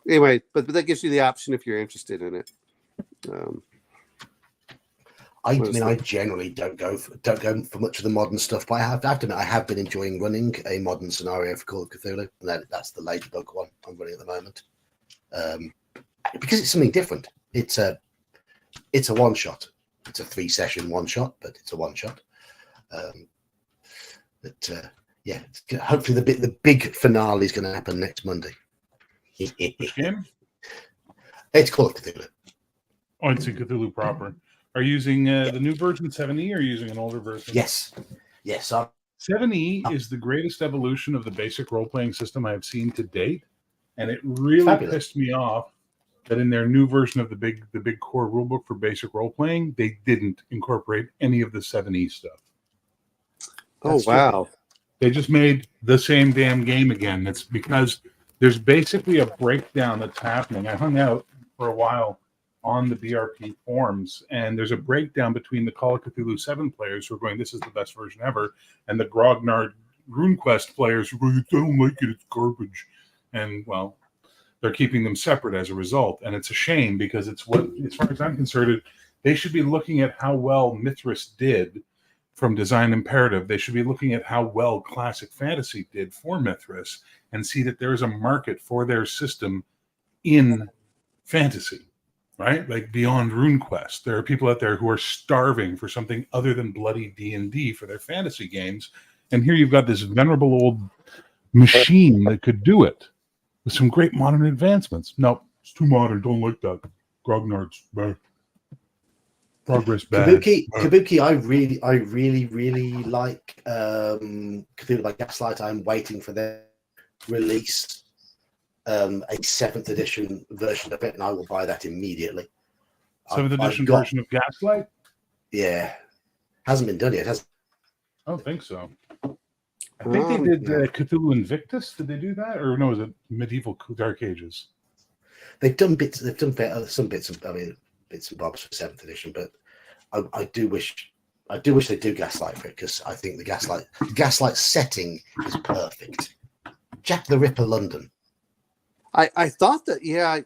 Speaker 10: Anyway, but that gives you the option if you're interested in it.
Speaker 1: I mean, I generally don't go for much of the modern stuff, but I have to admit I have been enjoying running a modern scenario for Call of Cthulhu, and that's the Ladybug one I'm running at the moment, because it's something different. It's a one shot. It's a 3-session one shot, but it's a one shot. Yeah, hopefully the big finale is going to happen next Monday.
Speaker 9: Which game?
Speaker 1: It's Call of Cthulhu.
Speaker 9: Oh, it's in Cthulhu proper. Are you using the new version 7E or are you using an older version?
Speaker 1: Yes.
Speaker 9: 7E is the greatest evolution of the basic role-playing system I've seen to date, and it really pissed me off that in their new version of the big core rulebook for basic role-playing, they didn't incorporate any of the 7E stuff.
Speaker 10: That's wow.
Speaker 9: They just made the same damn game again. That's because there's basically a breakdown that's happening. I hung out for a while on the BRP forums, and there's a breakdown between the Call of Cthulhu 7 players who are going, this is the best version ever, and the Grognard RuneQuest players who are going, I don't like it, it's garbage. And, well, they're keeping them separate as a result, and it's a shame because it's what, as far as I'm concerned, they should be looking at how well Mithras did from Design Imperative. They should be looking at how well Classic Fantasy did for Mithras and see that there is a market for their system in fantasy. Right? Like beyond RuneQuest. There are people out there who are starving for something other than bloody D&D for their fantasy games. And here you've got this venerable old machine that could do it with some great modern advancements. No, it's too modern. Don't like that. Grognard's bad. Progress bad.
Speaker 1: Kabuki, I really like Cthulhu by Gaslight. I'm waiting for their release. A 7th edition version of it, and I will buy that immediately.
Speaker 9: 7th edition version of Gaslight?
Speaker 1: Yeah. Hasn't been done yet, has it?
Speaker 9: I don't think so. I think they did Cthulhu Invictus. Did they do that? Or no, was it Medieval Dark Ages?
Speaker 1: They've done some bits and bobs for 7th edition, but I do wish they do Gaslight for it, because I think the Gaslight setting is perfect. Jack the Ripper London.
Speaker 10: I thought that, I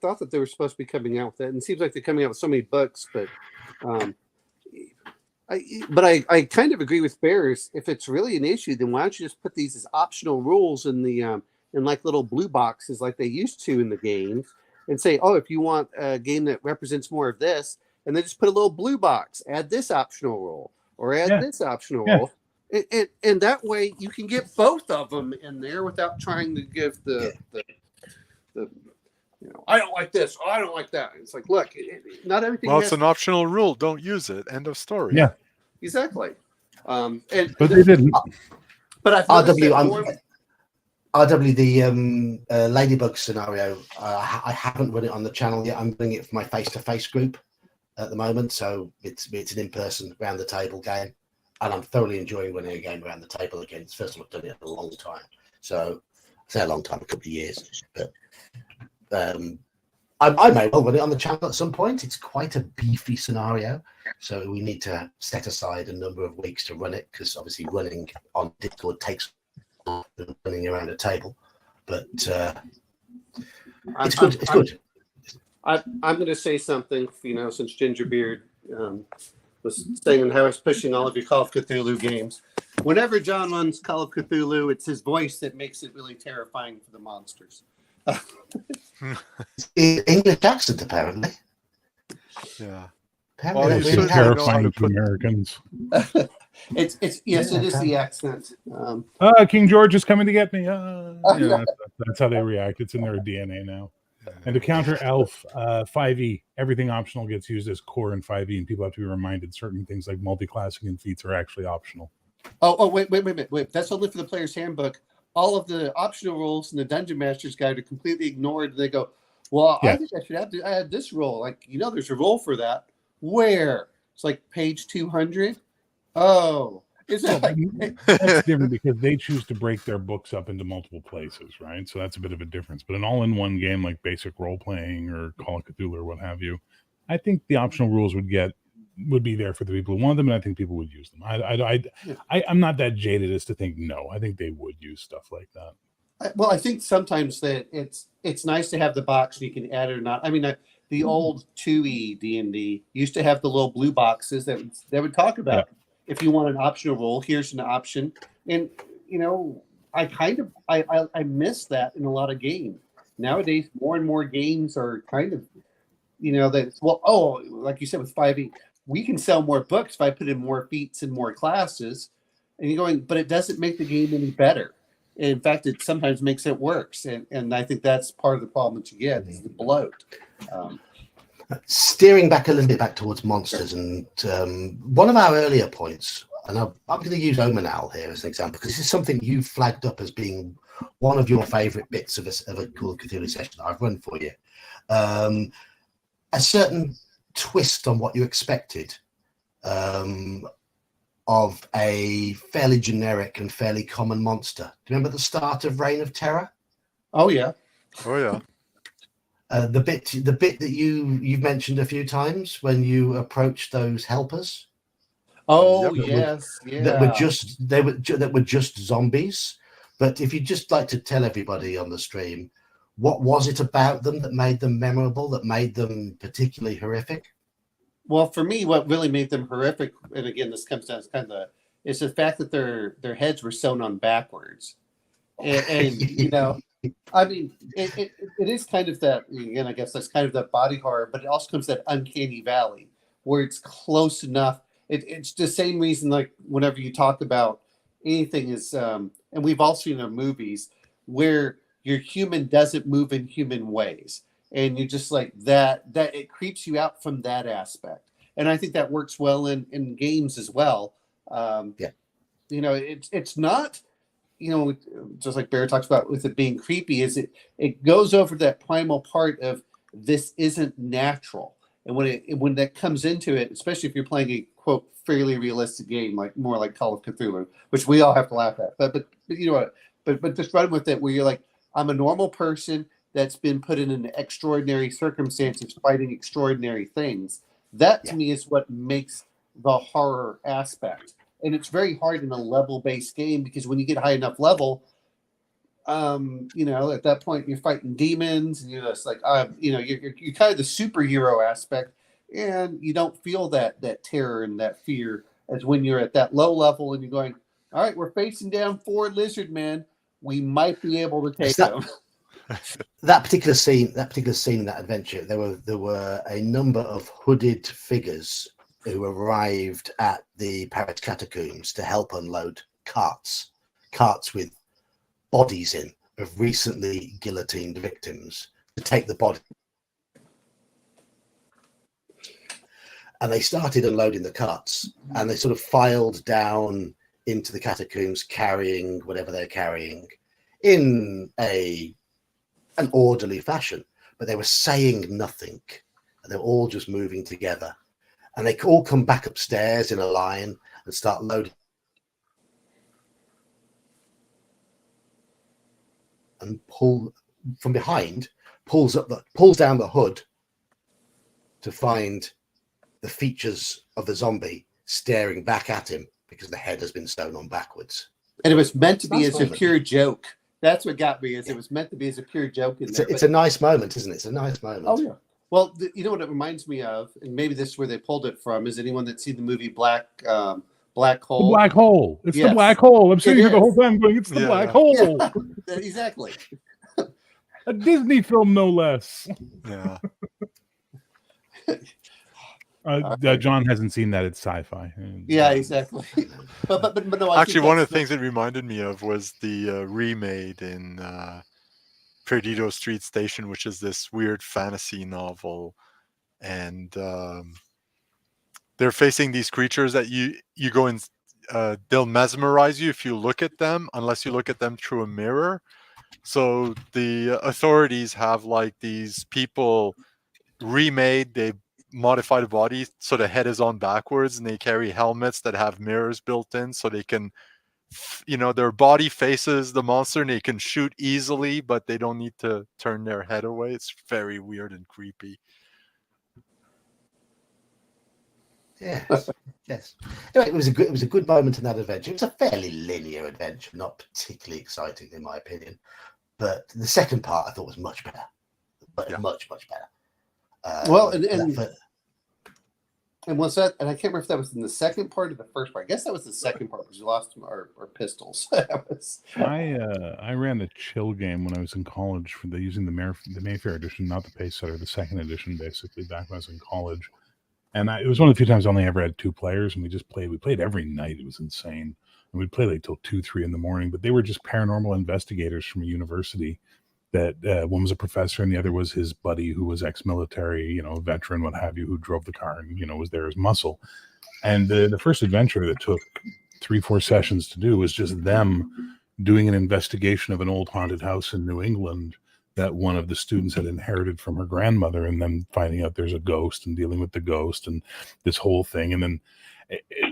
Speaker 10: thought that they were supposed to be coming out with that, and it seems like they're coming out with so many books, but I kind of agree with Bears. If it's really an issue, then why don't you just put these as optional rules in the in like little blue boxes like they used to in the games, and say, oh, if you want a game that represents more of this, and then just put a little blue box, add this optional rule, or add this optional rule. And that way you can get both of them in there without trying to give the I don't like this, I don't like that. It's like, look, not everything.
Speaker 3: Well, it's an optional rule. Don't use it. End of story.
Speaker 9: Yeah,
Speaker 10: exactly.
Speaker 9: But they didn't.
Speaker 10: But I
Speaker 1: RW, the Ladybug scenario, I haven't run it on the channel yet. I'm doing it for my face-to-face group at the moment, so it's an in-person round the table game. And I'm thoroughly enjoying running a game around the table again. It's the first time I've done it in a long time. So I say a long time, a couple of years. But I may well run it on the channel at some point. It's quite a beefy scenario. So we need to set aside a number of weeks to run it, because obviously running on Discord takes longer than running around a table. But it's good. It's good.
Speaker 10: I'm going to say something, since Gingerbeard was saying how I was pushing all of your Call of Cthulhu games. Whenever John runs Call of Cthulhu, it's his voice that makes it really terrifying for the monsters.
Speaker 1: English accent, apparently.
Speaker 3: Yeah.
Speaker 1: Apparently
Speaker 9: well, it's so terrifying to Americans.
Speaker 10: It is the accent.
Speaker 9: King George is coming to get me. That's how they react. It's in their DNA now. And to counter Elf, 5e, everything optional gets used as core in 5e, and people have to be reminded certain things like multi-classing and feats are actually optional.
Speaker 10: Wait. That's only for the player's handbook. All of the optional rules in the Dungeon Master's Guide are completely ignored. They go, well, I think I should have to add this rule. Like, there's a rule for that. Where? It's like page 200. Oh. That's
Speaker 9: different because they choose to break their books up into multiple places, right? So that's a bit of a difference. But an all-in-one game like basic role-playing or Call of Cthulhu or what have you, I think the optional rules would be there for the people who want them, and I think people would use them. I'm not that jaded as to think no. I think they would use stuff like that.
Speaker 10: Well, I think sometimes that it's nice to have the box and you can add it or not. I mean, the old 2E D&D used to have the little blue boxes that would talk about if you want an optional rule, here's an option. And I miss that in a lot of games. Nowadays, more and more games are kind of like you said with 5e, we can sell more books if I put in more feats and more classes. And you're going, but it doesn't make the game any better. In fact, it sometimes makes it worse, and I think that's part of the problem that you get is the bloat.
Speaker 1: Steering back a little bit back towards monsters, and one of our earlier points, and I'm going to use Omanal here as an example because this is something you flagged up as being one of your favourite bits of a Call of Cthulhu session I've run for you. A certain twist on what you expected. Of a fairly generic and fairly common monster. Do you remember the start of Reign of Terror?
Speaker 10: Oh yeah.
Speaker 1: The bit that you've mentioned a few times when you approached those helpers.
Speaker 10: Oh yes,
Speaker 1: that were just zombies. But if you'd just like to tell everybody on the stream, what was it about them that made them memorable, that made them particularly horrific?
Speaker 10: Well, for me, what really made them horrific, and again, this comes down to is the fact that their heads were sewn on backwards, and I mean, it is kind of that. Again, I guess that's kind of that body horror, but it also comes that uncanny valley where it's close enough. It's the same reason, like whenever you talk about anything is, and we've all seen in movies where your human doesn't move in human ways. And you just like that it creeps you out from that aspect. And I think that works well in games as well. It's not, just like Bear talks about with it being creepy, is it goes over that primal part of this isn't natural. And when that comes into it, especially if you're playing a quote fairly realistic game, like more like Call of Cthulhu, which we all have to laugh at. But you know what? But just run with it where you're like, I'm a normal person that's been put in an extraordinary circumstances fighting extraordinary things. That to me is what makes the horror aspect. And it's very hard in a level-based game because when you get high enough level, at that point you're fighting demons and you're just like, you're kind of the superhero aspect, and you don't feel that terror and that fear as when you're at that low level and you're going, all right, we're facing down 4 lizard men. We might be able to take them.
Speaker 1: That particular scene in that adventure, there were a number of hooded figures who arrived at the Paris catacombs to help unload carts with bodies in of recently guillotined victims to take the body. And they started unloading the carts, and they sort of filed down into the catacombs carrying whatever they're carrying in an orderly fashion, but they were saying nothing, and they were all just moving together, and they all come back upstairs in a line and start loading and pull from behind, pulls down the hood to find the features of the zombie staring back at him because the head has been sewn on backwards.
Speaker 10: And it was meant to be as a pure joke. That's what got me, is it was meant to be as a pure joke.
Speaker 1: It's a nice moment, isn't it? It's a nice moment.
Speaker 10: Oh, yeah. Well, you know what it reminds me of, and maybe this is where they pulled it from, is anyone that's seen the movie Black Hole?
Speaker 9: The Black Hole. It's the Black Hole. I'm sitting here the whole time going, it's the Black Hole.
Speaker 10: Yeah, exactly.
Speaker 9: A Disney film, no less.
Speaker 3: Yeah.
Speaker 9: John hasn't seen that. It's sci-fi.
Speaker 10: Yeah, exactly. But no.
Speaker 3: Actually, one of the things it reminded me of was the remade in Perdido Street Station, which is this weird fantasy novel, and they're facing these creatures that you go and they'll mesmerize you if you look at them, unless you look at them through a mirror. So the authorities have like these people remade. They modify the body so the head is on backwards, and they carry helmets that have mirrors built in so they can, their body faces the monster and they can shoot easily, but they don't need to turn their head away. It's very weird and creepy.
Speaker 1: Yes, yes. Anyway, it was a good moment in that adventure. It was a fairly linear adventure, not particularly exciting in my opinion. But the second part I thought was much better, but much better.
Speaker 10: Well, and was that? And I can't remember if that was in the second part or the first part. I guess that was the second part because you lost our pistols.
Speaker 9: I ran the chill game when I was in college for using the Mayfair edition, not the Pacesetter, the second edition, basically back when I was in college. And it was one of the few times I only ever had 2 players, and we played every night. It was insane. And we'd play like till 2, 3 in the morning. But they were just paranormal investigators from a university. That one was a professor, and the other was his buddy who was ex-military, a veteran, what have you, who drove the car and was there as muscle. And the first adventure that took 3-4 sessions to do was just them doing an investigation of an old haunted house in New England that one of the students had inherited from her grandmother, and then finding out there's a ghost and dealing with the ghost and this whole thing. And then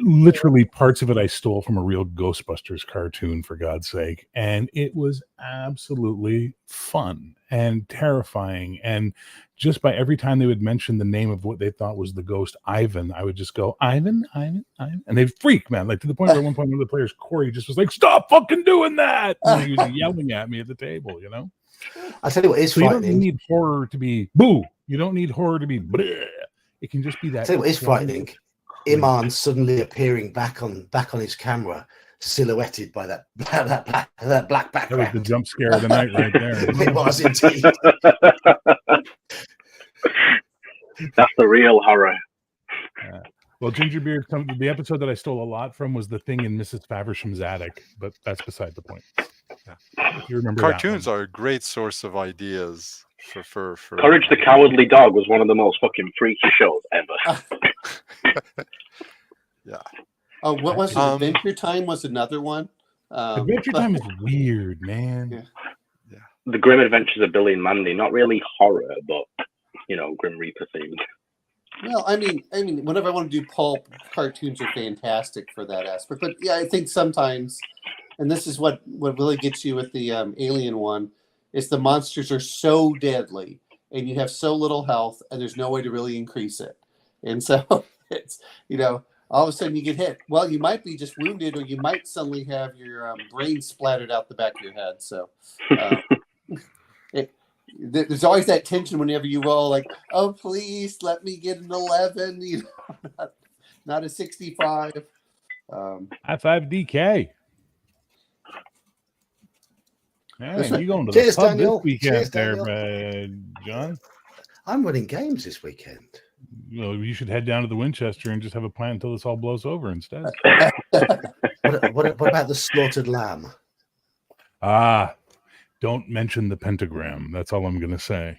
Speaker 9: literally parts of it I stole from a real Ghostbusters cartoon, for God's sake. And it was absolutely fun and terrifying. And just by every time they would mention the name of what they thought was the ghost, Ivan, I would just go, Ivan. And they'd freak, man. Like to the point where at one point, one of the players, Corey, just was like, stop fucking doing that. And he was yelling at me at the table,
Speaker 1: I'll tell you what is frightening.
Speaker 9: You don't need horror to be boo. You don't need horror to be bleh. It can just be that.
Speaker 1: I'll tell you what is frightening. Iman suddenly appearing back on his camera, silhouetted by that black background.
Speaker 9: That was the jump scare of the night right there.
Speaker 1: It was indeed.
Speaker 7: That's the real horror.
Speaker 9: Well, Gingerbeard, the episode that I stole a lot from was the thing in Mrs. Faversham's attic, but that's beside the point. If you remember,
Speaker 3: cartoons are a great source of ideas for
Speaker 7: Courage the Cowardly Dog was one of the most fucking freaky shows ever.
Speaker 3: Yeah.
Speaker 10: Oh, what was it? Adventure Time was another one.
Speaker 9: Adventure Time is weird, man.
Speaker 3: Yeah.
Speaker 7: The Grim Adventures of Billy and Mandy, not really horror, but Grim Reaper themed.
Speaker 10: Well, I mean, whenever I want to do pulp, cartoons are fantastic for that aspect. But yeah, I think sometimes, and this is what really gets you with the Alien one, is the monsters are so deadly, and you have so little health, and there's no way to really increase it. And so it's all of a sudden you get hit. Well, you might be just wounded, or you might suddenly have your brain splattered out the back of your head. So there's always that tension whenever you roll, like, oh, please let me get an 11, not a 65.
Speaker 9: High five, DK. Hey, you going to
Speaker 1: Cheers,
Speaker 9: the pub
Speaker 1: Daniel.
Speaker 9: this weekend?
Speaker 1: Cheers,
Speaker 9: there,
Speaker 1: Daniel.
Speaker 9: John?
Speaker 1: I'm running games this weekend.
Speaker 9: Well, you should head down to the Winchester and just have a plan until this all blows over instead.
Speaker 1: What about the slaughtered lamb?
Speaker 9: Don't mention the pentagram. That's all I'm going to say.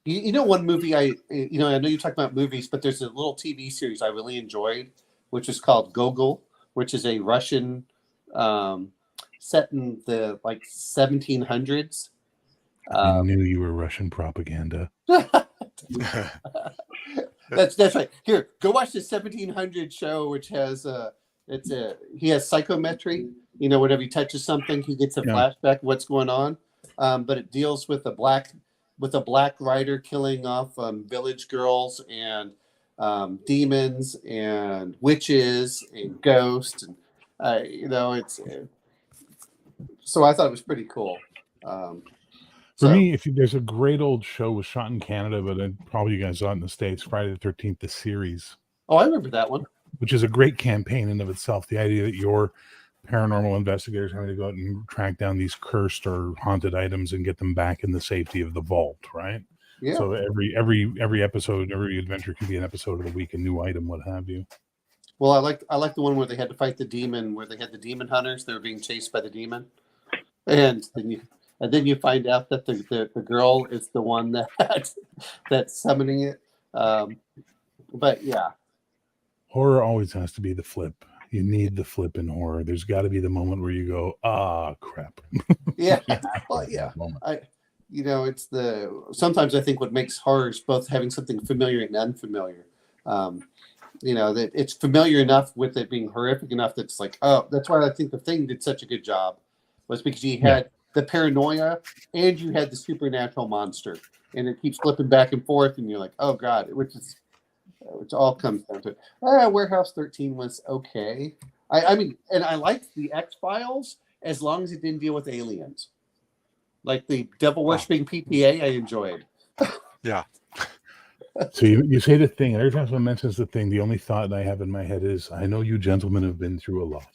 Speaker 10: One movie I know you talk about movies, but there's a little TV series I really enjoyed, which is called Gogol, which is a Russian set in the 1700s.
Speaker 9: I knew you were Russian propaganda.
Speaker 10: That's right. Here, go watch the 1700 show, which has he has psychometry. Whenever he touches something, he gets a flashback of what's going on. But it deals with a black rider killing off village girls and demons and witches and ghosts, and it's. So I thought it was pretty cool.
Speaker 9: For me, there's a great old show was shot in Canada, but probably you guys saw it in the States, Friday the 13th, the series.
Speaker 10: Oh, I remember that one.
Speaker 9: Which is a great campaign in of itself. The idea that you're paranormal investigators having to go out and track down these cursed or haunted items and get them back in the safety of the vault, right?
Speaker 10: Yeah.
Speaker 9: So every episode, every adventure can be an episode of the week, a new item, what have you.
Speaker 10: Well, I like the one where they had to fight the demon, where they had the demon hunters. They were being chased by the demon, and then you find out that the girl is the one that's summoning it. But yeah,
Speaker 9: horror always has to be the flip. You need the flip in horror. There's got to be the moment where you go, crap.
Speaker 10: Yeah. Well, yeah. It's sometimes I think what makes horror is both having something familiar and unfamiliar. That it's familiar enough with it being horrific enough that's like, oh, that's why I think The Thing did such a good job, was because you had the paranoia and you had the supernatural monster, and it keeps flipping back and forth, and you're like, oh God, which is It all comes down to it. Warehouse 13 was okay. I mean, and I liked the X-Files as long as it didn't deal with aliens. Like the devil worshipping PPA, I enjoyed.
Speaker 3: Yeah.
Speaker 9: So you say the thing, and every time someone mentions the thing, the only thought I have in my head is, I know you gentlemen have been through a lot.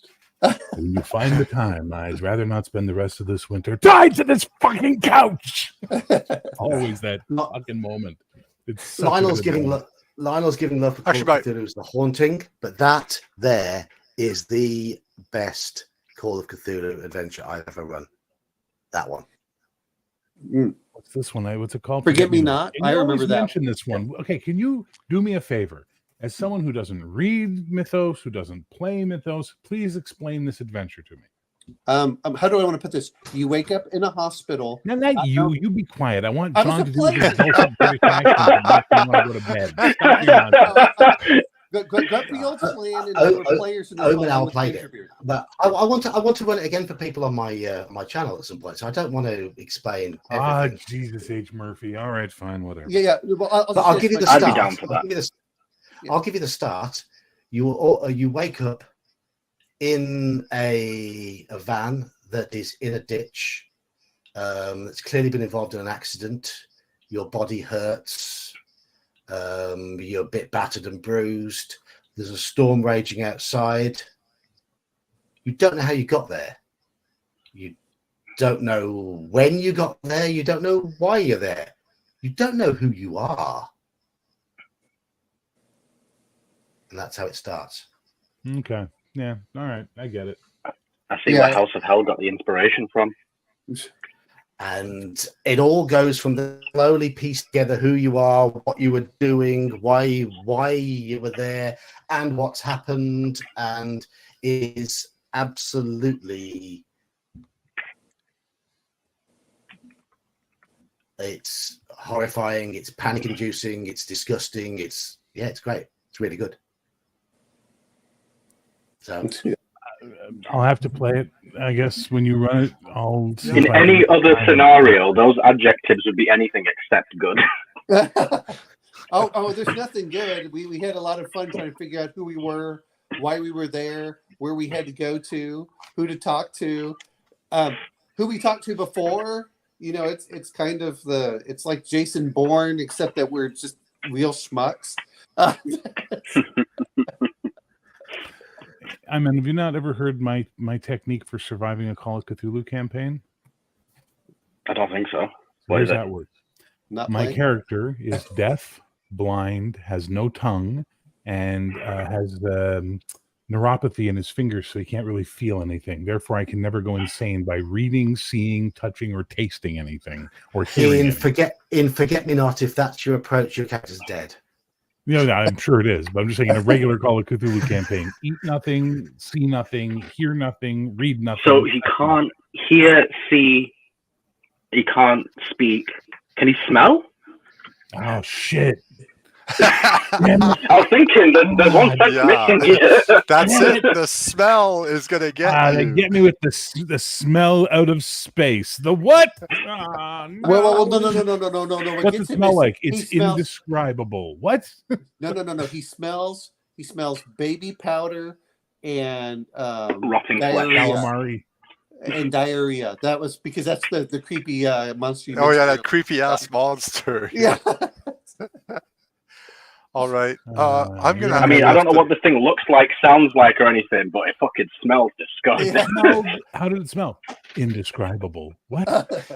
Speaker 9: When you find the time, I'd rather not spend the rest of this winter tied to this fucking couch. Always that fucking moment. It's such a
Speaker 1: Lionel's
Speaker 9: good
Speaker 1: giving
Speaker 9: moment.
Speaker 1: Lionel's giving love for Call of Cthulhu is The Haunting, but that there is the best Call of Cthulhu adventure I've ever run. That one.
Speaker 9: What's this one? What's it called?
Speaker 10: Forget Me Not.
Speaker 9: And
Speaker 10: I
Speaker 9: you
Speaker 10: remember
Speaker 9: always
Speaker 10: that.
Speaker 9: mention this one. Okay, can you do me a favor? As someone who doesn't read Mythos, who doesn't play Mythos, please explain this adventure to me.
Speaker 10: How do I want to put this? You wake up in a hospital.
Speaker 9: No, not you. You be quiet. I want
Speaker 10: I
Speaker 9: John
Speaker 10: was
Speaker 9: to
Speaker 10: a
Speaker 9: do his dulcet British accent and make me want to go to bed. Stop your nonsense.
Speaker 10: Grumpy old Slan and there were players in the
Speaker 1: Omen
Speaker 10: hall
Speaker 1: Owl
Speaker 10: with
Speaker 1: played it,
Speaker 10: interviews.
Speaker 1: but I want to run it again for people on my my channel at some point. So I don't want to explain everything.
Speaker 9: Jesus H. Murphy. All right, fine, whatever.
Speaker 10: Yeah. Well,
Speaker 1: I'll give you the
Speaker 10: start.
Speaker 1: start.
Speaker 7: I'd be down for that.
Speaker 1: I'll give you the start. You wake up in a van that is in a ditch. That's clearly been involved in an accident. Your body hurts. You're a bit battered and bruised. There's a storm raging outside. You don't know how you got there. You don't know when you got there. You don't know why you're there. You don't know who you are. And that's how it starts.
Speaker 9: Okay. Yeah. All right. I get it.
Speaker 7: I see where House of Hell got the inspiration from.
Speaker 1: And it all goes from the slowly piece together who you are, what you were doing, why you were there, and what's happened, and is absolutely, it's horrifying, it's panic inducing, it's disgusting, it's great, it's really good. So
Speaker 9: I'll have to play it. I guess when you run it, I'll see
Speaker 7: In
Speaker 9: if I
Speaker 7: any
Speaker 9: can
Speaker 7: other
Speaker 9: find it.
Speaker 7: scenario, those adjectives would be anything except good.
Speaker 10: There's nothing good. We had a lot of fun trying to figure out who we were, why we were there, where we had to go to, who to talk to, who we talked to before. You know, it's kind of it's like Jason Bourne, except that we're just real schmucks.
Speaker 9: I mean, have you not ever heard my technique for surviving a Call of Cthulhu campaign?
Speaker 7: I don't think so. What
Speaker 9: Here's
Speaker 7: is it?
Speaker 9: how it works.
Speaker 10: Not
Speaker 9: My
Speaker 10: playing.
Speaker 9: character is deaf, blind, has no tongue, and has neuropathy in his fingers, so he can't really feel anything. Therefore, I can never go insane by reading, seeing, touching, or tasting anything, or hearing anything.
Speaker 1: In Forget Me Not, if that's your approach, your character's dead.
Speaker 9: You know, I'm sure it is, but I'm just saying in a regular Call of Cthulhu campaign, eat nothing, see nothing, hear nothing, read nothing.
Speaker 7: So he can't hear, see, he can't speak. Can he smell?
Speaker 9: Oh, shit.
Speaker 7: I was thinking there's one sense missing here.
Speaker 3: That's it. The smell is gonna get
Speaker 9: They
Speaker 3: you.
Speaker 9: get me with the smell out of space. The what? No.
Speaker 10: Well, no.
Speaker 9: What's it smell like? It's indescribable. What?
Speaker 10: No. He smells baby powder and
Speaker 7: Rotting
Speaker 10: diarrhea.
Speaker 9: Calamari.
Speaker 10: And diarrhea. That was because that's the creepy monster.
Speaker 3: Oh yeah, that creepy ass monster.
Speaker 10: Yeah.
Speaker 3: All right. I'm gonna.
Speaker 7: I mean, I don't know what this thing looks like, sounds like, or anything, but it fucking smells disgusting.
Speaker 9: How did it smell? Indescribable. What?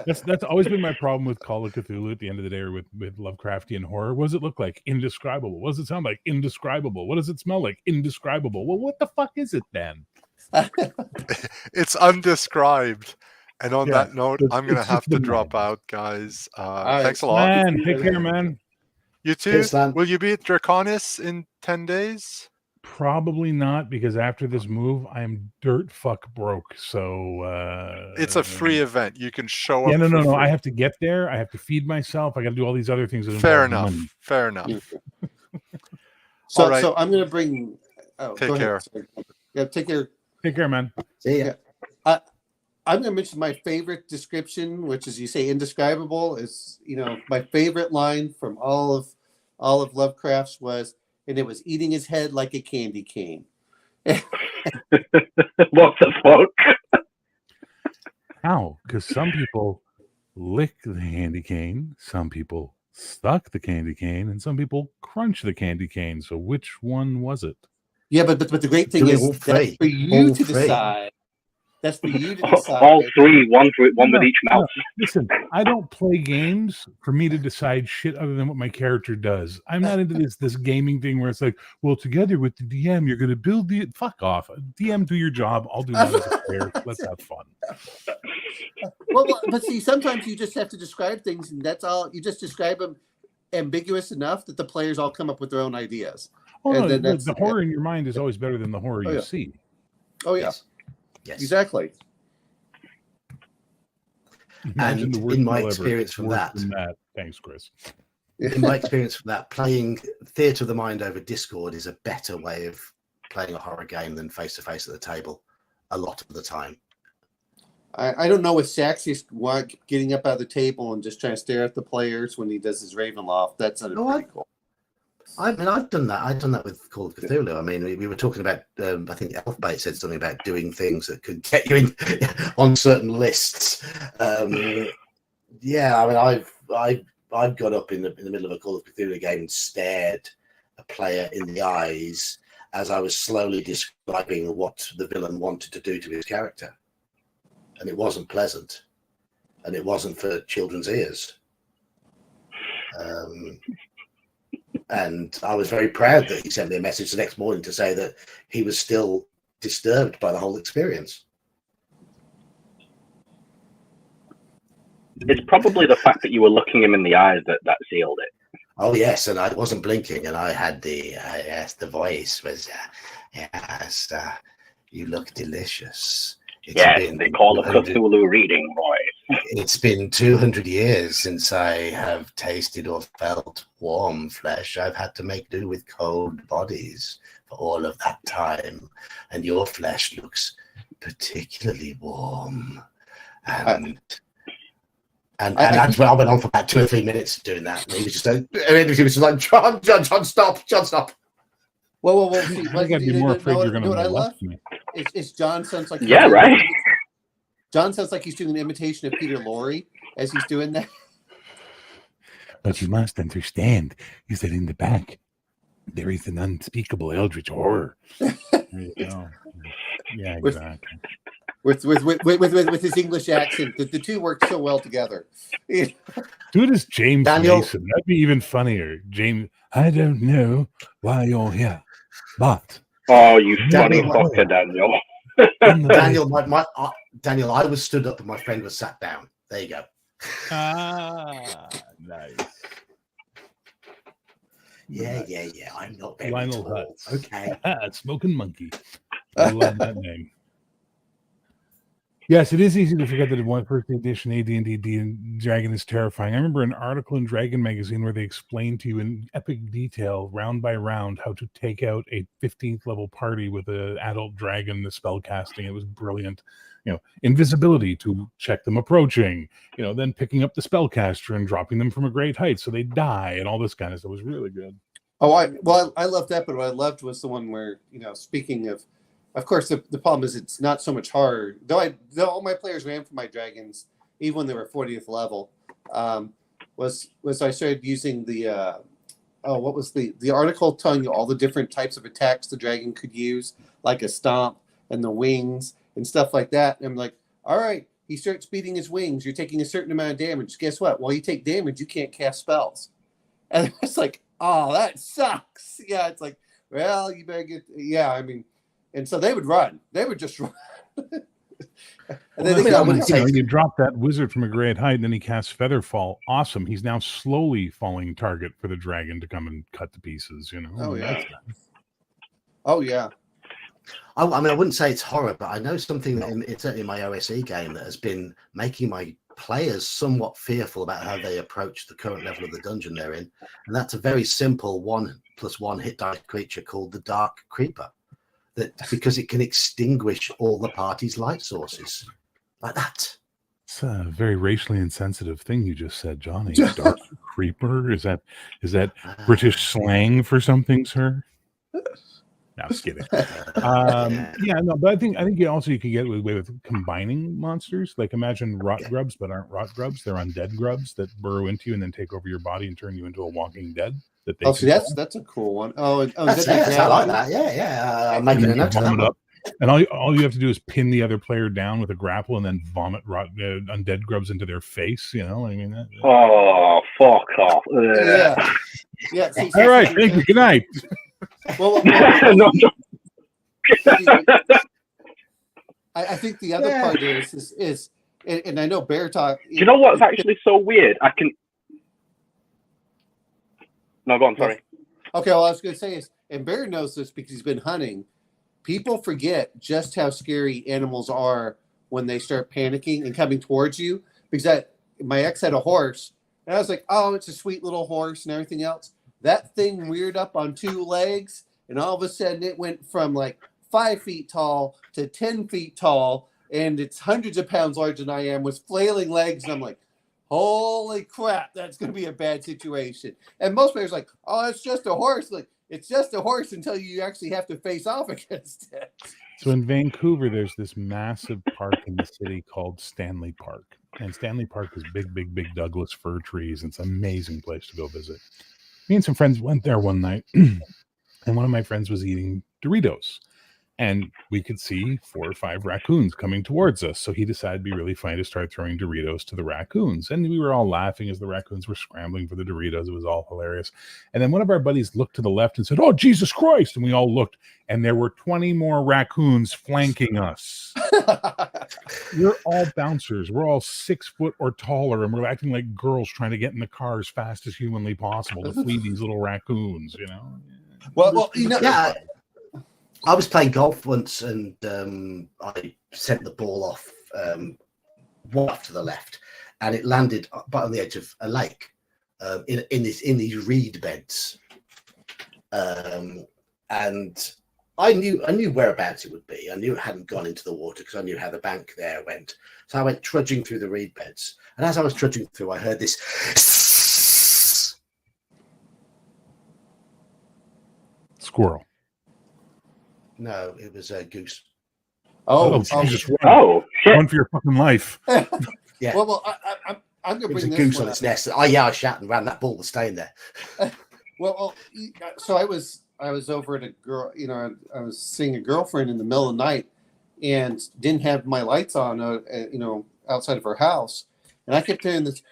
Speaker 9: That's always been my problem with Call of Cthulhu at the end of the day, or with Lovecraftian horror. What does it look like? Indescribable. What does it sound like? Indescribable. What does it smell like? Indescribable. Well, what the fuck is it then?
Speaker 3: It's undescribed. And on that note,
Speaker 9: it's-
Speaker 3: I'm gonna
Speaker 9: it's
Speaker 3: have
Speaker 9: just
Speaker 3: to
Speaker 9: the
Speaker 3: drop
Speaker 9: mind.
Speaker 3: out, guys.
Speaker 10: right.
Speaker 3: Thanks a lot.
Speaker 9: Man, take care, man.
Speaker 3: You too.
Speaker 1: Cheers, Lan.
Speaker 3: Will you be at Draconis in 10 days?
Speaker 9: Probably not, because after this move, I'm dirt fuck broke. So
Speaker 3: It's a free event. You can show
Speaker 9: Yeah,
Speaker 3: up.
Speaker 9: no.
Speaker 3: for free.
Speaker 9: I have to get there. I have to feed myself. I got to do all these other things. That
Speaker 3: Fair
Speaker 9: involve
Speaker 3: enough.
Speaker 9: money.
Speaker 3: Fair enough.
Speaker 10: So,
Speaker 3: All right.
Speaker 10: so I'm gonna bring. Oh,
Speaker 3: Take
Speaker 10: go
Speaker 3: care.
Speaker 10: ahead. Sorry. Yeah, take care.
Speaker 9: Take care, man.
Speaker 1: See ya.
Speaker 10: I'm going to mention my favorite description, which is, you say, indescribable. Is, my favorite line from all of Lovecraft's was, and it was eating his head like a candy cane.
Speaker 7: What the fuck?
Speaker 9: How? Because some people lick the candy cane, some people suck the candy cane, and some people crunch the candy cane. So which one was it?
Speaker 10: Yeah, but the great thing
Speaker 1: Do it
Speaker 10: is
Speaker 1: all
Speaker 10: that's
Speaker 1: three.
Speaker 10: for you
Speaker 1: All
Speaker 10: to
Speaker 1: three.
Speaker 10: decide. That's for you to decide.
Speaker 7: All three, one with each mouth.
Speaker 9: No. Listen, I don't play games for me to decide shit other than what my character does. I'm not into this gaming thing where it's like, well, together with the DM, you're going to build the fuck off. DM, do your job. I'll do mine as a player. Let's have fun.
Speaker 10: Well, but see, sometimes you just have to describe things, and that's all. You just describe them ambiguous enough that the players all come up with their own ideas.
Speaker 9: Oh,
Speaker 10: And
Speaker 9: no,
Speaker 10: then
Speaker 9: the horror in your mind is always better than the horror you see.
Speaker 10: Oh yeah,
Speaker 1: Yes.
Speaker 10: exactly.
Speaker 9: Imagine
Speaker 1: And
Speaker 9: the worst
Speaker 1: in my
Speaker 9: deal ever.
Speaker 1: experience from
Speaker 9: Worse
Speaker 1: that,
Speaker 9: than that. Thanks, Chris.
Speaker 1: in my experience from that, playing Theatre of the Mind over Discord is a better way of playing a horror game than face to face at the table a lot of the time.
Speaker 10: I don't know if Saxi's getting up out of the table and just trying to stare at the players when he does his Ravenloft. That's pretty cool.
Speaker 1: I've done that. I've done that with Call of Cthulhu. I mean, we were talking about. I think Elfbait said something about doing things that could get you in on certain lists. Yeah, I mean, I've got up in the middle of a Call of Cthulhu game and stared a player in the eyes as I was slowly describing what the villain wanted to do to his character, and it wasn't pleasant, and it wasn't for children's ears. And I was very proud that he sent me a message the next morning to say that he was still disturbed by the whole experience.
Speaker 7: It's probably the fact that you were looking him in the eyes that sealed it.
Speaker 1: Oh yes, and I wasn't blinking, and I had the voice was yes, you look delicious.
Speaker 7: Yes, they call it Cthulhu reading voice.
Speaker 1: It's been 200 years since I have tasted or felt warm flesh. I've had to make do with cold bodies for all of that time, and your flesh looks particularly warm. And I went on for about 2 or 3 minutes doing that. And he was just like, John, stop.
Speaker 10: Well. See,
Speaker 9: I think I'd be more afraid you're going to molest me.
Speaker 10: It's John sounds like
Speaker 7: right.
Speaker 10: John sounds like he's doing an imitation of Peter Lorre as he's doing that.
Speaker 9: But you must understand is that in the back there is an unspeakable eldritch horror. There you go. Yeah, exactly.
Speaker 10: With his English accent, the two work so well together.
Speaker 9: Do it as James
Speaker 1: Daniel.
Speaker 9: Mason. That'd be even funnier. James, I don't know why you're here, but
Speaker 7: oh, you funny fucker, Daniel.
Speaker 1: Daniel, I was stood up and my friend was sat down. There you go.
Speaker 9: Nice.
Speaker 1: Yeah. I'm not very
Speaker 9: Lionel
Speaker 1: tall.
Speaker 9: Hutz.
Speaker 1: Okay.
Speaker 9: Smoking Monkey. I love that name. Yes, it is easy to forget that in first edition AD&D Dragon is terrifying. I remember an article in Dragon magazine where they explained to you in epic detail, round by round, how to take out a 15th level party with an adult dragon, the spell casting. It was brilliant. Invisibility to check them approaching, then picking up the spellcaster and dropping them from a great height so they die and all this kind of stuff. It was really good.
Speaker 10: Oh, I loved that, but what I loved was the one where, speaking of course, the problem is it's not so much horror. Though all my players ran for my dragons, even when they were 40th level, was I started using the what was the article telling you all the different types of attacks the dragon could use, like a stomp and the wings and stuff like that. And I'm like, all right, he starts beating his wings. You're taking a certain amount of damage. Guess what? While you take damage, you can't cast spells. And it's like, oh, that sucks. Yeah, it's like, well, you better get. Yeah, I mean. And so they would run. They would just run. And then
Speaker 9: you drop that wizard from a great height, and then he casts Featherfall. Awesome. He's now slowly falling target for the dragon to come and cut to pieces.
Speaker 10: Oh yeah. Oh yeah.
Speaker 1: I mean, I wouldn't say it's horror, but I know something that it's certainly in my OSE game that has been making my players somewhat fearful about how they approach the current level of the dungeon they're in, and that's a very simple 1+1 hit die creature called the Dark Creeper. That because it can extinguish all the party's light sources like that.
Speaker 9: It's a very racially insensitive thing you just said, Johnny. Dark creeper? Is that British slang for something, sir? No, I'm just kidding. Yeah, no, but I think you can get away with combining monsters. Like imagine rot grubs, but aren't rot grubs. They're undead grubs that burrow into you and then take over your body and turn you into a walking dead. That they
Speaker 10: see, that's a cool one. Oh,
Speaker 1: That's it. I like that. Yeah. I'm making a note of that one.
Speaker 9: And all you have to do is pin the other player down with a grapple and then vomit undead grubs into their face. You know, I mean.
Speaker 7: Oh, fuck off!
Speaker 10: Yeah.
Speaker 9: All right. Thank you. Good night.
Speaker 10: Well, I think the other part is, and I know Bear talk.
Speaker 7: Do you know what's actually so weird? No, go on. Sorry.
Speaker 10: Okay. Well, I was going to say is, and Bear knows this because he's been hunting. People forget just how scary animals are when they start panicking and coming towards you. Because my ex had a horse, and I was like, "Oh, it's a sweet little horse," and everything else. That thing reared up on 2 legs, and all of a sudden it went from like 5 feet tall to 10 feet tall, and it's hundreds of pounds larger than I am, with flailing legs, and I'm like, holy crap, that's going to be a bad situation. And most players are like, oh, it's just a horse. Like, it's just a horse until you actually have to face off against it.
Speaker 9: So in Vancouver, there's this massive park in the city called Stanley Park. And Stanley Park is big Douglas fir trees. It's an amazing place to go visit. Me and some friends went there one night, and one of my friends was eating Doritos. And we could see 4 or 5 raccoons coming towards us. So he decided it'd be really funny to start throwing Doritos to the raccoons. And we were all laughing as the raccoons were scrambling for the Doritos. It was all hilarious. And then one of our buddies looked to the left and said, "Oh, Jesus Christ." And we all looked, and there were 20 more raccoons flanking us. We're all bouncers. We're all 6 foot or taller, and we're acting like girls trying to get in the car as fast as humanly possible to flee these little raccoons, you know?
Speaker 10: Well, you know,
Speaker 1: yeah. I was playing golf once, and I sent the ball off to the left, and it landed right on the edge of a lake in these reed beds, and I knew whereabouts it would be. I knew it hadn't gone into the water because I knew how the bank there went. So I went trudging through the reed beds, and as I was trudging through, I heard this
Speaker 9: squirrel.
Speaker 1: No, it was a goose.
Speaker 9: Jesus!
Speaker 7: Shit!
Speaker 9: Run for your fucking life!
Speaker 1: Yeah.
Speaker 10: Well, I'm going to bring
Speaker 1: it was a
Speaker 10: this
Speaker 1: goose
Speaker 10: one
Speaker 1: on its
Speaker 10: up.
Speaker 1: nest. I shot and ran. That ball was staying there.
Speaker 10: So I was over at a girl. You know, I was seeing a girlfriend in the middle of the night, and didn't have my lights on. You know, outside of her house, and I kept hearing this.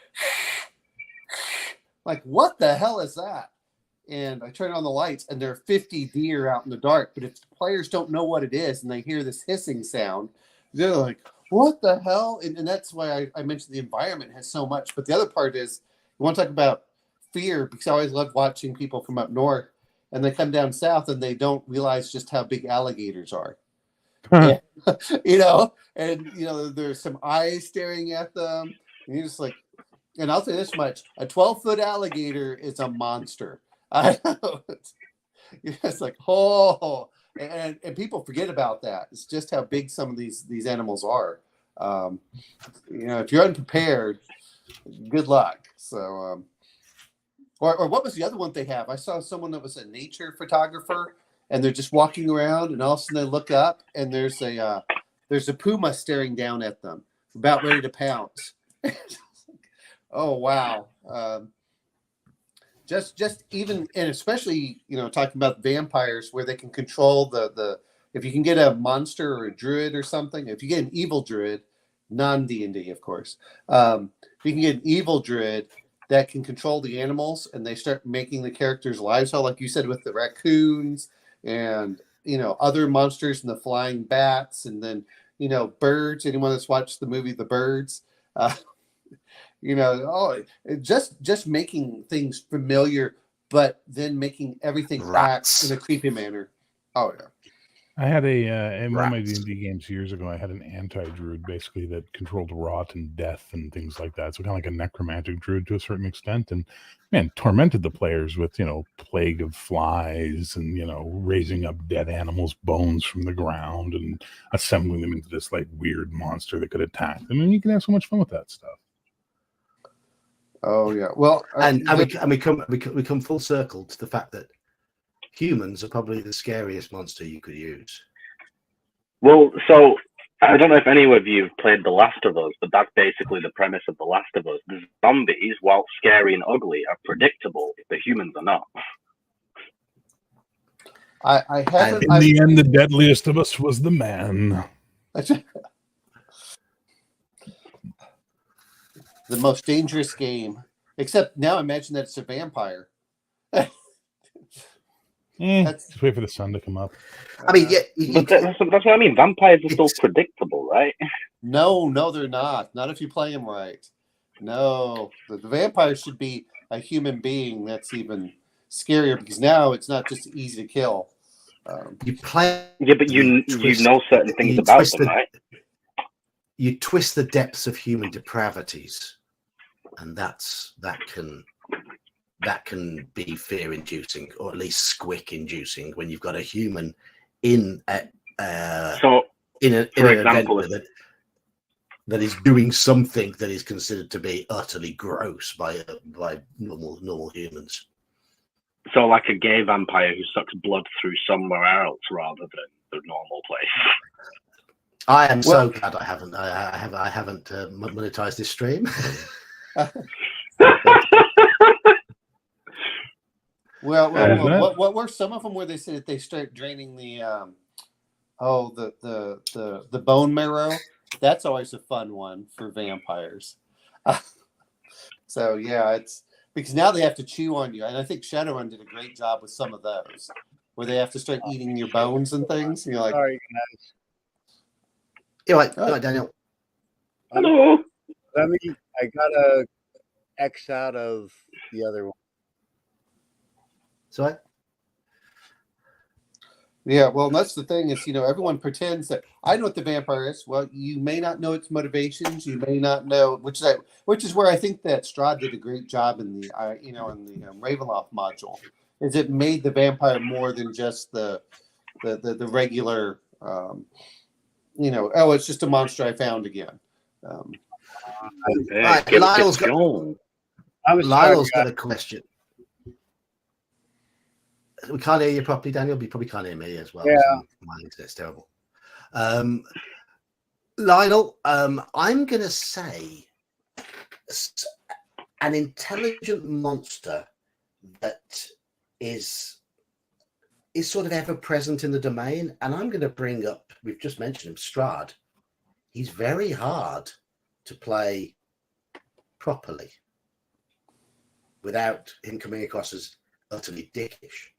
Speaker 10: Like, what the hell is that? And I turn on the lights, and there are 50 deer out in the dark. But if the players don't know what it is, and they hear this hissing sound, they're like, what the hell? And that's why I mentioned the environment has so much. But the other part is, you want to talk about fear, because I always love watching people from up north, and they come down south, and they don't realize just how big alligators are. You know, and, you know, there's some eyes staring at them. And you're just like, and I'll say this much, a 12-foot alligator is a monster. I know. It's like, oh, and people forget about that. It's just how big some of these animals are. You know, if you're unprepared, good luck. So, or what was the other one they have? I saw someone that was a nature photographer, and they're just walking around, and all of a sudden they look up, and there's a puma staring down at them, about ready to pounce. Oh wow. Just even, and especially, you know, talking about vampires, where they can control the if you can get a monster or a druid or something, if you get an evil druid, non-D&D of course, if you can get an evil druid that can control the animals, and they start making the characters' lives hell, like you said, with the raccoons and, you know, other monsters and the flying bats, and then, you know, birds. Anyone that's watched the movie The Birds, you know, just making things familiar, but then making everything act in a creepy manner. Oh yeah.
Speaker 9: I had in one of my
Speaker 1: Rats.
Speaker 9: D&D games years ago, I had an anti-druid basically that controlled rot and death and things like that. So kind of like a necromantic druid to a certain extent, and man, tormented the players with plague of flies and raising up dead animals' bones from the ground and assembling them into this like weird monster that could attack them. And you can have so much fun with that stuff.
Speaker 10: Oh yeah. Well,
Speaker 1: And we come full circle to the fact that humans are probably the scariest monster you could use.
Speaker 7: Well, so I don't know if any of you have played The Last of Us, but that's basically the premise of The Last of Us. The zombies, while scary and ugly, are predictable. The humans are not.
Speaker 10: I haven't.
Speaker 9: In the end, the deadliest of us was the man.
Speaker 10: The most dangerous game, except now imagine that it's a vampire.
Speaker 9: Just wait for the sun to come up.
Speaker 1: I mean,
Speaker 7: But that's what I mean. Vampires are still predictable, right?
Speaker 10: No, they're not. Not if you play them right. No, the vampire should be a human being. That's even scarier because now it's not just easy to kill.
Speaker 1: You play,
Speaker 7: yeah, but you know certain things about them, right?
Speaker 1: You twist the depths of human depravities, and that can be fear-inducing, or at least squick-inducing, when you've got a human in an event that is doing something that is considered to be utterly gross by normal humans.
Speaker 7: So, like a gay vampire who sucks blood through somewhere else rather than the normal place.
Speaker 1: I am so glad I haven't monetized this stream.
Speaker 10: Well, what were some of them where they said that they start draining the bone marrow? That's always a fun one for vampires. So yeah, it's because now they have to chew on you, and I think Shadowrun did a great job with some of those, where they have to start eating your bones and things. And you're like,
Speaker 11: sorry, guys.
Speaker 1: You're right, Daniel.
Speaker 7: Hello.
Speaker 11: I gotta X out of the other one.
Speaker 1: Sorry.
Speaker 10: Yeah, well, that's the thing is, everyone pretends that I know what the vampire is. Well, you may not know its motivations. You may not know, which is where I think that Strahd did a great job in the, Ravenloft module. Is it made the vampire more than just the regular, it's just a monster I found again.
Speaker 1: Lionel's got a question. We can't hear you properly, Daniel. You probably can't hear me as well.
Speaker 11: Yeah.
Speaker 1: My internet's terrible. Lionel, I'm going to say an intelligent monster that is sort of ever present in the domain. And I'm going to bring up, we've just mentioned him, Strahd. He's very hard to play properly without him coming across as utterly dickish.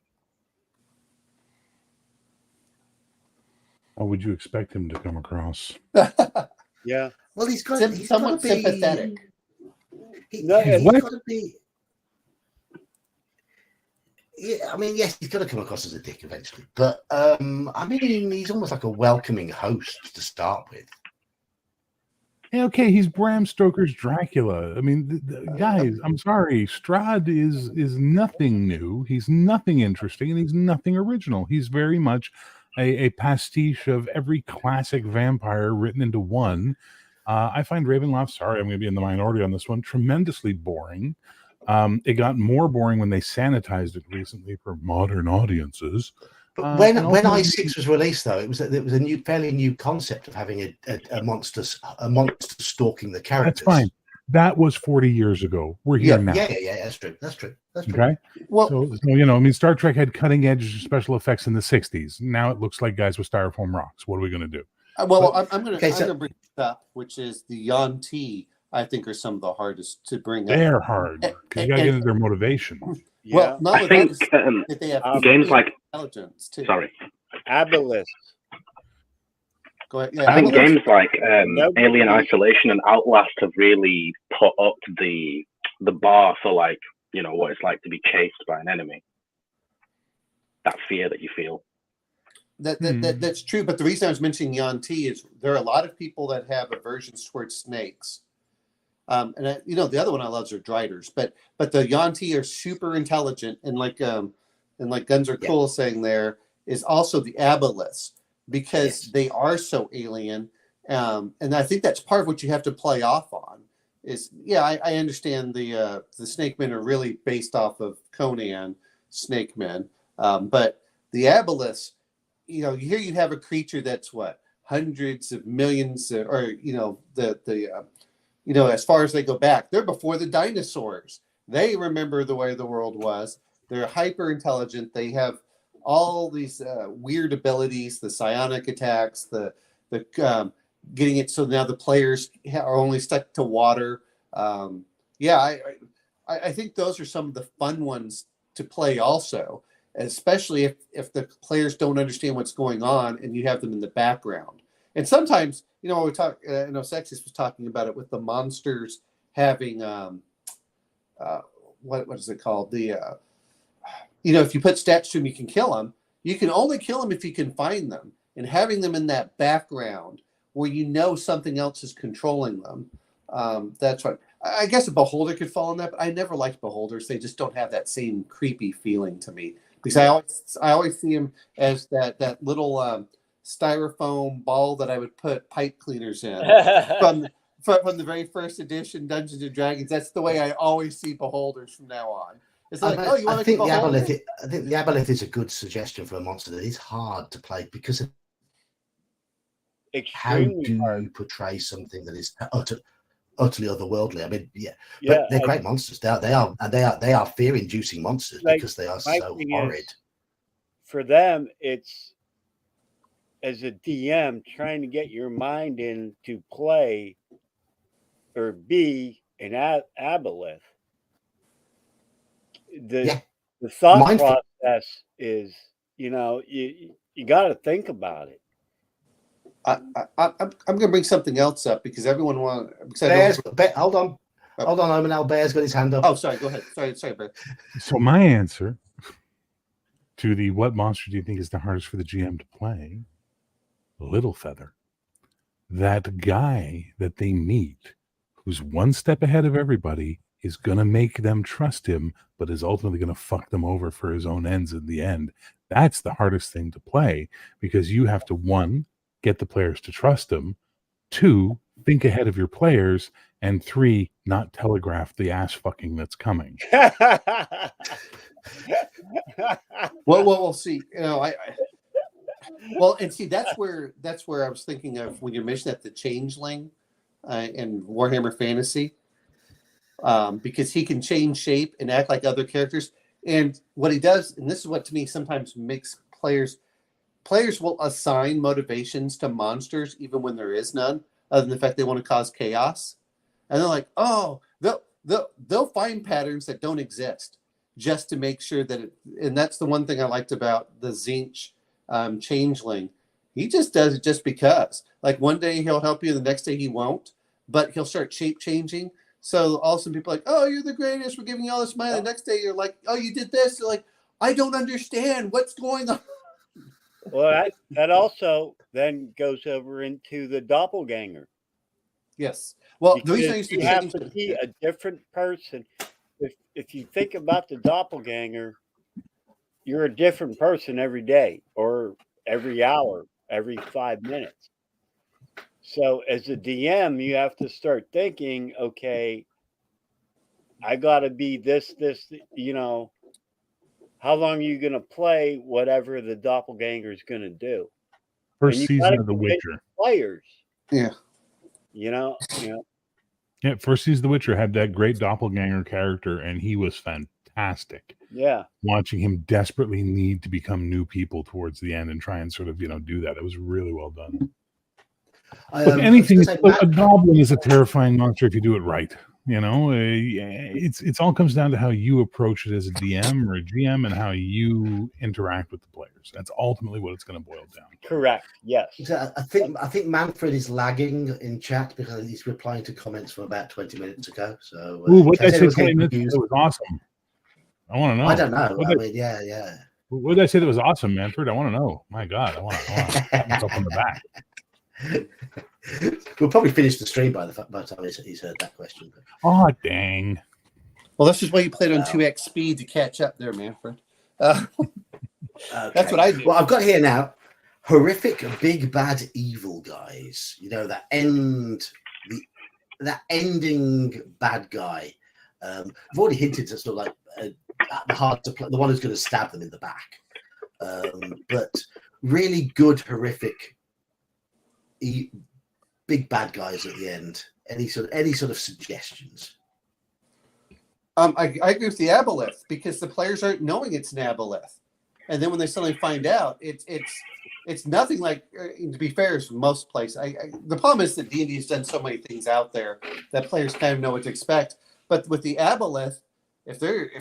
Speaker 9: How would you expect him to come across?
Speaker 11: Yeah.
Speaker 1: Well, he's got
Speaker 10: somewhat
Speaker 1: to be
Speaker 10: sympathetic.
Speaker 1: He's got to be. Yeah, I mean, yes, he's going to come across as a dick eventually, but I mean, he's almost like a welcoming host to start with.
Speaker 9: Yeah, okay, he's Bram Stoker's Dracula. I mean, guys, I'm sorry, Strahd is nothing new. He's nothing interesting, and he's nothing original. He's very much a pastiche of every classic vampire written into one. I find Ravenloft, sorry, I'm going to be in the minority on this one, tremendously boring. It got more boring when they sanitized it recently for modern audiences.
Speaker 1: But when I6 was released, though, it was a fairly new concept of having a monster stalking the characters.
Speaker 9: That's fine. That was 40 years ago. We're here now.
Speaker 1: Yeah. That's true.
Speaker 9: Okay.
Speaker 10: Well,
Speaker 9: so Star Trek had cutting edge special effects in the 60s. Now it looks like guys with styrofoam rocks. What are we going to do?
Speaker 10: I'm going to bring this up, which is the Yuan-Ti. I think are some of the hardest to bring up.
Speaker 9: They're hard because you got to get into their motivation.
Speaker 11: Yeah.
Speaker 10: Well, not that they have
Speaker 7: games like
Speaker 10: intelligence too.
Speaker 7: Sorry,
Speaker 11: Aboleth.
Speaker 10: Go ahead. Yeah,
Speaker 7: I think games like Alien Isolation and Outlast have really put up the bar for what it's like to be chased by an enemy. That fear that you feel.
Speaker 10: That's true. But the reason I was mentioning Yuan-ti is there are a lot of people that have aversions towards snakes. And the other one I love are driders, but the Yuan-ti are super intelligent, and like Guns Are Cool saying there is also the aboleths, because they are so alien, and I think that's part of what you have to play off on. I understand the snake men are really based off of Conan snake men, but the aboleths, here you have a creature that's hundreds of millions, or as far as they go back, they're before the dinosaurs. They remember the way the world was. They're hyper intelligent. They have all these weird abilities, the psionic attacks, the getting it so now the players are only stuck to water. I think those are some of the fun ones to play also, especially if the players don't understand what's going on and you have them in the background. And sometimes, when we talk, Sexus was talking about it with the monsters having, what is it called? If you put stats to them, you can kill them. You can only kill them if you can find them. And having them in that background where something else is controlling them, that's right. I guess a beholder could fall in that, but I never liked beholders. They just don't have that same creepy feeling to me, because I always see them as that little styrofoam ball that I would put pipe cleaners in from the very first edition Dungeons and Dragons. That's the way I always see beholders from now on. It's like, you want to keep a beholder?
Speaker 1: I think the aboleth is a good suggestion for a monster that is hard to play because of how do you portray something that is utterly otherworldly. I mean, but they're great monsters. They are fear-inducing monsters because they are so horrid.
Speaker 11: For them, it's, as a DM, trying to get your mind in to play or be an aboleth. The thought process is, you got to think about it.
Speaker 10: I'm going to bring something else up because everyone wants.
Speaker 1: Hold on, Omen. Bear's got his hand up.
Speaker 10: Oh, sorry. Go ahead. Sorry, Bear.
Speaker 9: So my answer to the what monster do you think is the hardest for the GM to play? Little Feather. That guy that they meet, who's one step ahead of everybody, is going to make them trust him, but is ultimately going to fuck them over for his own ends in the end. That's the hardest thing to play, because you have to, 1, get the players to trust him, 2, think ahead of your players, and 3, not telegraph the ass fucking that's coming.
Speaker 10: Well, we'll see. And see, that's where I was thinking of when you mentioned that the Changeling in Warhammer Fantasy, because he can change shape and act like other characters. And what he does, and this is what to me sometimes makes players will assign motivations to monsters even when there is none, other than the fact they want to cause chaos. And they're like, they'll find patterns that don't exist just to make sure that and that's the one thing I liked about the Zinch Changeling. He just does it just because. Like one day he'll help you, the next day he won't, but he'll start shape changing. So all of a sudden people are like, oh, you're the greatest, we're giving you all this money. The next day you're like, oh, you did this. You're like, I don't understand what's going on.
Speaker 11: Well, that also then goes over into the doppelganger.
Speaker 10: Yes. Well,
Speaker 11: because
Speaker 10: the reason I used to
Speaker 11: have to be a different person. If you think about the doppelganger, you're a different person every day or every hour, every 5 minutes. So as a DM, you have to start thinking, okay, I got to be this, how long are you going to play whatever the doppelganger is going to do?
Speaker 9: First season of The Witcher.
Speaker 11: Players.
Speaker 10: Yeah.
Speaker 9: Yeah, first season of The Witcher had that great doppelganger character, and he was fantastic.
Speaker 11: Yeah.
Speaker 9: Watching him desperately need to become new people towards the end and try and sort of, do that. It was really well done. Look, a goblin is a terrifying monster if you do it right. It's all comes down to how you approach it as a DM or a GM and how you interact with the players. That's ultimately what it's going to boil down.
Speaker 11: Correct. Yes.
Speaker 1: I think Manfred is lagging in chat because he's replying to comments from about 20 minutes ago. So,
Speaker 9: what did I say 20 minutes? It was awesome. I want to know.
Speaker 1: I don't know. Yeah.
Speaker 9: What did I say that was awesome, Manfred? I want to know. My God, I want to pat myself on the back.
Speaker 1: We'll probably finish the stream by the time he's heard that question.
Speaker 9: Oh, dang.
Speaker 10: Well, this is why you played on
Speaker 1: Wow.
Speaker 10: 2x speed to catch up there, Manfred.
Speaker 1: Okay.
Speaker 10: That's what I do.
Speaker 1: Well, I've got here now horrific big bad evil guys. You know, that ending bad guy. I've already hinted at sort of like the hard to play, the one who's going to stab them in the back. But really good horrific big bad guys at the end. Any sort of suggestions?
Speaker 10: I agree with the aboleth because the players aren't knowing it's an aboleth, and then when they suddenly find out, it's nothing like. To be fair, is most places. The problem is that D&D has done so many things out there that players kind of know what to expect. But with the aboleth, if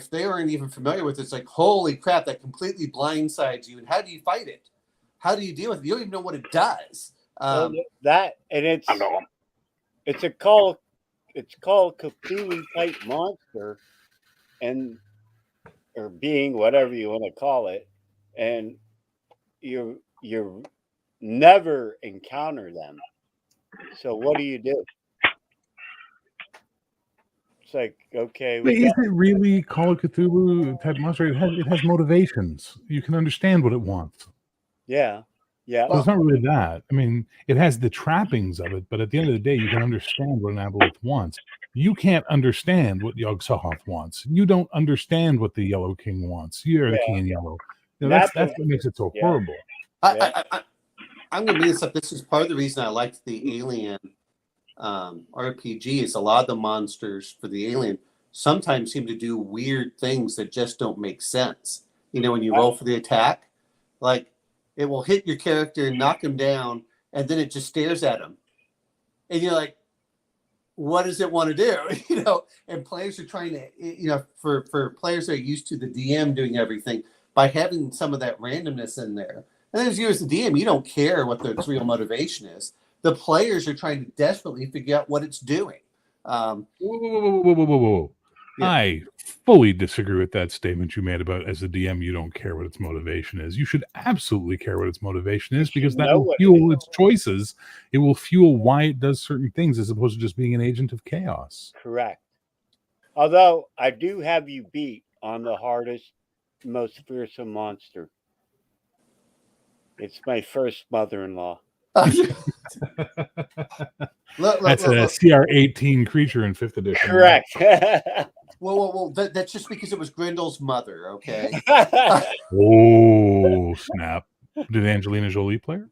Speaker 10: they aren't even familiar with it, it's like holy crap, that completely blindsides you. And how do you fight it? How do you deal with it? You don't even know what it does.
Speaker 11: That and it's called Cthulhu type monster, or being, whatever you want to call it, and you never encounter them. So what do you do? It's like, okay,
Speaker 9: But is it really Call of Cthulhu type monster? It has motivations. You can understand what it wants.
Speaker 11: yeah.
Speaker 9: So it's not really that. I mean, it has the trappings of it, but at the end of the day, you can understand what an aboleth wants. You can't understand what Yog-Sothoth wants. You don't understand what the Yellow King wants. You're the King in Yellow. You know, that's what makes it so horrible.
Speaker 10: I'm going to bring this up. This is part of the reason I liked the Alien RPG. Is a lot of the monsters for the Alien sometimes seem to do weird things that just don't make sense. You know, when you roll for the attack, like it will hit your character and knock him down, and then it just stares at him, and you're like, what does it want to do? You know, and players are trying to, you know, for players that are used to the DM doing everything, by having some of that randomness in there. And as you as the DM, you don't care what its real motivation is. The players are trying to desperately figure out what it's doing.
Speaker 9: Whoa. Yeah. I fully disagree with that statement you made about as a DM, you don't care what its motivation is. You should absolutely care what its motivation is because that will fuel its choices. It will fuel why it does certain things as opposed to just being an agent of chaos.
Speaker 11: Correct. Although I do have you beat on the hardest, most fearsome monster. It's my first mother-in-law.
Speaker 9: That's a CR-18 creature in 5th edition.
Speaker 11: Correct.
Speaker 10: Well, that's just because it was Grendel's mother, okay?
Speaker 9: Oh, snap. Did Angelina Jolie play her?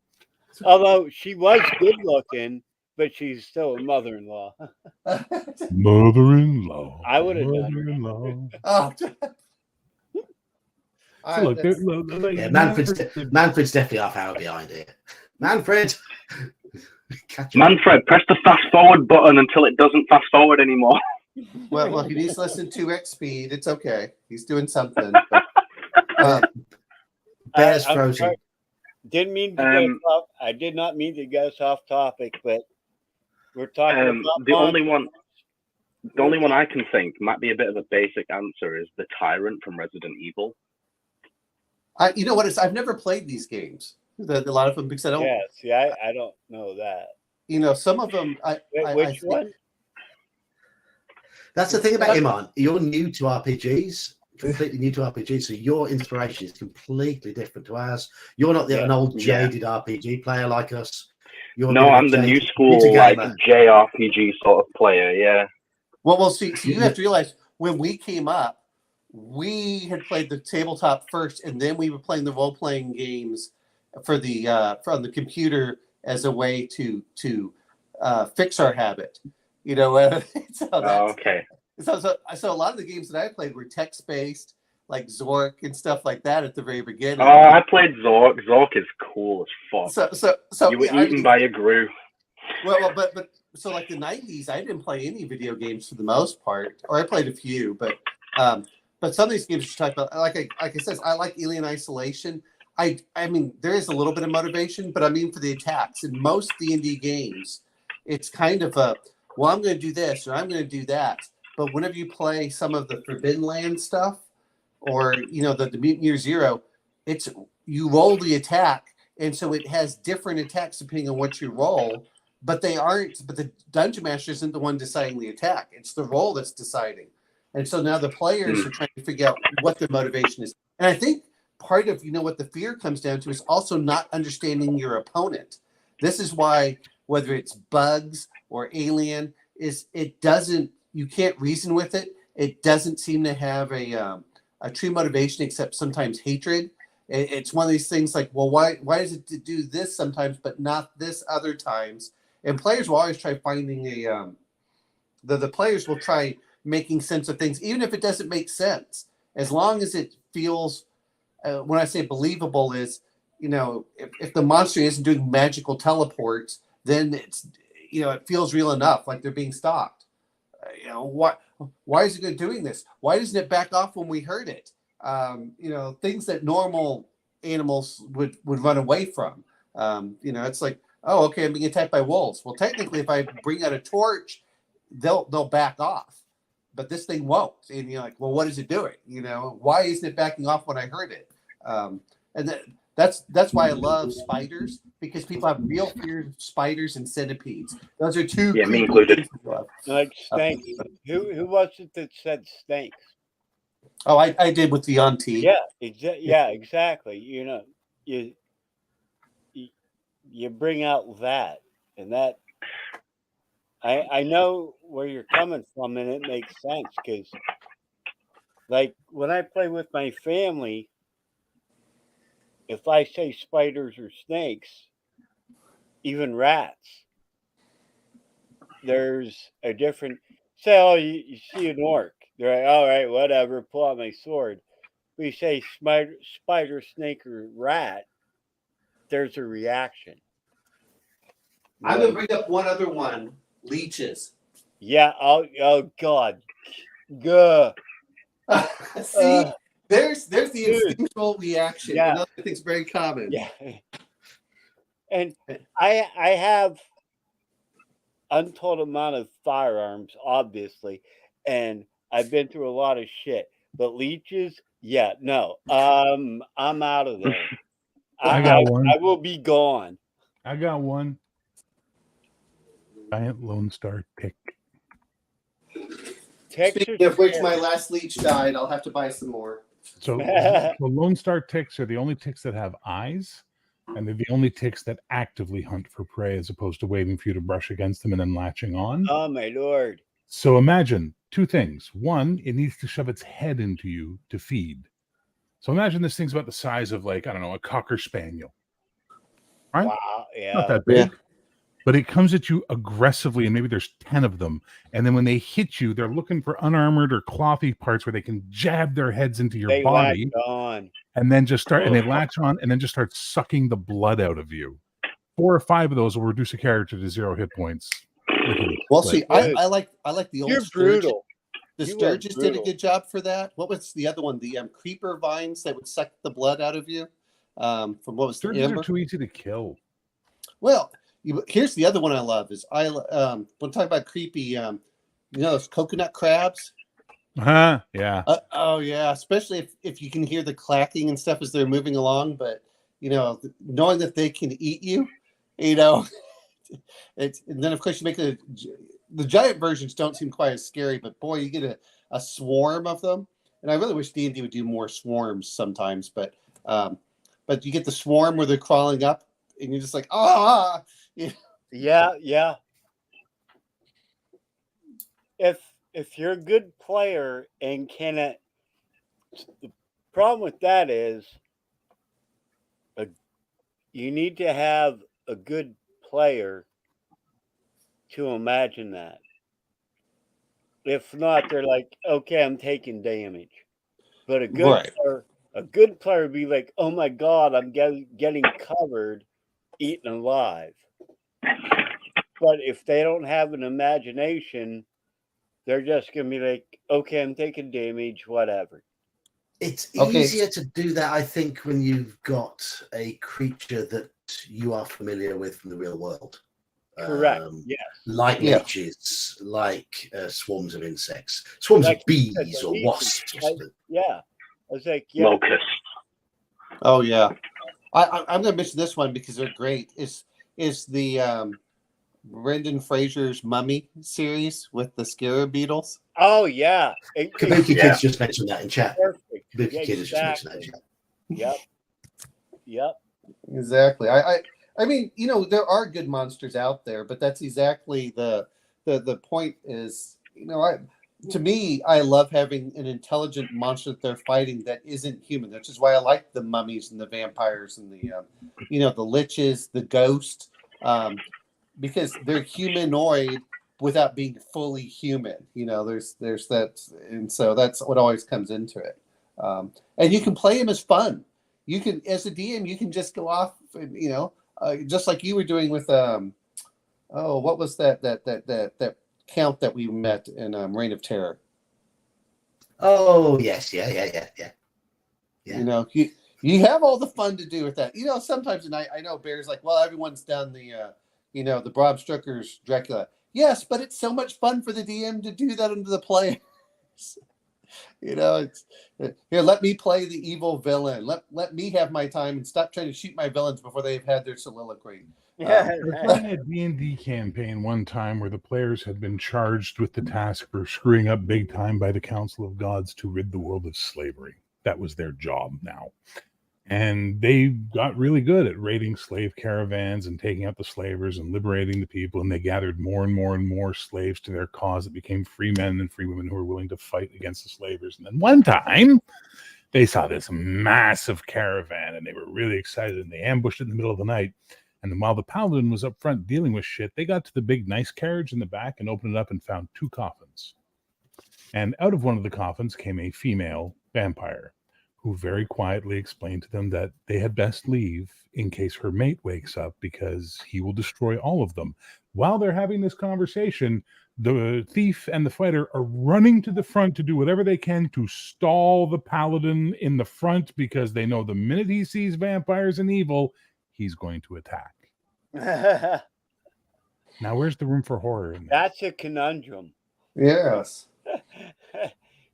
Speaker 11: Although she was good looking, but she's still a mother-in-law.
Speaker 9: Mother-in-law.
Speaker 11: I would have
Speaker 9: done.
Speaker 10: Oh.
Speaker 1: So look, yeah, Manfred's definitely half hour behind here. Manfred,
Speaker 7: press the fast forward button until it doesn't fast forward anymore.
Speaker 10: Well, he needs to listen to 2x speed. It's okay. He's doing something.
Speaker 1: Bear's frozen.
Speaker 11: Didn't mean to get us off. I did not mean to get us off topic, but we're talking about
Speaker 7: the only one I can think might be a bit of a basic answer is the Tyrant from Resident Evil.
Speaker 10: You know what? I've never played these games. A lot of them because I don't.
Speaker 11: Yeah, see, I don't know that.
Speaker 10: You know, some of them.
Speaker 11: Which one?
Speaker 1: That's the thing about Iman. You're new to RPGs, completely new to RPGs, so your inspiration is completely different to ours. You're not an old jaded RPG player like us.
Speaker 7: I'm the new school like JRPG sort of player. Yeah.
Speaker 10: Well, see, you have to realize when we came up, we had played the tabletop first, and then we were playing the role playing games for the from the computer as a way to fix our habit. You know,
Speaker 7: okay.
Speaker 10: So a lot of the games that I played were text based, like Zork and stuff like that at the very beginning.
Speaker 7: Oh, I played Zork. Zork is cool as fuck.
Speaker 10: So
Speaker 7: you were eaten by a Gru.
Speaker 10: Well, but so like the 90s, I didn't play any video games for the most part, or I played a few, but some of these games you talk about, like I said, I like Alien Isolation. I mean, there is a little bit of motivation, but I mean for the attacks in most D&D games, it's kind of well, I'm going to do this or I'm going to do that. But whenever you play some of the Forbidden Land stuff, or you know the Mutant Year Zero, you roll the attack, and so it has different attacks depending on what you roll. But the dungeon master isn't the one deciding the attack. It's the roll that's deciding. And so now the players are trying to figure out what their motivation is. And I think part of, what the fear comes down to is also not understanding your opponent. This is why, whether it's bugs or alien, you can't reason with it. It doesn't seem to have a true motivation except sometimes hatred. It's one of these things like, well, why does it do this sometimes but not this other times? And players will always try finding the players will try making sense of things, even if it doesn't make sense, as long as it feels, when I say believable is, if the monster isn't doing magical teleports, then it feels real enough, like they're being stalked. Why is it doing this? Why doesn't it back off when we hurt it? Things that normal animals would run away from. It's like, oh, okay, I'm being attacked by wolves. Well, technically, if I bring out a torch, they'll back off, but this thing won't. And you're like, well, what is it doing? Why isn't it backing off when I hurt it? And that's why I love spiders, because people have real fear of spiders and centipedes. Those are two.
Speaker 7: Yeah, me included.
Speaker 11: Like snakes. Who was it that said snakes?
Speaker 10: Oh, I did with the auntie.
Speaker 11: Yeah, exactly. You bring out that, and that I know where you're coming from, and it makes sense, because like when I play with my family, if I say spiders or snakes, even rats, there's a different say, you see an orc, they're like, all right, whatever, pull out my sword. But you say spider, snake, or rat, there's a reaction.
Speaker 10: I'm gonna bring up one other one: leeches.
Speaker 11: Yeah. Oh God. Gah.
Speaker 10: See, there's the instinctual reaction. Yeah. Another thing's very common.
Speaker 11: Yeah. And I have untold amount of firearms, obviously, and I've been through a lot of shit. But leeches, yeah, no. I'm out of there.
Speaker 9: I got one.
Speaker 11: I will be gone.
Speaker 9: I got one. Giant Lone Star tick.
Speaker 10: Speaking of which, my last leech died. I'll have to buy some more.
Speaker 9: So Lone Star ticks are the only ticks that have eyes, and they're the only ticks that actively hunt for prey, as opposed to waiting for you to brush against them and then latching on.
Speaker 11: Oh my Lord.
Speaker 9: So imagine two things. One, it needs to shove its head into you to feed. So imagine this thing's about the size of, like, I don't know, a Cocker Spaniel. Right?
Speaker 11: Wow, yeah.
Speaker 9: Not that big. Yeah. But it comes at you aggressively, and maybe there's 10 of them. And then when they hit you, they're looking for unarmored or clothy parts where they can jab their heads into your body. And then just start, and they latch on, and then just start sucking the blood out of you. 4 or 5 of those will reduce a character to 0 hit points.
Speaker 10: Well, see, I like the old
Speaker 11: You're
Speaker 10: Sturgis.
Speaker 11: brutal.
Speaker 10: The Sturgis did a good job for that. What was the other one? The creeper vines that would suck the blood out of you. From what was
Speaker 9: Sturgis are too easy to kill.
Speaker 10: Well, here's the other one I love is when talking about creepy, those coconut crabs.
Speaker 9: Yeah.
Speaker 10: Oh yeah, especially if you can hear the clacking and stuff as they're moving along. But knowing that they can eat you, it's, and then of course you make the giant versions don't seem quite as scary. But boy, you get a swarm of them, and I really wish D&D would do more swarms sometimes. But you get the swarm where they're crawling up, and you're just like, ah.
Speaker 11: Yeah. If you're a good player and the problem with that is you need to have a good player to imagine that. If not, they're like, okay, I'm taking damage. But a good player would be like, oh my God, I'm getting covered, eaten alive. But if they don't have an imagination, they're just going to be like, okay, I'm taking damage, whatever.
Speaker 1: It's easier to do that, I think, when you've got a creature that you are familiar with from the real world.
Speaker 11: Correct. Yes.
Speaker 1: Like leeches, like swarms of insects, swarms of bees or wasps.
Speaker 11: I was like,
Speaker 7: locusts.
Speaker 10: Oh yeah, I'm going to mention this one because they're great. Is the Brendan Fraser's Mummy series with the scarab beetles?
Speaker 11: Oh yeah,
Speaker 1: Kabuki Kids just mentioned that in chat.
Speaker 11: perfect.
Speaker 1: Kabuki
Speaker 11: Yeah,
Speaker 1: Kids just mentioned that in chat.
Speaker 11: Yep. Yep.
Speaker 10: Exactly. I mean, you know, there are good monsters out there, but that's exactly the point is, you know, to me, I love having an intelligent monster that they're fighting that isn't human. Which is why I like the mummies and the vampires and the, you know, the liches, the ghost, because they're humanoid without being fully human. You know, there's that, and so that's what always comes into it. And you can play them as fun. You can, as a DM, you can just go off and, you know, just like you were doing with what was that count that we met in Reign of Terror?
Speaker 1: Oh yes, yeah.
Speaker 10: You know, you have all the fun to do with that. You know, sometimes, and I know Bear's like, well, everyone's done the you know, the Bram Stoker's Dracula. Yes, but it's so much fun for the DM to do that under the players. You know, it's here. Let me play the evil villain. Let me have my time and stop trying to shoot my villains before they've had their soliloquy.
Speaker 11: Yeah.
Speaker 9: I was playing a D&D campaign one time where the players had been charged with the task for screwing up big time by the Council of Gods to rid the world of slavery. That was their job now. And they got really good at raiding slave caravans and taking out the slavers and liberating the people. And they gathered more and more and more slaves to their cause. It became free men and free women who were willing to fight against the slavers. And then one time they saw this massive caravan and they were really excited and they ambushed it in the middle of the night. And then while the paladin was up front dealing with shit, they got to the big nice carriage in the back and opened it up and found 2 coffins. And out of one of the coffins came a female vampire who very quietly explained to them that they had best leave in case her mate wakes up because he will destroy all of them. While they're having this conversation, the thief and the fighter are running to the front to do whatever they can to stall the paladin in the front because they know the minute he sees vampires and evil, he's going to attack. Now, where's the room for horror in that?
Speaker 11: That's a conundrum.
Speaker 10: Yes.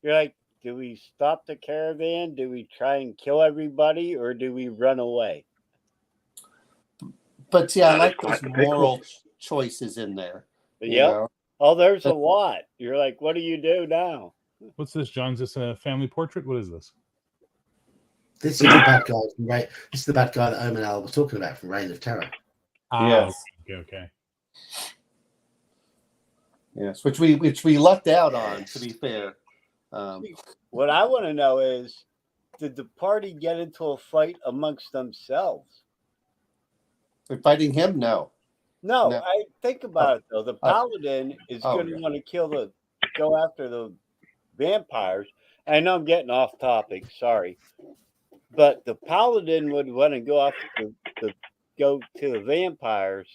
Speaker 11: You're like, do we stop the caravan? Do we try and kill everybody, or do we run away?
Speaker 10: But yeah, I
Speaker 7: That
Speaker 10: like
Speaker 7: is quite
Speaker 10: those
Speaker 7: the pickle.
Speaker 10: moral choices in there. you
Speaker 11: Yep.
Speaker 10: know?
Speaker 11: Oh, there's a lot. You're like, what do you do now?
Speaker 9: What's this, John? Is this a family portrait? What is this?
Speaker 1: This is the bad guy from This is the bad guy that Omen Al was talking about from Reign of Terror.
Speaker 10: Yes.
Speaker 9: Okay.
Speaker 10: Yes, which we lucked out on, to be fair.
Speaker 11: What I want to know is, did the party get into a fight amongst themselves?
Speaker 10: We're fighting him? No.
Speaker 11: No,
Speaker 10: No.
Speaker 11: I think about it though. The paladin is going to
Speaker 10: yeah.
Speaker 11: want to go after the vampires. I know I'm getting off topic, sorry, but the paladin would want to go go to the vampires,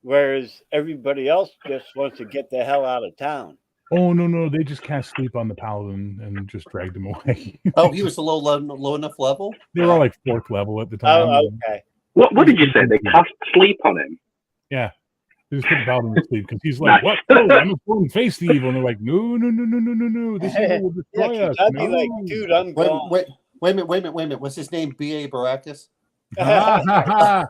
Speaker 11: whereas everybody else just wants to get the hell out of town.
Speaker 9: Oh no, they just cast sleep on the paladin and just dragged him away.
Speaker 10: Oh, he was a low enough level?
Speaker 9: They were all like 4th level at the time.
Speaker 11: Oh, okay.
Speaker 7: What did you say? They cast sleep on him?
Speaker 9: Yeah. They just put the paladin to sleep because he's like, what? Oh, I'm going to face the evil. And they're like, no. This evil will destroy us.
Speaker 11: I'd be like, dude, I'm gone.
Speaker 10: Wait a minute. Was his name B.A. Baracus?
Speaker 9: I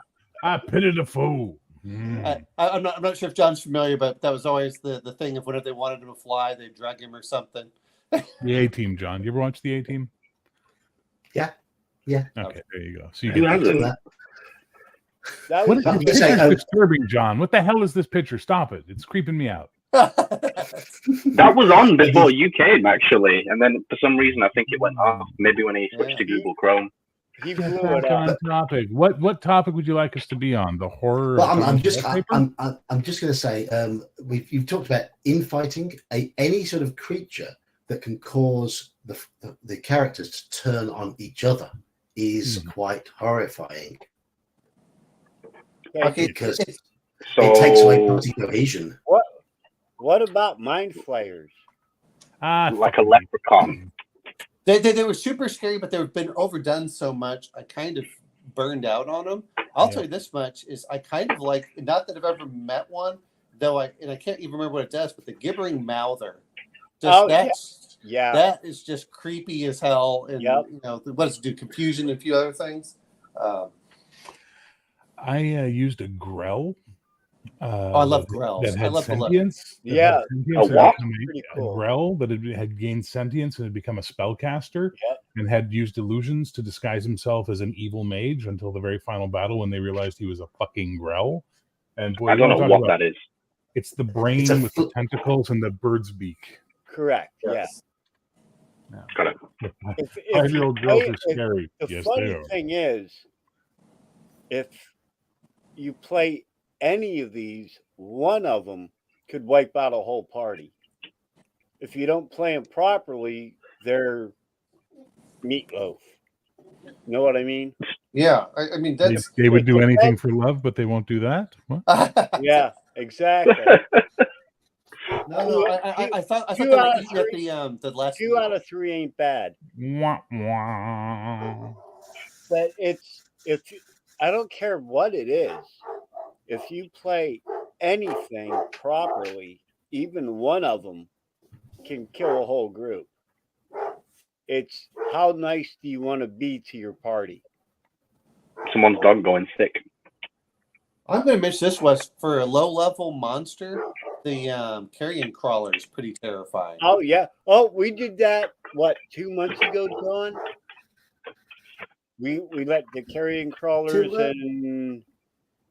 Speaker 9: pitied a fool.
Speaker 10: I'm not sure if John's familiar, but that was always the thing of whenever they wanted him to fly, they'd drag him or something.
Speaker 9: The A-Team, John. You ever watch the A-Team?
Speaker 1: Yeah.
Speaker 9: Okay, there you go. So you
Speaker 7: Who
Speaker 9: get
Speaker 7: hasn't?
Speaker 9: What is
Speaker 1: I'm
Speaker 9: this
Speaker 1: gonna say,
Speaker 9: picture's disturbing, John? What the hell is this picture? Stop it. It's creeping me out.
Speaker 7: That was on before you came, actually, and then for some reason I think it went off. Maybe when he switched to Google Chrome.
Speaker 11: He
Speaker 9: Get
Speaker 11: blew
Speaker 9: back
Speaker 11: it
Speaker 9: on
Speaker 11: up.
Speaker 9: topic. What topic would you like us to be on? The horror?
Speaker 1: Well,
Speaker 9: of
Speaker 1: I'm just
Speaker 9: wallpaper?
Speaker 1: I'm just going to say you've talked about infighting. Any sort of creature that can cause the characters to turn on each other is quite horrifying.
Speaker 10: Okay,
Speaker 1: Because
Speaker 7: So
Speaker 1: it takes away party cohesion.
Speaker 11: What about mind flayers?
Speaker 7: like a leprechaun.
Speaker 10: They were super scary, but they've been overdone so much. I kind of burned out on them. I'll tell you this much: is I kind of like, not that I've ever met one, though. I can't even remember what it does, but the gibbering mouther.
Speaker 11: Yeah.
Speaker 10: That is just creepy as hell. And
Speaker 11: Yep.
Speaker 10: you know, what does it do? Confusion and a few other things.
Speaker 9: I used a Grell.
Speaker 10: I love Grells.
Speaker 9: That had
Speaker 10: I love the look.
Speaker 9: sentience. that had
Speaker 11: Yeah.
Speaker 9: sentience
Speaker 7: A
Speaker 9: and
Speaker 7: what?
Speaker 9: become
Speaker 11: Pretty
Speaker 9: a
Speaker 11: cool.
Speaker 9: Grell that had gained sentience and had become a spellcaster
Speaker 11: Yep.
Speaker 9: and had used illusions to disguise himself as an evil mage until the very final battle when they realized he was a fucking Grell. And boy,
Speaker 7: I
Speaker 9: you
Speaker 7: don't
Speaker 9: want
Speaker 7: know
Speaker 9: to talk
Speaker 7: what
Speaker 9: about
Speaker 7: that is.
Speaker 9: it's the brain
Speaker 1: It's a
Speaker 9: with the tentacles and the bird's beak.
Speaker 11: Correct.
Speaker 10: Yes.
Speaker 7: Got it.
Speaker 11: If you
Speaker 9: 5-year-old girls
Speaker 11: play-
Speaker 9: are scary.
Speaker 11: The
Speaker 9: Yes,
Speaker 11: funny
Speaker 9: they are.
Speaker 11: thing is, if you play any of these, one of them could wipe out a whole party. If you don't play them properly, they're meatloaf. Know what I mean?
Speaker 10: Yeah. I mean, that's.
Speaker 9: They would
Speaker 11: it's
Speaker 9: do
Speaker 11: a
Speaker 9: anything for love, but they won't do that. What?
Speaker 11: Yeah, exactly.
Speaker 10: No. I thought they
Speaker 11: Two
Speaker 10: were
Speaker 11: out of
Speaker 10: eating at the last.
Speaker 11: 2 out of 3 ain't bad.
Speaker 9: Wah, wah.
Speaker 11: But if I don't care what it is, if you play anything properly, even one of them can kill a whole group. It's how nice do you want to be to your party?
Speaker 7: Someone's dog going sick.
Speaker 10: I'm going to mention this was for a low level monster. The carrion crawler is pretty terrifying.
Speaker 11: Oh yeah. Oh, we did that. What 2 months ago, John? We let the carrion crawlers and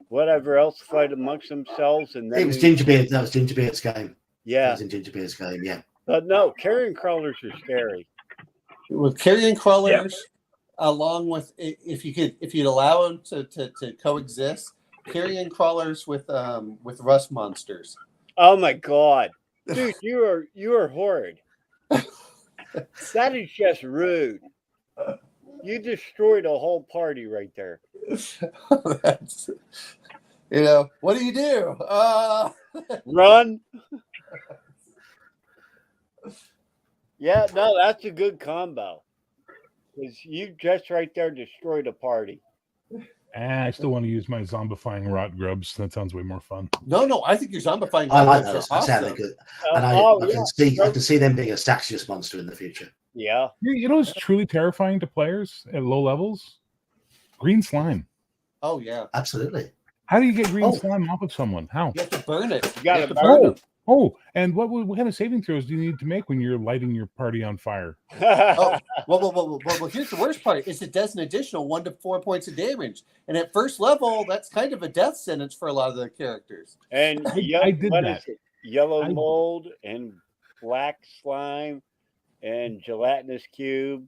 Speaker 11: whatever else fight amongst themselves, and then
Speaker 1: It was Gingerbeard. That was Gingerbeard's game. That
Speaker 11: Yeah,
Speaker 1: was in Gingerbeard's game. Yeah.
Speaker 11: but no, carrion crawlers are scary.
Speaker 10: With carrion crawlers, along with if you'd allow them to coexist, carrion crawlers with rust monsters.
Speaker 11: Oh my god, dude, you are horrid. That is just rude. You destroyed a whole party right there.
Speaker 10: That's, what do you do?
Speaker 11: Run. Yeah, no, that's a good combo. Because you just right there destroyed a party.
Speaker 9: I still want to use my zombifying rot grubs. That sounds way more fun.
Speaker 10: No, I think you're zombifying.
Speaker 1: I like
Speaker 10: monsters
Speaker 1: those.
Speaker 10: are
Speaker 1: That sounded
Speaker 10: awesome.
Speaker 1: good. And I
Speaker 11: yeah.
Speaker 1: can see them being a Saxius monster in the future.
Speaker 11: Yeah.
Speaker 9: You know what's truly terrifying to players at low levels? Green slime.
Speaker 10: Oh yeah,
Speaker 1: Absolutely.
Speaker 9: How do you get green slime off of someone? How?
Speaker 10: you have to burn it.
Speaker 11: You gotta
Speaker 10: have to
Speaker 11: burn
Speaker 10: them.
Speaker 9: Oh, and what kind of saving throws do you need to make when you're lighting your party on fire?
Speaker 10: Oh, well, here's the worst part: is it does an additional 1 to 4 points of damage, and at first level, that's kind of a death sentence for a lot of the characters.
Speaker 11: And
Speaker 9: I did
Speaker 11: what
Speaker 9: that.
Speaker 11: is it? Yellow mold and black slime and gelatinous cube.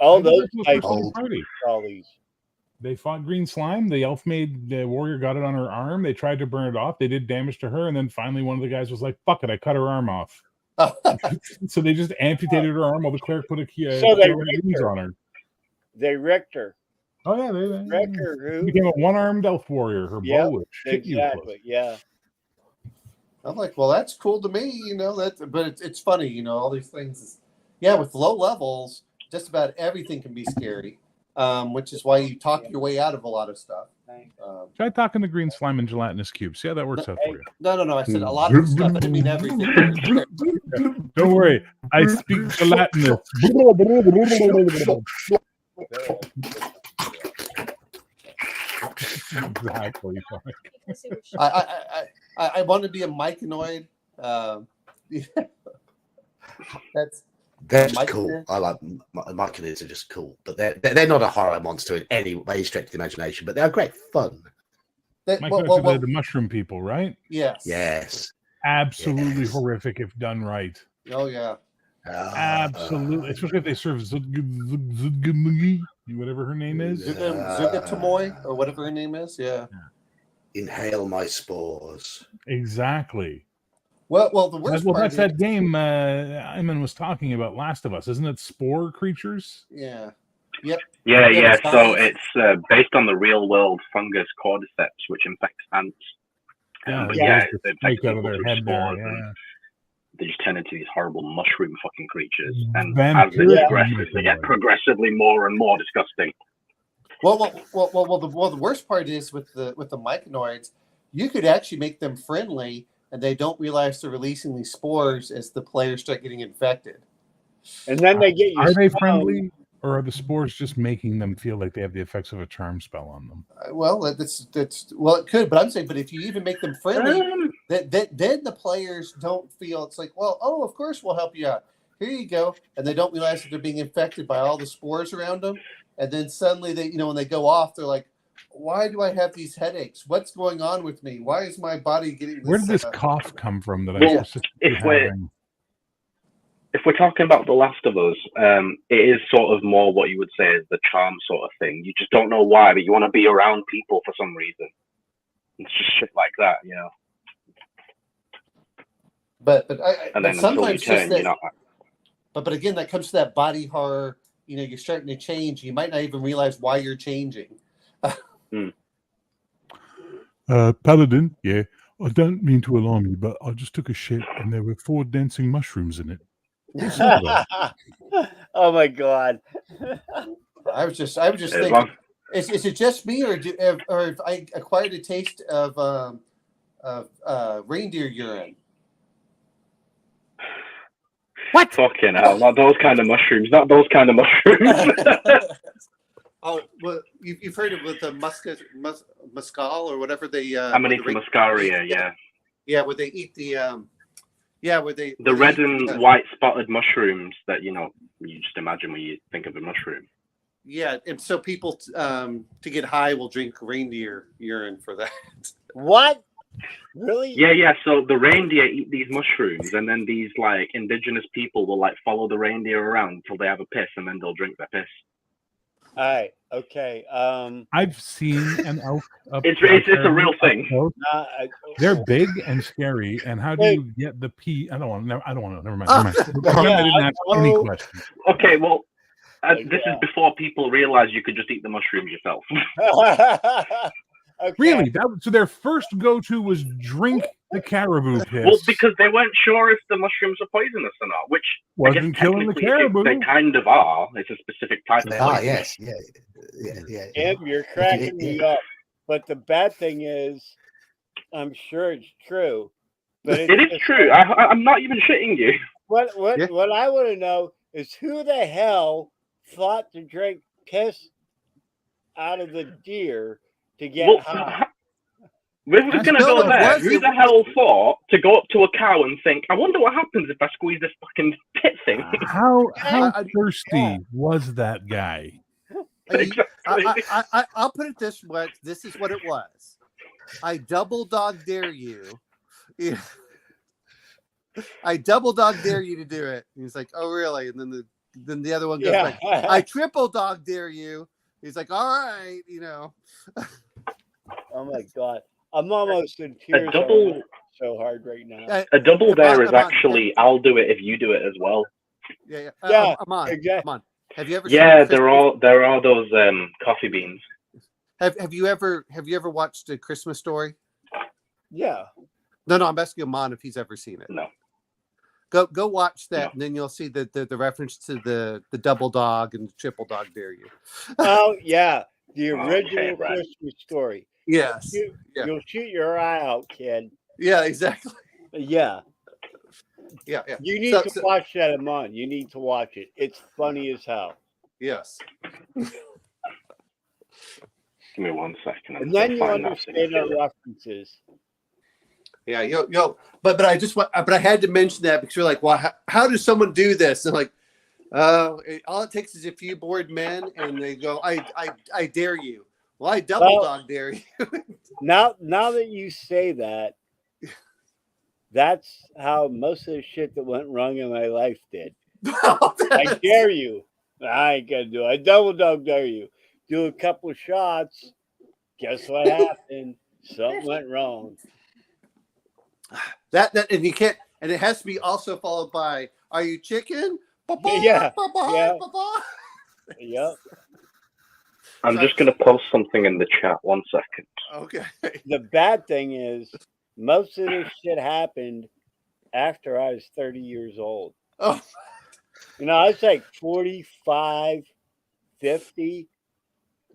Speaker 11: All
Speaker 9: I did
Speaker 11: those
Speaker 9: that to a
Speaker 11: types
Speaker 9: personal
Speaker 11: of
Speaker 9: party.
Speaker 11: all these.
Speaker 9: They fought green slime. The elf maid, the warrior got it on her arm. They tried to burn it off. They did damage to her. And then finally one of the guys was like, fuck it, I cut her arm off. So they just amputated her arm while the clear put a
Speaker 11: So they
Speaker 9: wounds on her.
Speaker 11: They wrecked her.
Speaker 9: Oh, yeah. They
Speaker 11: Wrecked her. Who?
Speaker 9: became a one-armed elf warrior. Her
Speaker 11: Yep,
Speaker 9: bow would shit you
Speaker 11: exactly.
Speaker 9: close.
Speaker 11: Yeah.
Speaker 10: I'm like, well, that's cool to me, but it's funny, all these things. With low levels, just about everything can be scary, which is why you talk your way out of a lot of stuff.
Speaker 9: Try talking to green slime and gelatinous cubes. See how that works out for you.
Speaker 10: No. I said a lot of stuff. I didn't mean everything.
Speaker 9: Don't worry. I speak gelatinous. Exactly.
Speaker 10: I want to be a myconoid.
Speaker 1: They're just cool. I like myconids are just cool, but they're not a horror monster in any way stretch of the imagination. But they're great fun.
Speaker 9: Myconids are the mushroom people, right?
Speaker 10: Yes.
Speaker 1: Yes.
Speaker 9: Absolutely horrific if done right.
Speaker 10: Oh yeah.
Speaker 9: Absolutely, especially if they serve whatever her name is.
Speaker 10: Zugatomoy or whatever her name is. Yeah.
Speaker 1: Inhale my spores.
Speaker 9: Exactly.
Speaker 10: Well, the worst part
Speaker 9: that's that game Iman was talking about, Last of Us, isn't it? Spore creatures.
Speaker 10: Yeah. Yep.
Speaker 7: Yeah. So it's based on the real world fungus cordyceps, which infects ants.
Speaker 9: They take out of their head there. Yeah.
Speaker 7: They just turn into these horrible mushroom fucking creatures, and
Speaker 9: Vampiric
Speaker 7: as they progress, they get progressively more and more disgusting.
Speaker 10: Well, the worst part is with the myconoids, you could actually make them friendly and they don't realize they're releasing these spores as the players start getting infected.
Speaker 11: And then they get you.
Speaker 9: Are they
Speaker 11: stoned.
Speaker 9: friendly, or are the spores just making them feel like they have the effects of a charm spell on them?
Speaker 10: Well, that's well, it could, but I'm saying, but if you even make them friendly, then the players don't feel it's like, well, oh, of course we'll help you out. Here you go, and they don't realize that they're being infected by all the spores around them, and then suddenly they, when they go off, they're like, why do I have these headaches? What's going on with me? Why is my body getting this?
Speaker 9: Where did this cough come from that
Speaker 7: Well,
Speaker 9: I'm specifically having?
Speaker 7: If we're talking about The Last of Us, it is sort of more what you would say is the charm sort of thing. You just don't know why, but you want to be around people for some reason. It's just shit like that,
Speaker 10: But
Speaker 7: and then until you turn, you're not.
Speaker 10: But again, that comes to that body horror. You're starting to change. You might not even realize why you're changing.
Speaker 9: Paladin, yeah. I don't mean to alarm you, but I just took a shit and there were 4 dancing mushrooms in it.
Speaker 11: Oh my god!
Speaker 10: I was just thinking. Is it just me, or have I acquired a taste of reindeer urine?
Speaker 7: What? Fucking hell! Not those kind of mushrooms. Not those kind of mushrooms.
Speaker 10: Oh well, you've heard of with the mescal or whatever they.
Speaker 7: Amanita muscaria, yeah.
Speaker 10: Yeah, where they eat the where they
Speaker 7: red and white spotted mushrooms that you just imagine when you think of a mushroom.
Speaker 10: Yeah, and so people to get high will drink reindeer urine for that.
Speaker 11: What? Really?
Speaker 7: Yeah. So the reindeer eat these mushrooms, and then these like indigenous people will like follow the reindeer around until they have a piss, and then they'll drink their piss.
Speaker 11: All right. Okay.
Speaker 9: I've seen an elk.
Speaker 7: It's a real thing.
Speaker 9: They're big and scary. And how do you get the pee? I don't want. Never mind. I didn't ask any questions.
Speaker 7: Okay. Well, this is before people realized you could just eat the mushrooms yourself.
Speaker 11: Okay.
Speaker 9: Really? So their first go-to was drink the caribou piss.
Speaker 7: Well, because they weren't sure if the mushrooms are poisonous or not, which
Speaker 9: wasn't killing the caribou.
Speaker 7: They kind of are. It's a specific type of poison.
Speaker 1: Yes. Yeah.
Speaker 11: Em, you're cracking me up. But the bad thing is, I'm sure it's true. But
Speaker 7: it is true. I'm not even shitting you.
Speaker 11: What I want to know is who the hell thought to drink piss out of the deer to get high?
Speaker 7: We're going to go there. Who the hell thought to go up to a cow and think, I wonder what happens if I squeeze this fucking pit thing?
Speaker 9: How thirsty was that guy?
Speaker 7: Exactly.
Speaker 10: I'll put it this way. This is what it was. I double dog dare you. Yeah. I double dog dare you to do it. And he's like, oh, really? And then the other one goes like, I triple dog dare you. He's like, all right,
Speaker 11: Oh my god, I'm almost in tears. So hard right now.
Speaker 7: A double dare is actually, I'll do it if you do it as well.
Speaker 10: Yeah.
Speaker 11: Exactly.
Speaker 10: Come on. Have you ever?
Speaker 7: Yeah, there are those coffee beans.
Speaker 10: Have you ever watched A Christmas Story?
Speaker 11: Yeah.
Speaker 10: No, I'm asking Amon if he's ever seen it.
Speaker 7: No.
Speaker 10: Go watch that, and then you'll see the reference to the double dog and the triple dog dare you.
Speaker 11: Oh yeah, the original Christmas Story.
Speaker 10: Yes.
Speaker 11: You'll shoot your eye out, kid.
Speaker 10: Yeah, exactly.
Speaker 11: Yeah.
Speaker 10: Yeah.
Speaker 11: You need to watch that, Amon. You need to watch it. It's funny as hell.
Speaker 10: Yes.
Speaker 7: Give me 1 second.
Speaker 11: And then you understand our references.
Speaker 10: Yeah, but I had to mention that because you're like, well, how does someone do this? And like, all it takes is a few bored men, and they go, I dare you. Well, I double dog dare you.
Speaker 11: now that you say that, that's how most of the shit that went wrong in my life did. I dare you. I ain't gonna do it. I double dog dare you. Do a couple of shots. Guess what happened? Something went wrong.
Speaker 10: That and you can't, and it has to be also followed by, are you chicken?
Speaker 11: Yeah. Yep.
Speaker 7: I'm just going to post something in the chat. 1 second.
Speaker 10: Okay.
Speaker 11: The bad thing is, most of this shit happened after I was 30 years old.
Speaker 10: Oh.
Speaker 11: I was like 45, 50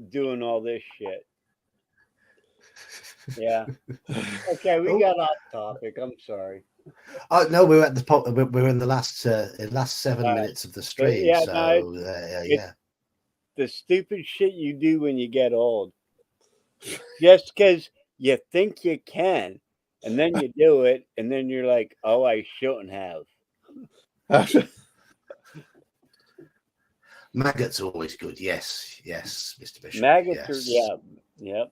Speaker 11: doing all this shit. Yeah. Okay, we
Speaker 1: Oh.
Speaker 11: got off topic. I'm sorry.
Speaker 1: Oh no, we're at the we're in the last 7
Speaker 11: Right.
Speaker 1: minutes of the stream.
Speaker 11: yeah,
Speaker 1: So
Speaker 11: no,
Speaker 1: yeah.
Speaker 11: The stupid shit you do when you get old. Just because you think you can, and then you do it, and then you're like, oh, I shouldn't have.
Speaker 1: Maggots are always good. Yes, Mr. Bishop.
Speaker 11: Maggots are,
Speaker 1: yes.
Speaker 11: Yep.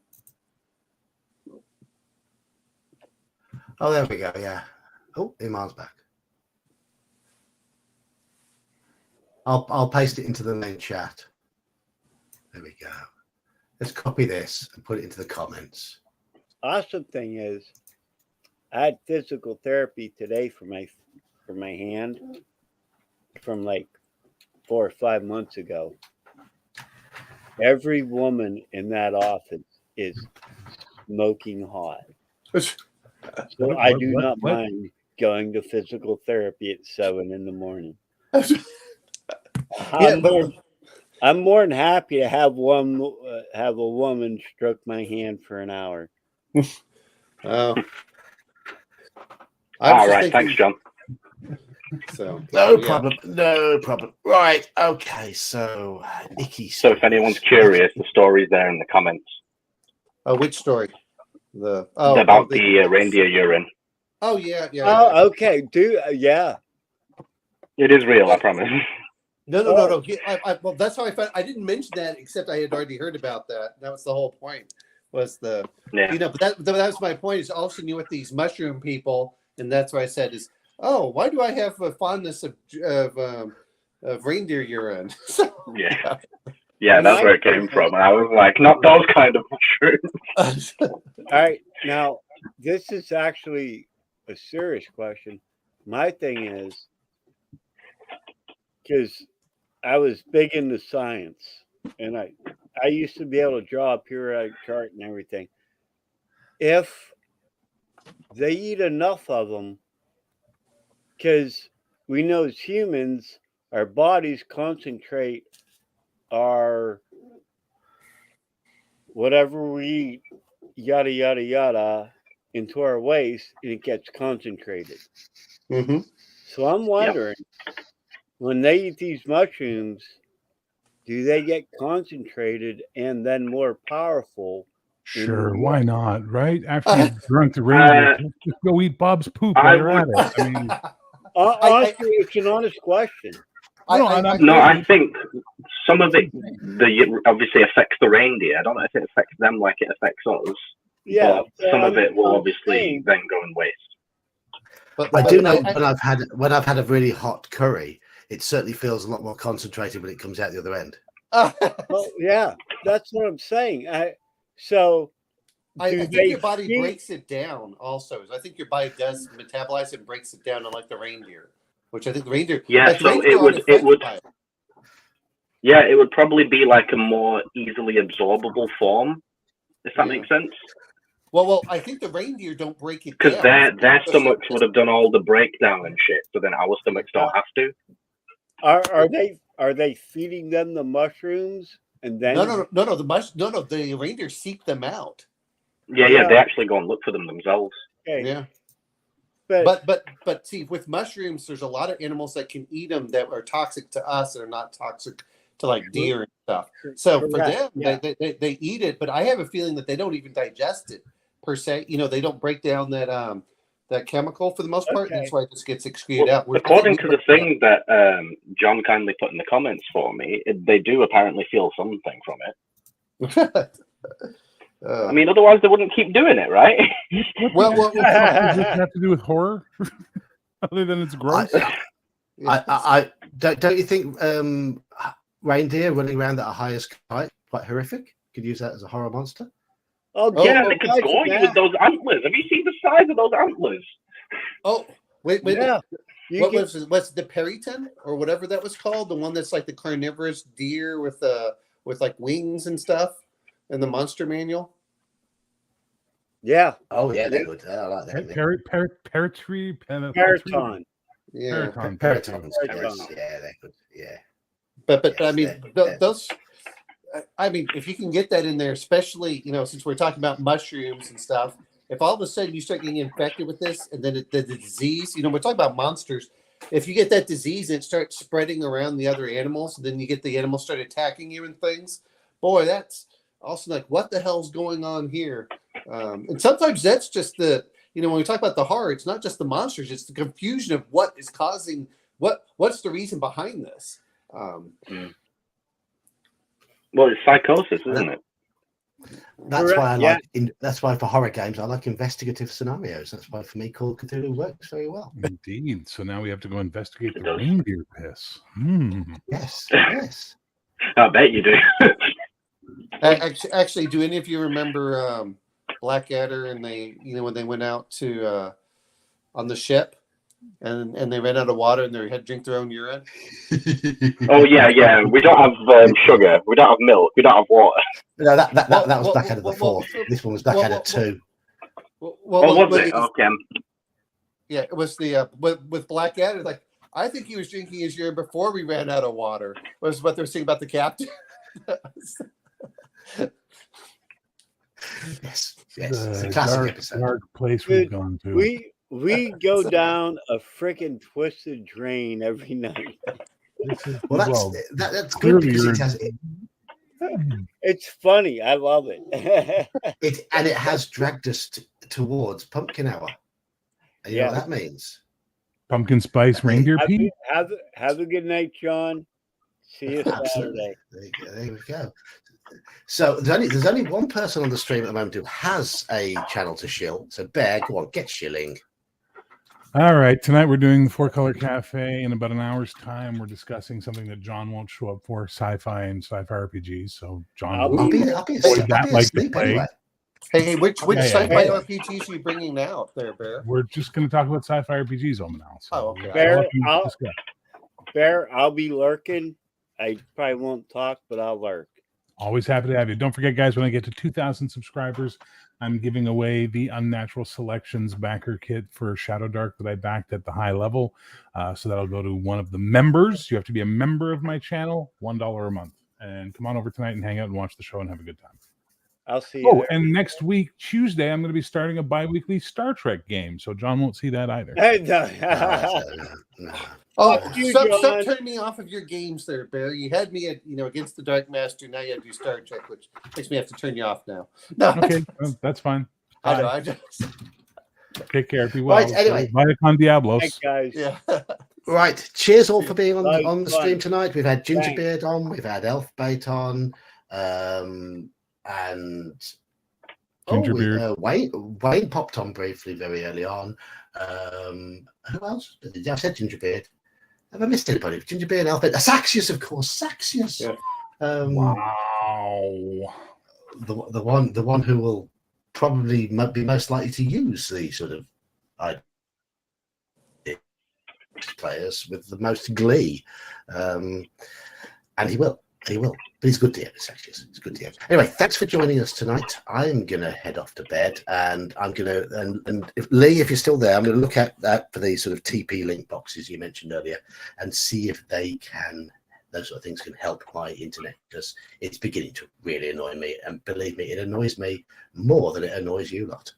Speaker 1: Oh, there we go. Yeah. Oh, Iman's back. I'll paste it into the main chat. There we go. Let's copy this and put it into the comments.
Speaker 11: Awesome thing is, I had physical therapy today for my hand from like 4 or 5 months ago. Every woman in that office is smoking hot. So I do not mind going to physical therapy at 7 in the morning. I'm more than happy to have a woman stroke my hand for an hour.
Speaker 10: All
Speaker 7: right, thanks, John.
Speaker 10: So
Speaker 1: No problem. Right, okay. So Nikki.
Speaker 7: So if anyone's curious, the story's there in the comments.
Speaker 10: Oh, which story?
Speaker 7: About the reindeer urine.
Speaker 10: Oh yeah.
Speaker 11: Oh, okay, dude. Yeah.
Speaker 7: It is real, I promise.
Speaker 10: No. Well, that's how I found. I didn't mention that, except I had already heard about that. That was the whole point. But that was my point. Is also knew with these mushroom people, and that's what I said is, oh, why do I have a fondness of reindeer urine?
Speaker 7: Yeah, that's where it came from. And I was like, not those kind of mushrooms.
Speaker 11: All right, now this is actually a serious question. My thing is, because I was big into science, and I used to be able to draw a periodic chart and everything. If they eat enough of them, because we know as humans, our bodies concentrate our whatever we eat, yada, yada, yada, into our waste, and it gets concentrated.
Speaker 10: Mm-hmm.
Speaker 11: So I'm wondering, when they eat these mushrooms, do they get concentrated and then more powerful?
Speaker 9: Sure, why not? Right after you've drunk the reindeer, just go eat Bob's poop while you're at it. I mean,
Speaker 11: honestly, it's an honest question.
Speaker 7: I think some of it obviously affects the reindeer. I don't know if it affects them like it affects us.
Speaker 11: Yeah,
Speaker 7: but some of it will obviously then go and waste.
Speaker 1: But I do know when I've had a really hot curry, it certainly feels a lot more concentrated when it comes out the other end.
Speaker 11: Well, yeah, that's what I'm saying. I think
Speaker 10: your body breaks it down. Also, I think your body does metabolize it and breaks it down, unlike the reindeer, which I think the reindeer.
Speaker 7: Yeah, so it would. Yeah, it would probably be like a more easily absorbable form, if that makes sense.
Speaker 10: Well, I think the reindeer don't break it
Speaker 7: because their stomachs would have done all the breakdown and shit. So then our stomachs don't have to.
Speaker 11: Are they feeding them the mushrooms and then?
Speaker 10: No. The reindeer seek them out.
Speaker 7: Yeah. They actually go and look for them themselves.
Speaker 11: Okay.
Speaker 10: Yeah. But see, with mushrooms, there's a lot of animals that can eat them that are toxic to us that are not toxic to like deer and stuff. So for them, they eat it, but I have a feeling that they don't even digest it per se. They don't break down that chemical for the most part. That's why it just gets excreted out.
Speaker 7: According to the thing that John kindly put in the comments for me, they do apparently feel something from it. I mean, otherwise they wouldn't keep doing it, right?
Speaker 9: Well, does it have to do with horror? Other than it's gross?
Speaker 1: I don't you think reindeer running around at a highest height quite horrific? Could use that as a horror monster.
Speaker 7: Yeah, they could gore you with those antlers. Have you seen the size of those antlers?
Speaker 10: Oh, wait.
Speaker 11: Yeah.
Speaker 10: Was the Perryton or whatever that was called? The one that's like the carnivorous deer with like wings and stuff in the monster manual?
Speaker 11: Yeah.
Speaker 1: Oh yeah, they would. I like that.
Speaker 9: Paraton.
Speaker 10: Yeah.
Speaker 1: Paratons. Yeah, they could. Yeah.
Speaker 10: But I mean those. I mean, if you can get that in there, especially, since we're talking about mushrooms and stuff, if all of a sudden you start getting infected with this and then the disease, we're talking about monsters. If you get that disease and it starts spreading around the other animals, and then you get the animals start attacking you and things, boy, that's also like, what the hell's going on here? And sometimes that's just when we talk about the horror, it's not just the monsters, it's the confusion of what is causing, what's the reason behind this.
Speaker 7: Well, it's psychosis, isn't it?
Speaker 1: That's why that's why for horror games I like investigative scenarios. That's why for me Call of Cthulhu works very well.
Speaker 9: Indeed. So now we have to go investigate the reindeer piss.
Speaker 1: Yes, yes.
Speaker 7: I bet you do.
Speaker 10: Actually, do any of you remember Blackadder and they, when they went out to on the ship and they ran out of water and they had to drink their own urine?
Speaker 7: Oh yeah. We don't have sugar. We don't have milk. We don't have water.
Speaker 1: No, that was Blackadder the 4th. This one was Blackadder 2.
Speaker 7: Was it? Okay.
Speaker 10: Yeah, it was the with Blackadder. Like, I think he was drinking his urine before we ran out of water. Was what they were saying about the captain.
Speaker 1: Yes. It's a classic episode.
Speaker 9: Dark place we've gone to.
Speaker 11: We go down a freaking twisted drain every night.
Speaker 1: Well, that's good because it has.
Speaker 11: It's funny. I love it.
Speaker 1: It has dragged us towards Pumpkin Hour. And you know what that means?
Speaker 9: Pumpkin spice reindeer pee.
Speaker 11: Have a good night, John. See you Saturday.
Speaker 1: There we go. So there's only one person on the stream at the moment who has a channel to shill. So Bear, go on, get shilling.
Speaker 9: All right, tonight we're doing the Four Color Cafe. In about an hour's time, we're discussing something that John won't show up for: sci-fi and sci-fi RPGs. So John,
Speaker 1: I'll be asleep anyway.
Speaker 10: Hey, which sci-fi RPGs are you bringing out there, Bear?
Speaker 9: We're just going to talk about sci-fi RPGs on now. So
Speaker 10: okay.
Speaker 11: Bear, I'll be lurking. I probably won't talk, but I'll lurk.
Speaker 9: Always happy to have you. Don't forget, guys, when I get to 2,000 subscribers, I'm giving away the Unnatural Selections backer kit for Shadow Dark that I backed at the high level. So that'll go to one of the members. You have to be a member of my channel, $1 a month. And come on over tonight and hang out and watch the show and have a good time.
Speaker 11: I'll see you.
Speaker 9: And next week, Tuesday, I'm going to be starting a bi-weekly Star Trek game. So John won't see that either.
Speaker 10: Stop turning me off of your games there, Bear. You had me at against the Dark Master. Now you have to do Star Trek, which makes me have to turn you off now. No,
Speaker 9: okay, well, that's fine.
Speaker 10: I know. I just
Speaker 9: take care. Be well.
Speaker 1: Right, anyway,
Speaker 9: Via con Diablos.
Speaker 11: Thanks, guys.
Speaker 10: Yeah.
Speaker 1: Right. Cheers all for being on the stream tonight. We've had Gingerbeard on. We've had Elfbait on. And Wayne popped on briefly very early on. Who else? I said Gingerbeard. Have I missed anybody? Gingerbeard, Elfbait, Saxius, of course. Saxius.
Speaker 10: Yeah.
Speaker 9: Wow.
Speaker 1: The one who will probably be most likely to use the sort of players with the most glee, and he will. But it's good to hear this, actually. It's good to hear. Anyway, thanks for joining us tonight. I'm going to head off to bed, and I'm going to, and if Lee, if you're still there, I'm going to look at that for these sort of TP link boxes you mentioned earlier and see if those sort of things can help my internet, because it's beginning to really annoy me. And believe me, it annoys me more than it annoys you lot.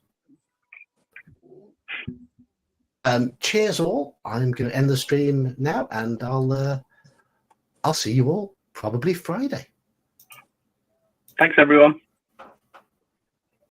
Speaker 1: Cheers all. I'm going to end the stream now, and I'll see you all probably Friday.
Speaker 7: Thanks, everyone.